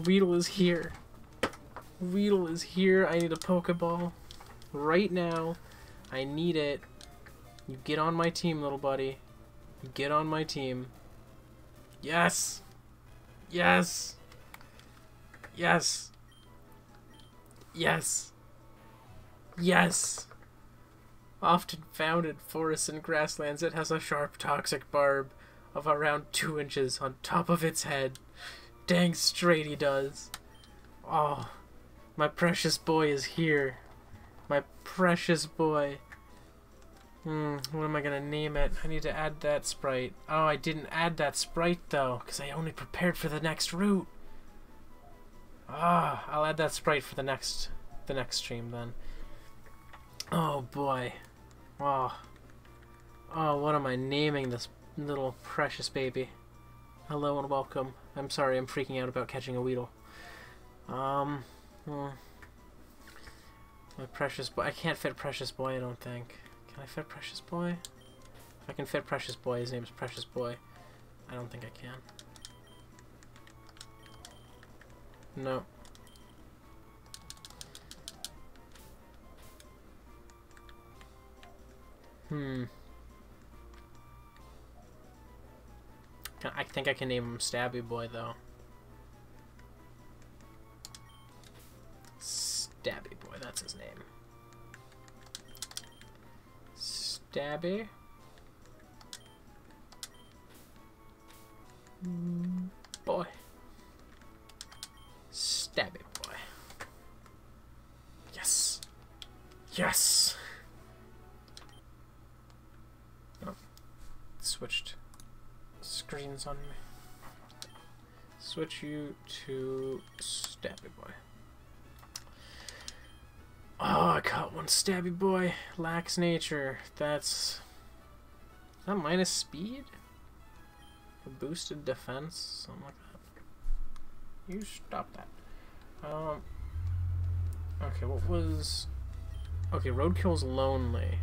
Weedle is here. Weedle is here. I need a Pokeball. Right now. I need it. You get on my team, little buddy. You get on my team. Yes! Yes! Yes! Yes! Yes! Often found in forests and grasslands, it has a sharp, toxic barb of around 2 inches on top of its head. Dang straight he does. Oh, my precious boy is here. My precious boy. What am I gonna name it? I need to add that sprite. Oh, I didn't add that sprite though, because I only prepared for the next route. Ah, I'll add that sprite for the next stream then. Oh boy. Oh. Oh, what am I naming this little precious baby? Hello and welcome. I'm sorry, I'm freaking out about catching a Weedle. My precious boy. I can't fit Precious Boy, I don't think. Can I fit Precious Boy? If I can fit Precious Boy, his name is Precious Boy. I don't think I can. No. I think I can name him Stabby Boy, though. Stabby Boy, that's his name. Stabby. Boy. Stabby Boy. Yes. Yes! Oh. Switched screens on me. Switch you to Stabby Boy. Oh, I caught one Stabby Boy. Lacks nature. Is that minus speed? A boosted defense? Something like that. You stop that. Okay, what was... Okay, Roadkill's lonely.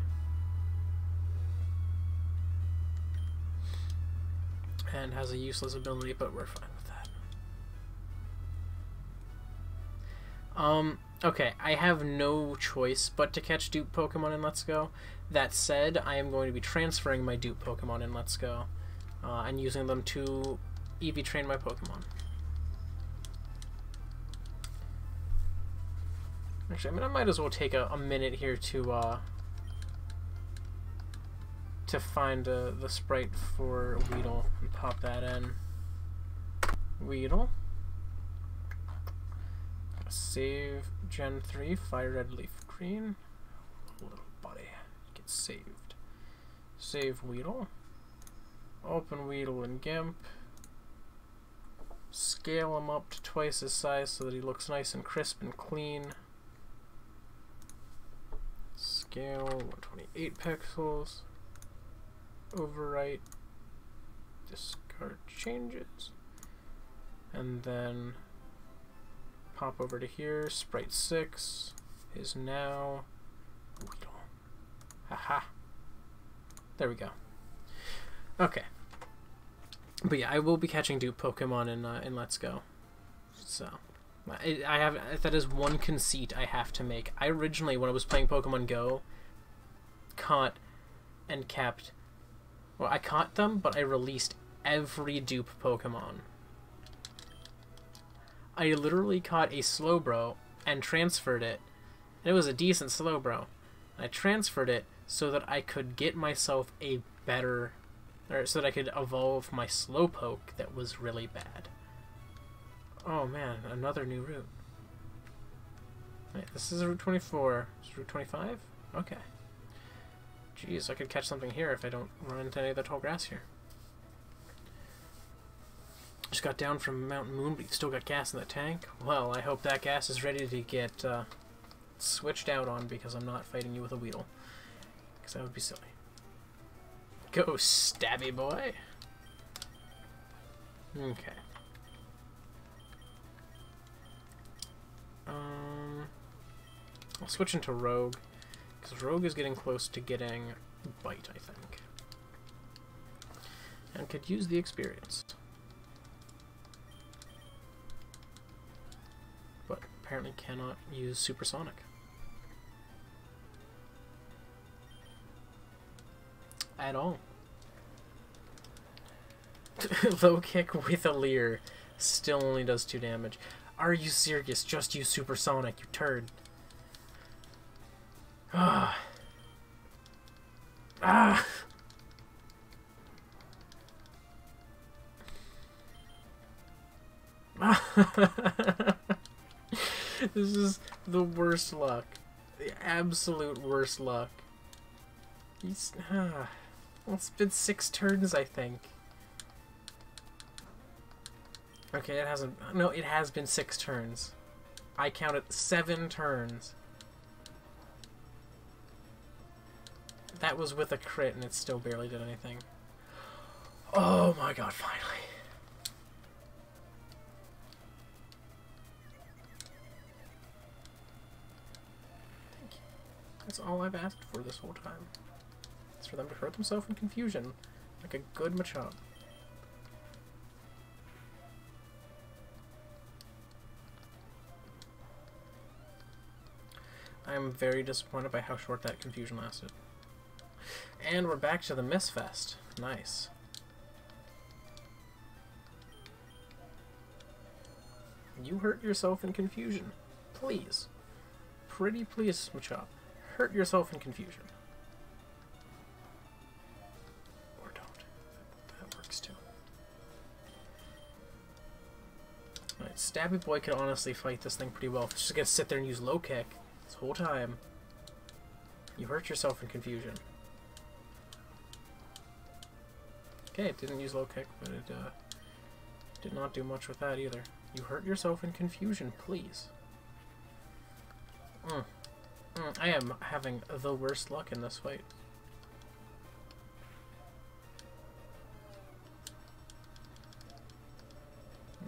And has a useless ability, but we're fine with that. Okay, I have no choice but to catch dupe Pokemon in Let's Go. That said, I am going to be transferring my dupe Pokemon in Let's Go, and using them to EV train my Pokemon. Actually, I mean, I might as well take a minute here to find the sprite for Weedle and pop that in. Weedle. Save Gen 3, FireRed Leaf Green. Little buddy. Get saved. Save Weedle. Open Weedle and Gimp. Scale him up to twice his size so that he looks nice and crisp and clean. Scale 128 pixels. Overwrite. Discard changes. And then pop over to here. Sprite 6 is now Weedle. Haha. There we go. Okay. But yeah, I will be catching dupe Pokemon in Let's Go. So, I have, that is one conceit I have to make. I originally, when I was playing Pokemon Go, caught and kept, well, I caught them, but I released every dupe Pokemon. I literally caught a Slowbro and transferred it. And it was a decent Slowbro. I transferred it so that I could get myself a better, or so that I could evolve my Slowpoke that was really bad. Oh man, another new route. Wait, this is Route 24. Is it Route 25? Okay. Jeez, I could catch something here if I don't run into any of the tall grass here. Just got down from Mountain Moon, but you still got gas in the tank. Well, I hope that gas is ready to get switched out on, because I'm not fighting you with a Weedle. Because that would be silly. Go, stabby boy! Okay. I'll switch into Rogue, because Rogue is getting close to getting Bite, I think. And could use the experience. But apparently cannot use Supersonic. At all. Low kick with a Leer still only does 2 damage. Are you serious? Just use Supersonic, you turd. Ah. Ah. This is the worst luck. The absolute worst luck. He's, well, it's been 6 turns, I think. Okay, it hasn't... No, it has been 6 turns. I counted 7 turns. That was with a crit, and it still barely did anything. Oh my god, finally. Thank you. That's all I've asked for this whole time. It's for them to hurt themselves in confusion, like a good Machop. I'm very disappointed by how short that confusion lasted. And we're back to the Mistfest. Nice. You hurt yourself in confusion. Please. Pretty please, Machop. Hurt yourself in confusion. Or don't. That works too. Alright, Stabby Boy could honestly fight this thing pretty well. It's just gonna sit there and use low kick this whole time. You hurt yourself in confusion. Okay, it didn't use low kick, but it did not do much with that either. You hurt yourself in confusion, please. I am having the worst luck in this fight.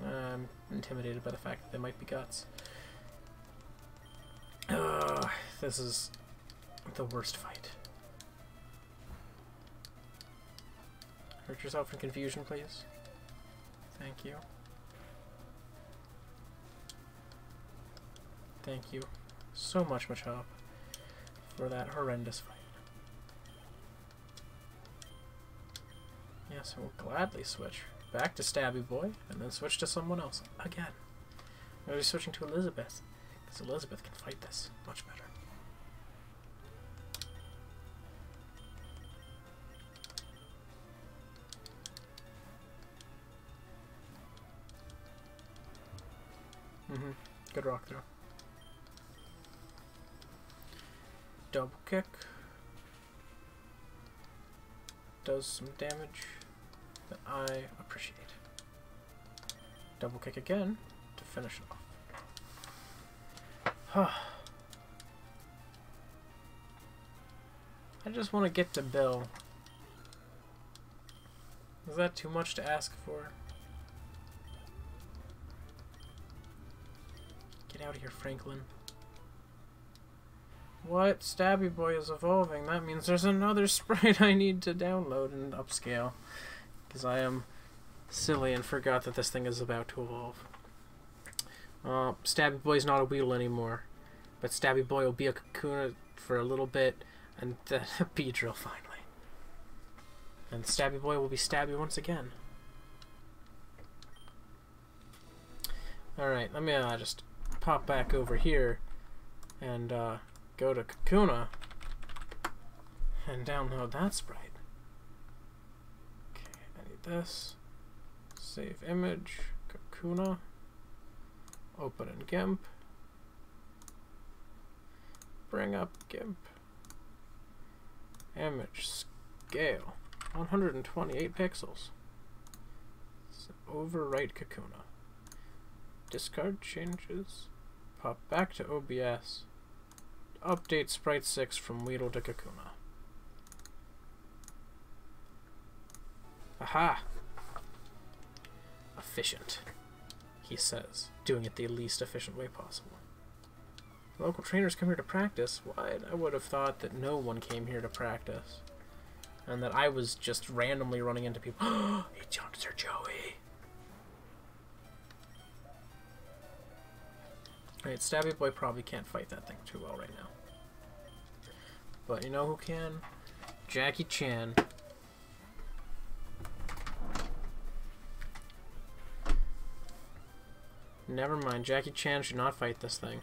I'm intimidated by the fact that they might be guts. This is the worst fight. Hurt yourself in confusion, please. Thank you. Thank you so much, Machop, for that horrendous fight. Yes, I will gladly switch back to Stabby Boy, and then switch to someone else again. I'm going to be switching to Elizabeth, because Elizabeth can fight this much better. Good rock throw. Double kick. Does some damage that I appreciate. Double kick again to finish it off. I just want to get to Bill. Is that too much to ask for? Get out of here, Franklin. What? Stabby Boy is evolving. That means there's another sprite I need to download and upscale. Because I am silly and forgot that this thing is about to evolve. Stabby Boy's not a Weedle anymore. But Stabby Boy will be a Kakuna for a little bit, and then a Beedrill finally. And Stabby Boy will be Stabby once again. Alright, let me just pop back over here and go to Kakuna and download that sprite. Okay, I need this. Save image, Kakuna, open in GIMP, bring up GIMP, image scale, 128 pixels. So overwrite Kakuna. Discard changes, pop back to OBS, update Sprite 6 from Weedle to Kakuna. Aha! Efficient, he says, doing it the least efficient way possible. Local trainers come here to practice? What? I would have thought that no one came here to practice. And that I was just randomly running into people. It's Youngster Joey! Right, Stabby Boy probably can't fight that thing too well right now. But you know who can? Jackie Chan. Never mind, Jackie Chan should not fight this thing.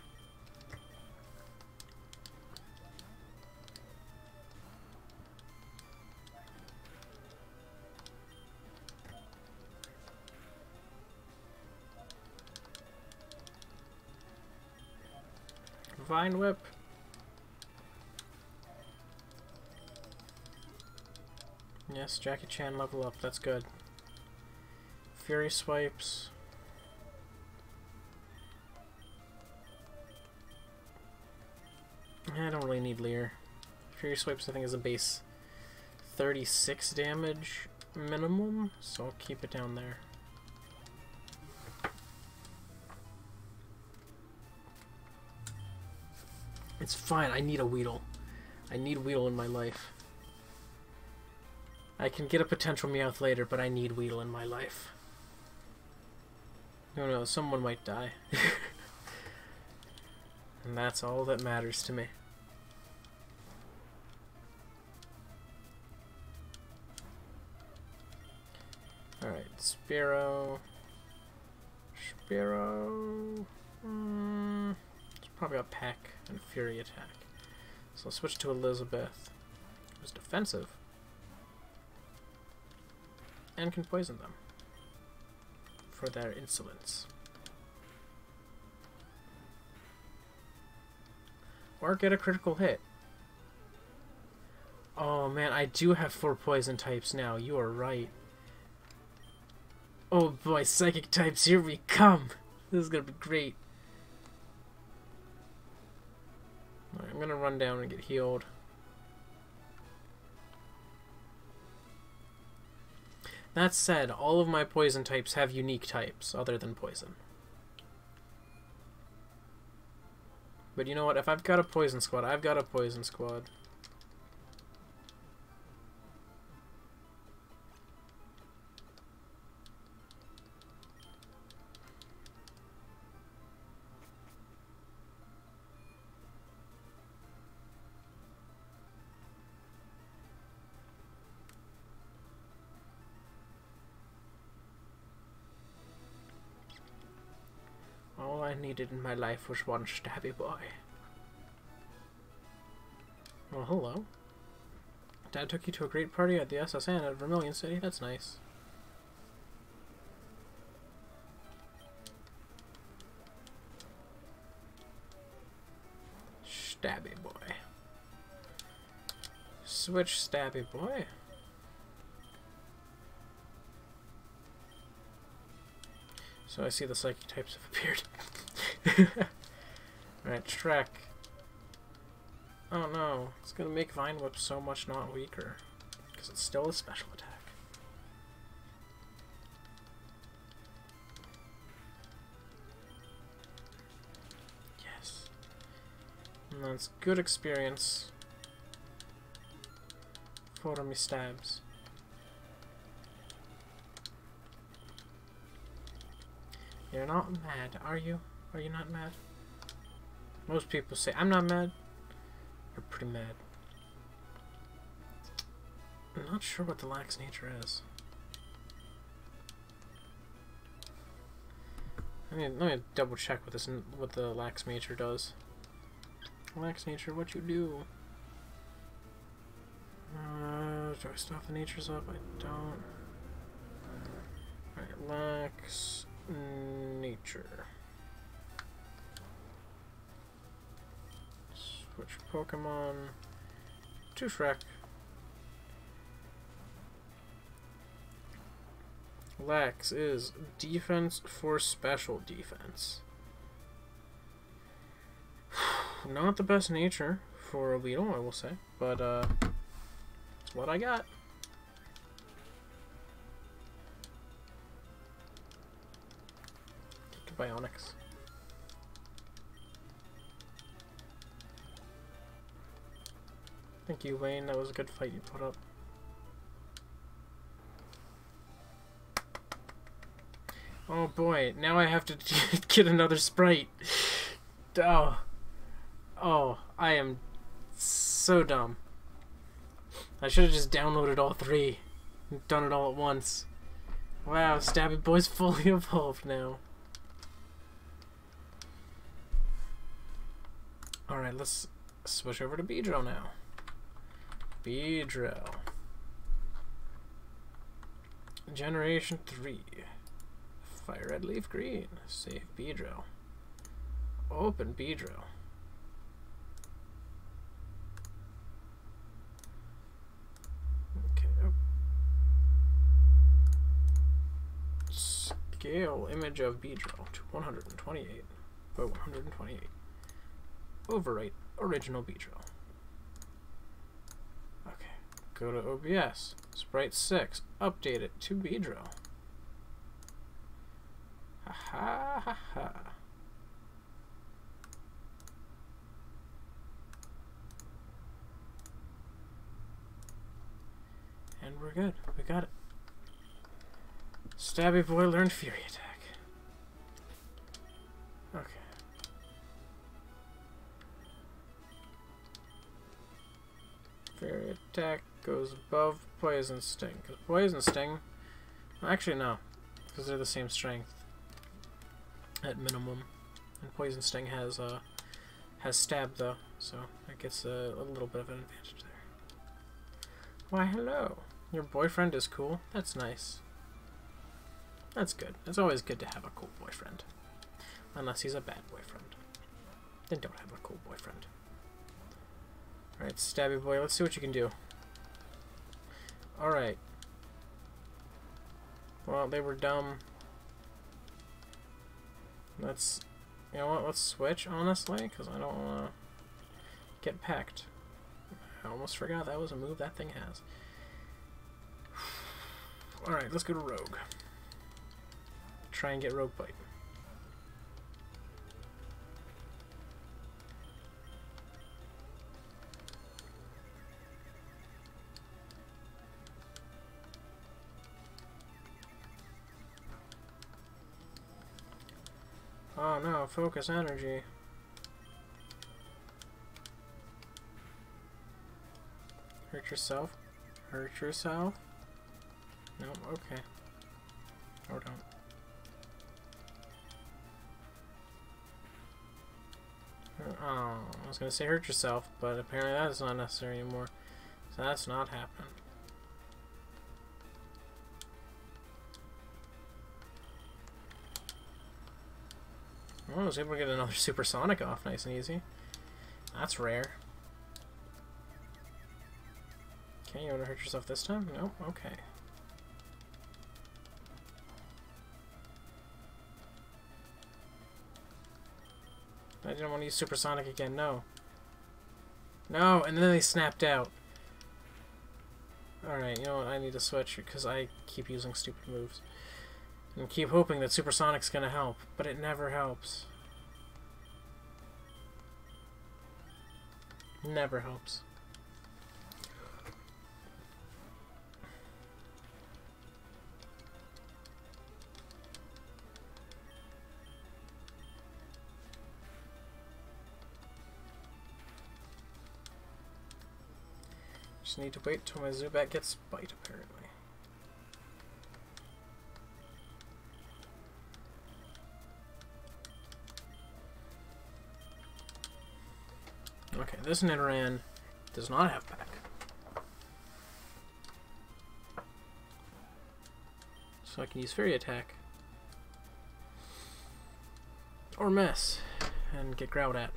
Vine Whip. Yes, Jackie Chan level up, that's good. Fury Swipes. I don't really need Leer. Fury Swipes I think is a base 36 damage minimum, so I'll keep it down there. It's fine, I need a Weedle. I need Weedle in my life. I can get a potential Meowth later, but I need Weedle in my life. No, no, someone might die. And that's all that matters to me. Alright, Spearow. Spearow. It's probably a Peck and Fury attack. So I'll switch to Elizabeth, who's defensive and can poison them for their insolence. Or get a critical hit. Oh man, I do have 4 poison types now. You are right. Oh boy, psychic types, here we come. This is gonna be great. Alright, I'm gonna run down and get healed. That said, all of my poison types have unique types other than poison. But you know what? If I've got a poison squad, I've got a poison squad. All I needed in my life was one Stabby Boy. Well, hello. Dad took you to a great party at the SSN at Vermilion City. That's nice. Stabby Boy. Switch Stabby Boy. So I see the psychic types have appeared. Alright, Shrek. Oh no, it's gonna make Vine Whip so much not weaker. Because it's still a special attack. Yes. And That's good experience for me stabs. You're not mad, are you? Are you not mad? Most people say, I'm not mad. You're pretty mad. I'm not sure what the lax nature is. Let me double check what the lax nature does. Lax nature, what you do? Do I still have the natures up? I don't. Alright, lax nature. Switch Pokemon to Shrek. Lax is defense for special defense. Not the best nature for a Weedle, I will say, but it's what I got. To Bionics. Thank you, Wayne. That was a good fight you put up. Oh boy, now I have to get another sprite. Oh. Oh, I am so dumb. I should have just downloaded all three and done it all at once. Wow, Stabby Boy's fully evolved now. Alright, let's switch over to Beedrill now. Beedrill. Generation 3. FireRed Leaf Green. Save Beedrill. Open Beedrill. Okay. Scale image of Beedrill to 128 by 128. Overwrite original Beedrill. Okay. Go to OBS. Sprite 6. Update it to Beedrill. Ha ha ha ha. And we're good. We got it. Stabby Boy learned Fury Attack. Okay. Fury Attack goes above Poison Sting. Because Poison Sting... Actually, no. Because they're the same strength. At minimum. And Poison Sting has Stab, though. So that gets a little bit of an advantage there. Why, hello. Your boyfriend is cool? That's nice. That's good. It's always good to have a cool boyfriend. Unless he's a bad boyfriend. Then don't have a cool boyfriend. Alright, Stabby Boy, let's see what you can do. Alright. Well, they were dumb. Let's... You know what? Let's switch, honestly, because I don't want to get pecked. I almost forgot that was a move that thing has. Alright, let's go to Rogue. Try and get Rogue Bite. Oh no, focus energy. Hurt yourself? Hurt yourself? No, okay. Or don't. Oh, I was gonna say hurt yourself, but apparently that is not necessary anymore. So that's not happening. Oh, I was able to get another Supersonic off nice and easy. That's rare. Okay, you want to hurt yourself this time? Nope, okay. I didn't want to use Supersonic again, no. No, and then they snapped out. Alright, you know what, I need to switch because I keep using stupid moves. And keep hoping that Supersonic's gonna help, but it never helps. Never helps. Just need to wait till my Zubat gets bite, apparently. Okay, this Nidoran does not have back. So I can use Fairy Attack. Or Mess. And get growled at.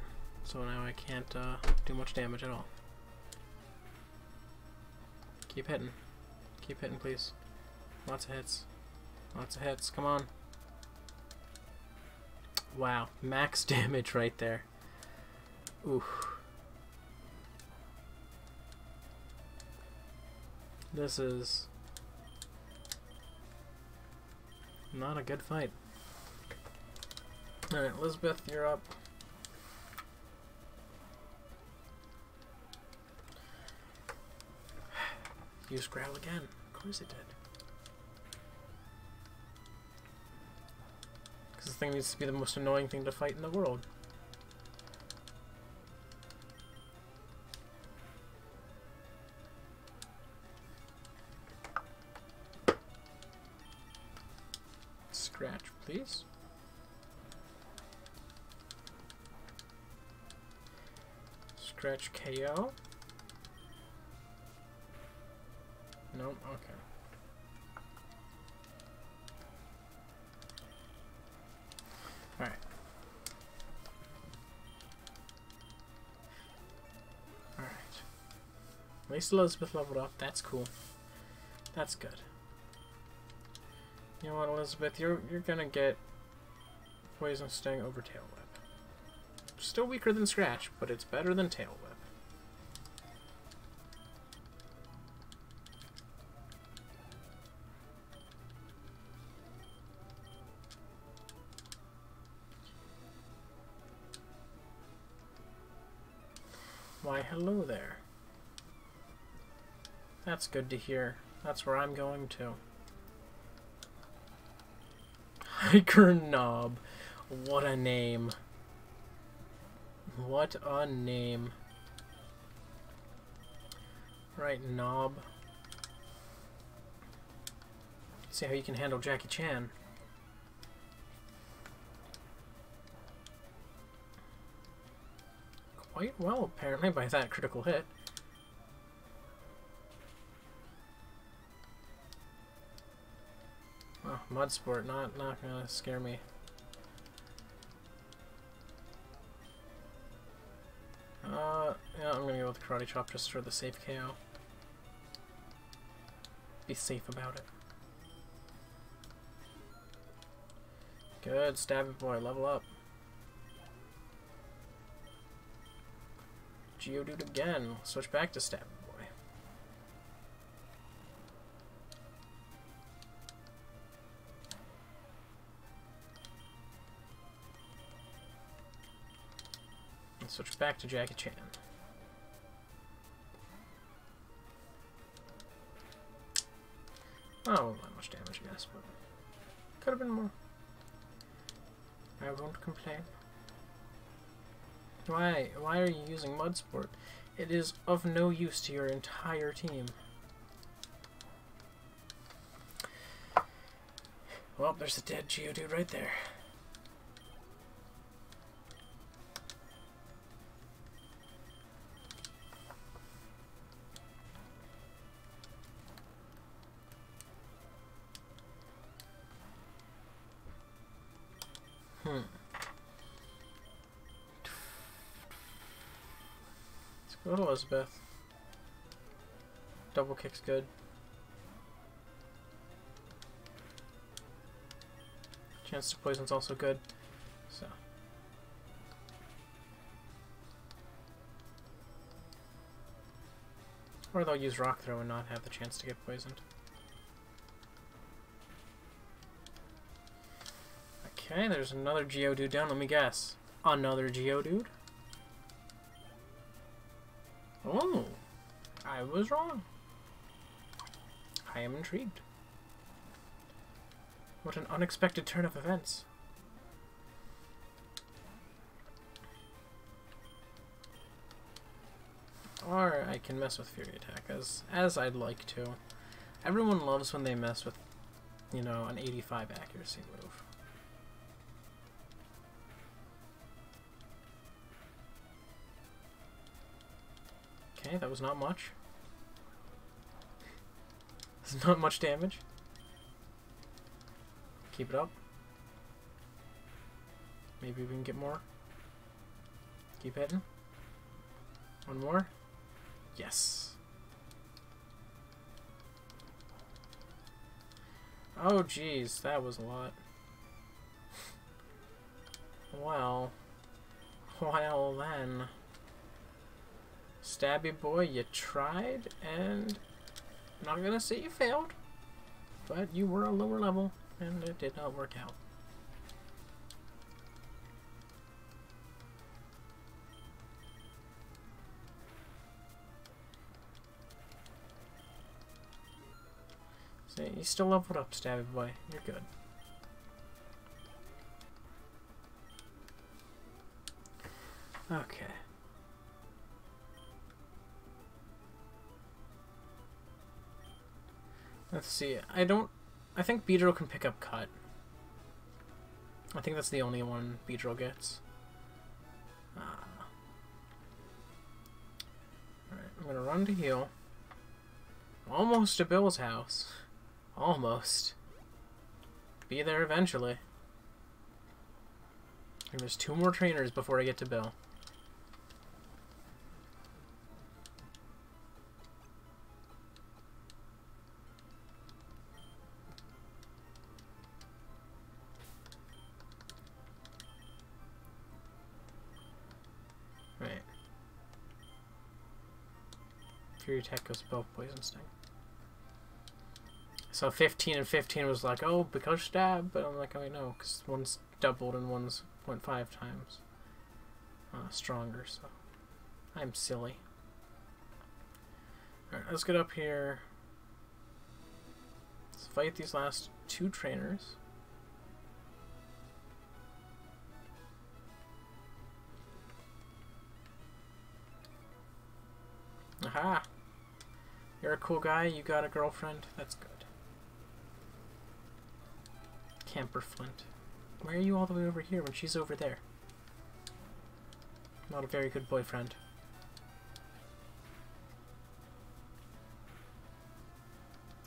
So now I can't do much damage at all. Keep hitting. Keep hitting, please. Lots of hits. Lots of hits. Come on. Wow. Max damage right there. Oof. This is not a good fight. Alright, Elizabeth, you're up. Use Growl again. Of course it did. Because this thing needs to be the most annoying thing to fight in the world. Scratch, please. Scratch KO. Nope, okay. Alright. Alright. At least Elizabeth leveled up. That's cool. That's good. You know what, Elizabeth? You're gonna get Poison Sting over Tail Whip. Still weaker than Scratch, but it's better than Tail Whip. Why, hello there. That's good to hear. That's where I'm going to. Hiker Knob. What a name. What a name. Right, Knob. See how you can handle Jackie Chan. Quite well, apparently, by that critical hit. Oh, Mud Sport, not gonna scare me. Yeah, I'm gonna go with Karate Chop just for the safe KO. Be safe about it. Good, Stab It Boy, level up. Geodude again. Switch back to Stab It Boy. And switch back to Jackie Chan. Oh, not much damage, I guess, but could have been more. I won't complain. Why are you using Mud Sport? It is of no use to your entire team. Well, there's a dead Geodude right there. Let's go to Elizabeth. Double kick's good. Chance to poison's also good. So. Or they'll use Rock Throw and not have the chance to get poisoned. Okay, there's another Geodude down. Let me guess. Another Geodude? Oh, I was wrong. I am intrigued. What an unexpected turn of events. Or I can mess with Fury Attack, as I'd like to. Everyone loves when they mess with, you know, an 85 accuracy move. Okay, that was not much. That's not much damage. Keep it up. Maybe we can get more. Keep hitting. One more. Yes. Oh, geez, that was a lot. Well then. Stabby boy, you tried, and I'm not gonna say you failed, but you were a lower level, and it did not work out. So you still leveled up, Stabby boy. You're good. Okay. Let's see. I think Beedrill can pick up Cut. I think that's the only one Beedrill gets. Alright, I'm gonna run to heal. Almost to Bill's house. Almost. Be there eventually. And there's 2 more trainers before I get to Bill. Right. Fury Attack goes above Poison Sting. So 15 and 15 was like, oh, because stab, but I'm like, oh, no, because one's doubled and one's 0.5 times stronger, so I'm silly. Alright, let's get up here. Let's fight these last 2 trainers. Aha! You're a cool guy, you got a girlfriend, that's good. Camper Flint. Why are you all the way over here when she's over there? Not a very good boyfriend.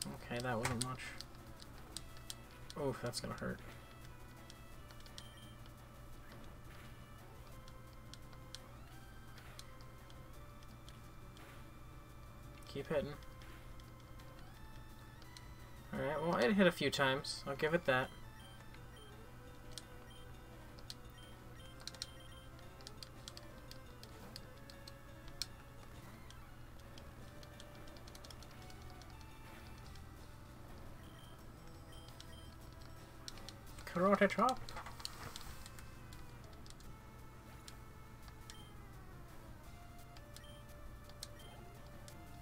Okay, that wasn't much. Oh, that's gonna hurt. Keep hitting. Alright, well, it hit a few times. I'll give it that. Karate chop.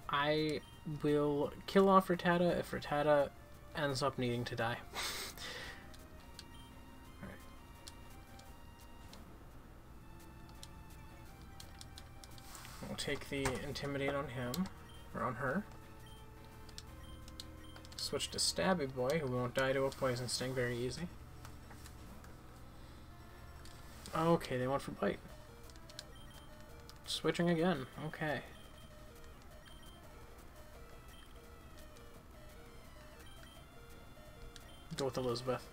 I will kill off Rattata if Rattata ends up needing to die. Alright. We'll take the Intimidate on him, or on her. Switch to Stabby Boy, who won't die to a Poison Sting very easy. Okay, they went for Bite. Switching again, okay. Go with Elizabeth.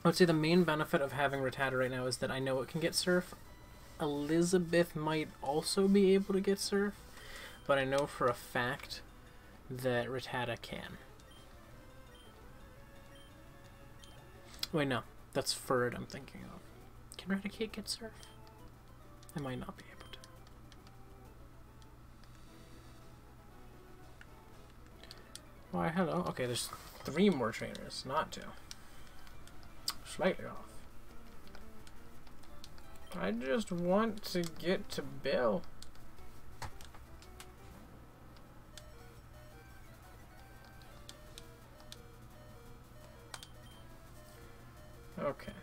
I would say the main benefit of having Rattata right now is that I know it can get Surf. Elizabeth might also be able to get Surf, but I know for a fact that Rattata can. Wait, no. That's FireRed I'm thinking of. Can Raticate get Surf? I might not be able Why, hello. Okay, there's 3 more trainers, not 2. Slightly off. I just want to get to Bill. Okay.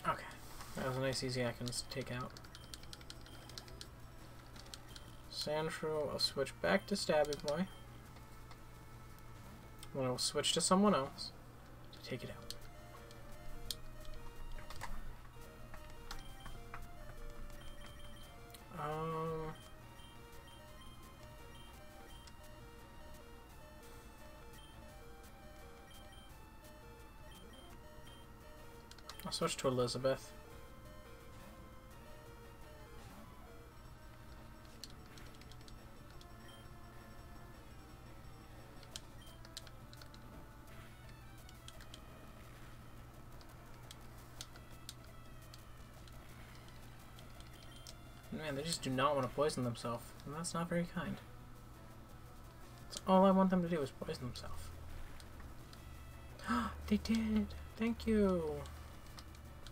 Okay. That was a nice easy I can take out. Sandshrew, I'll switch back to Stabby Boy. Then I'll switch to someone else to take it out. I'll switch to Elizabeth. Man, they just do not want to poison themselves, and that's not very kind. That's all I want them to do is poison themselves. They did! Thank you!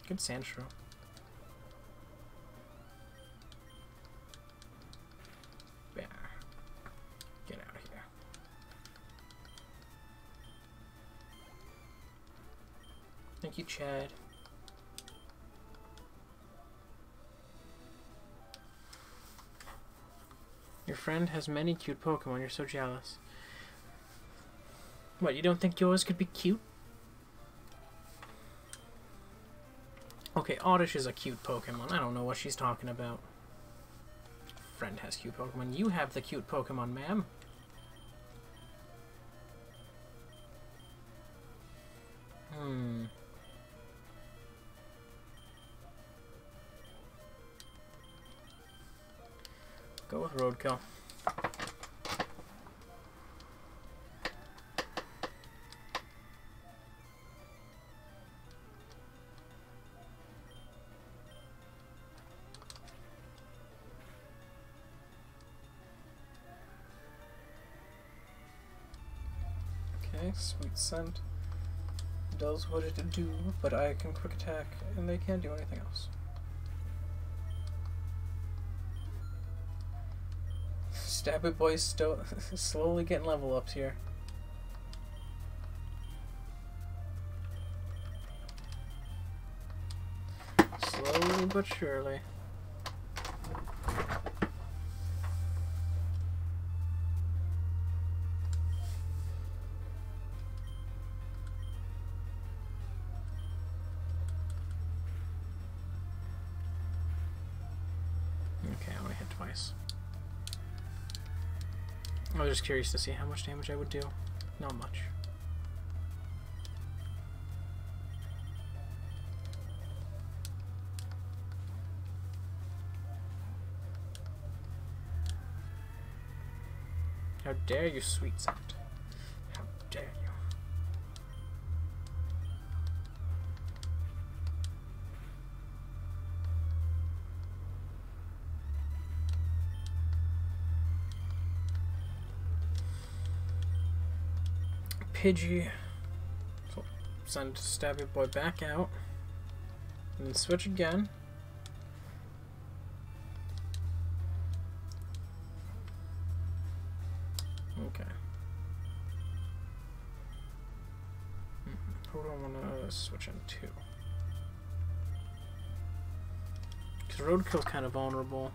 Good Sandshrew. There. Get out of here. Thank you, Chad. Your friend has many cute Pokemon. You're so jealous. What, you don't think yours could be cute? Okay, Oddish is a cute Pokemon. I don't know what she's talking about. Friend has cute Pokemon. You have the cute Pokemon, ma'am. Go with Roadkill. Okay, Sweet Scent does what it do, but I can quick attack and they can't do anything else. Stabby Boy's still slowly getting level ups here. Slowly but surely. Okay, I only hit twice. I was just curious to see how much damage I would do. Not much. How dare you, Sweet Scent? How dare you? Pidgey. So send Stabby Boy back out. And then switch again. Okay. Who do I want to switch into? Because Roadkill's kind of vulnerable.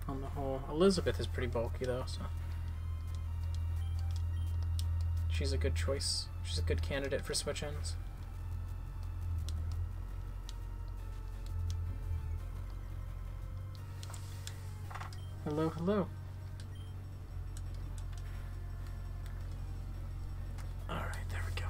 On the whole. Elizabeth is pretty bulky though, so. She's a good choice. She's a good candidate for switch-ins. Hello, hello. Alright, there we go.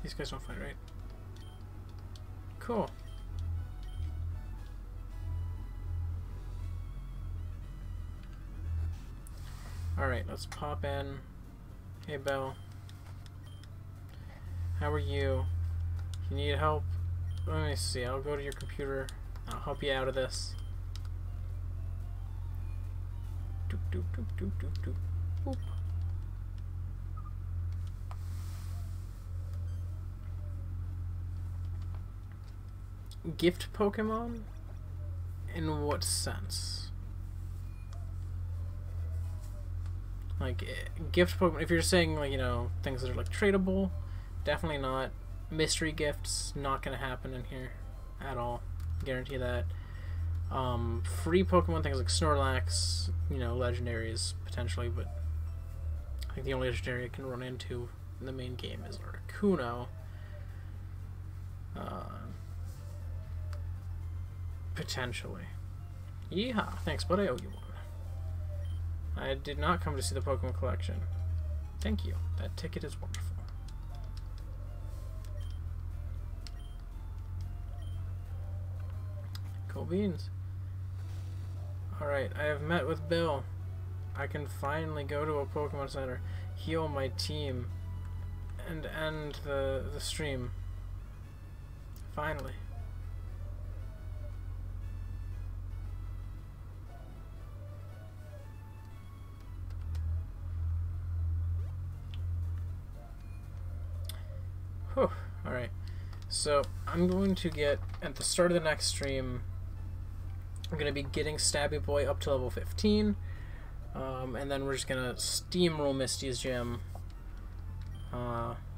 These guys don't fight, right? Cool. Alright, let's pop in. Hey, Belle. How are you? You need help? Let me see. I'll go to your computer. I'll help you out of this. Doop, doop, doop, doop, doop, doop. Boop. Gift Pokemon? In what sense? Like, gift Pokemon, if you're saying, like, you know, things that are, like, tradable, definitely not. Mystery gifts, not gonna happen in here at all. Guarantee that. Free Pokemon, things like Snorlax, you know, legendaries, potentially, but I think the only legendary I can run into in the main game is Articuno. Potentially. Yeehaw! Thanks, but I owe you one. I did not come to see the Pokemon collection. Thank you. That ticket is wonderful. Cool beans. Alright, I have met with Bill. I can finally go to a Pokemon Center, heal my team, and end the stream. Finally. Whew. Alright. So, I'm going to get, at the start of the next stream, I'm going to be getting Stabby Boy up to level 15, and then we're just going to steamroll Misty's gym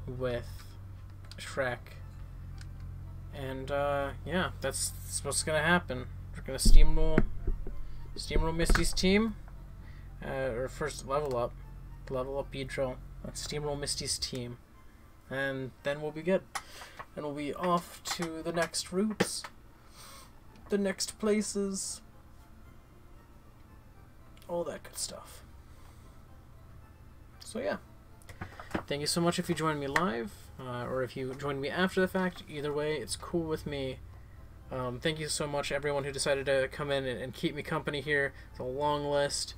with Shrek. And, yeah, that's what's going to happen. We're going to steamroll Misty's team, or first level up Beedrill, let's steamroll Misty's team, and then we'll be good. And we'll be off to the next routes, the next places, all that good stuff. So yeah, thank you so much if you joined me live, or if you joined me after the fact. Either way, it's cool with me. Thank you so much everyone who decided to come in and keep me company here. It's a long list.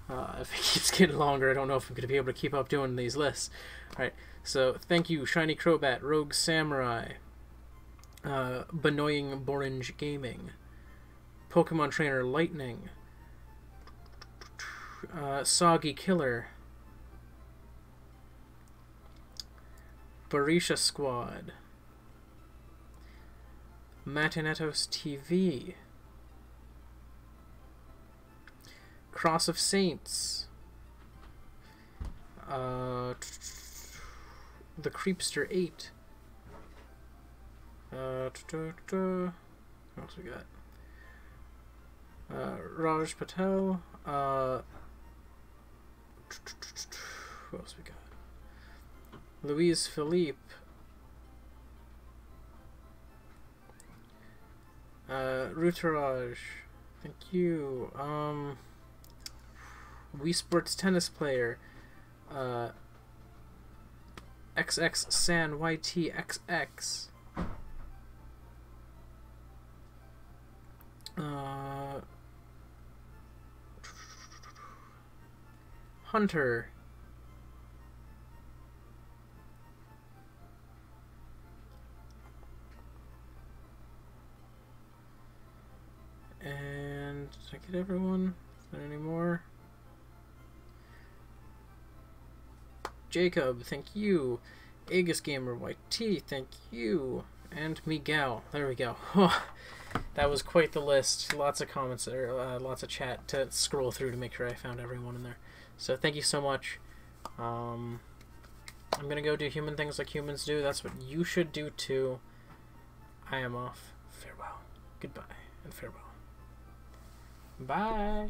If it keeps getting longer, I don't know if I'm going to be able to keep up doing these lists. Alright, so thank you, Shiny Crobat, Rogue Samurai, Benoying Borange Gaming, Pokemon Trainer Lightning, Soggy Killer, Barisha Squad, Matinetos TV, Cross of Saints, the Creepster 8. What else we got? Raj Patel. What else we got? Louise Philippe. Rutaraj. Thank you. Wii Sports Tennis Player. XX San YTXX. Hunter. And did I get everyone? Is there any more? Jacob, thank you. Aegis Gamer YT, thank you. And Miguel, there we go. That was quite the list. Lots of comments there, lots of chat to scroll through to make sure I found everyone in there. So thank you so much. I'm gonna go do human things like humans do. That's what you should do too. I am off. Farewell. Goodbye and farewell. Bye.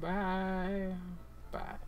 Bye. Bye.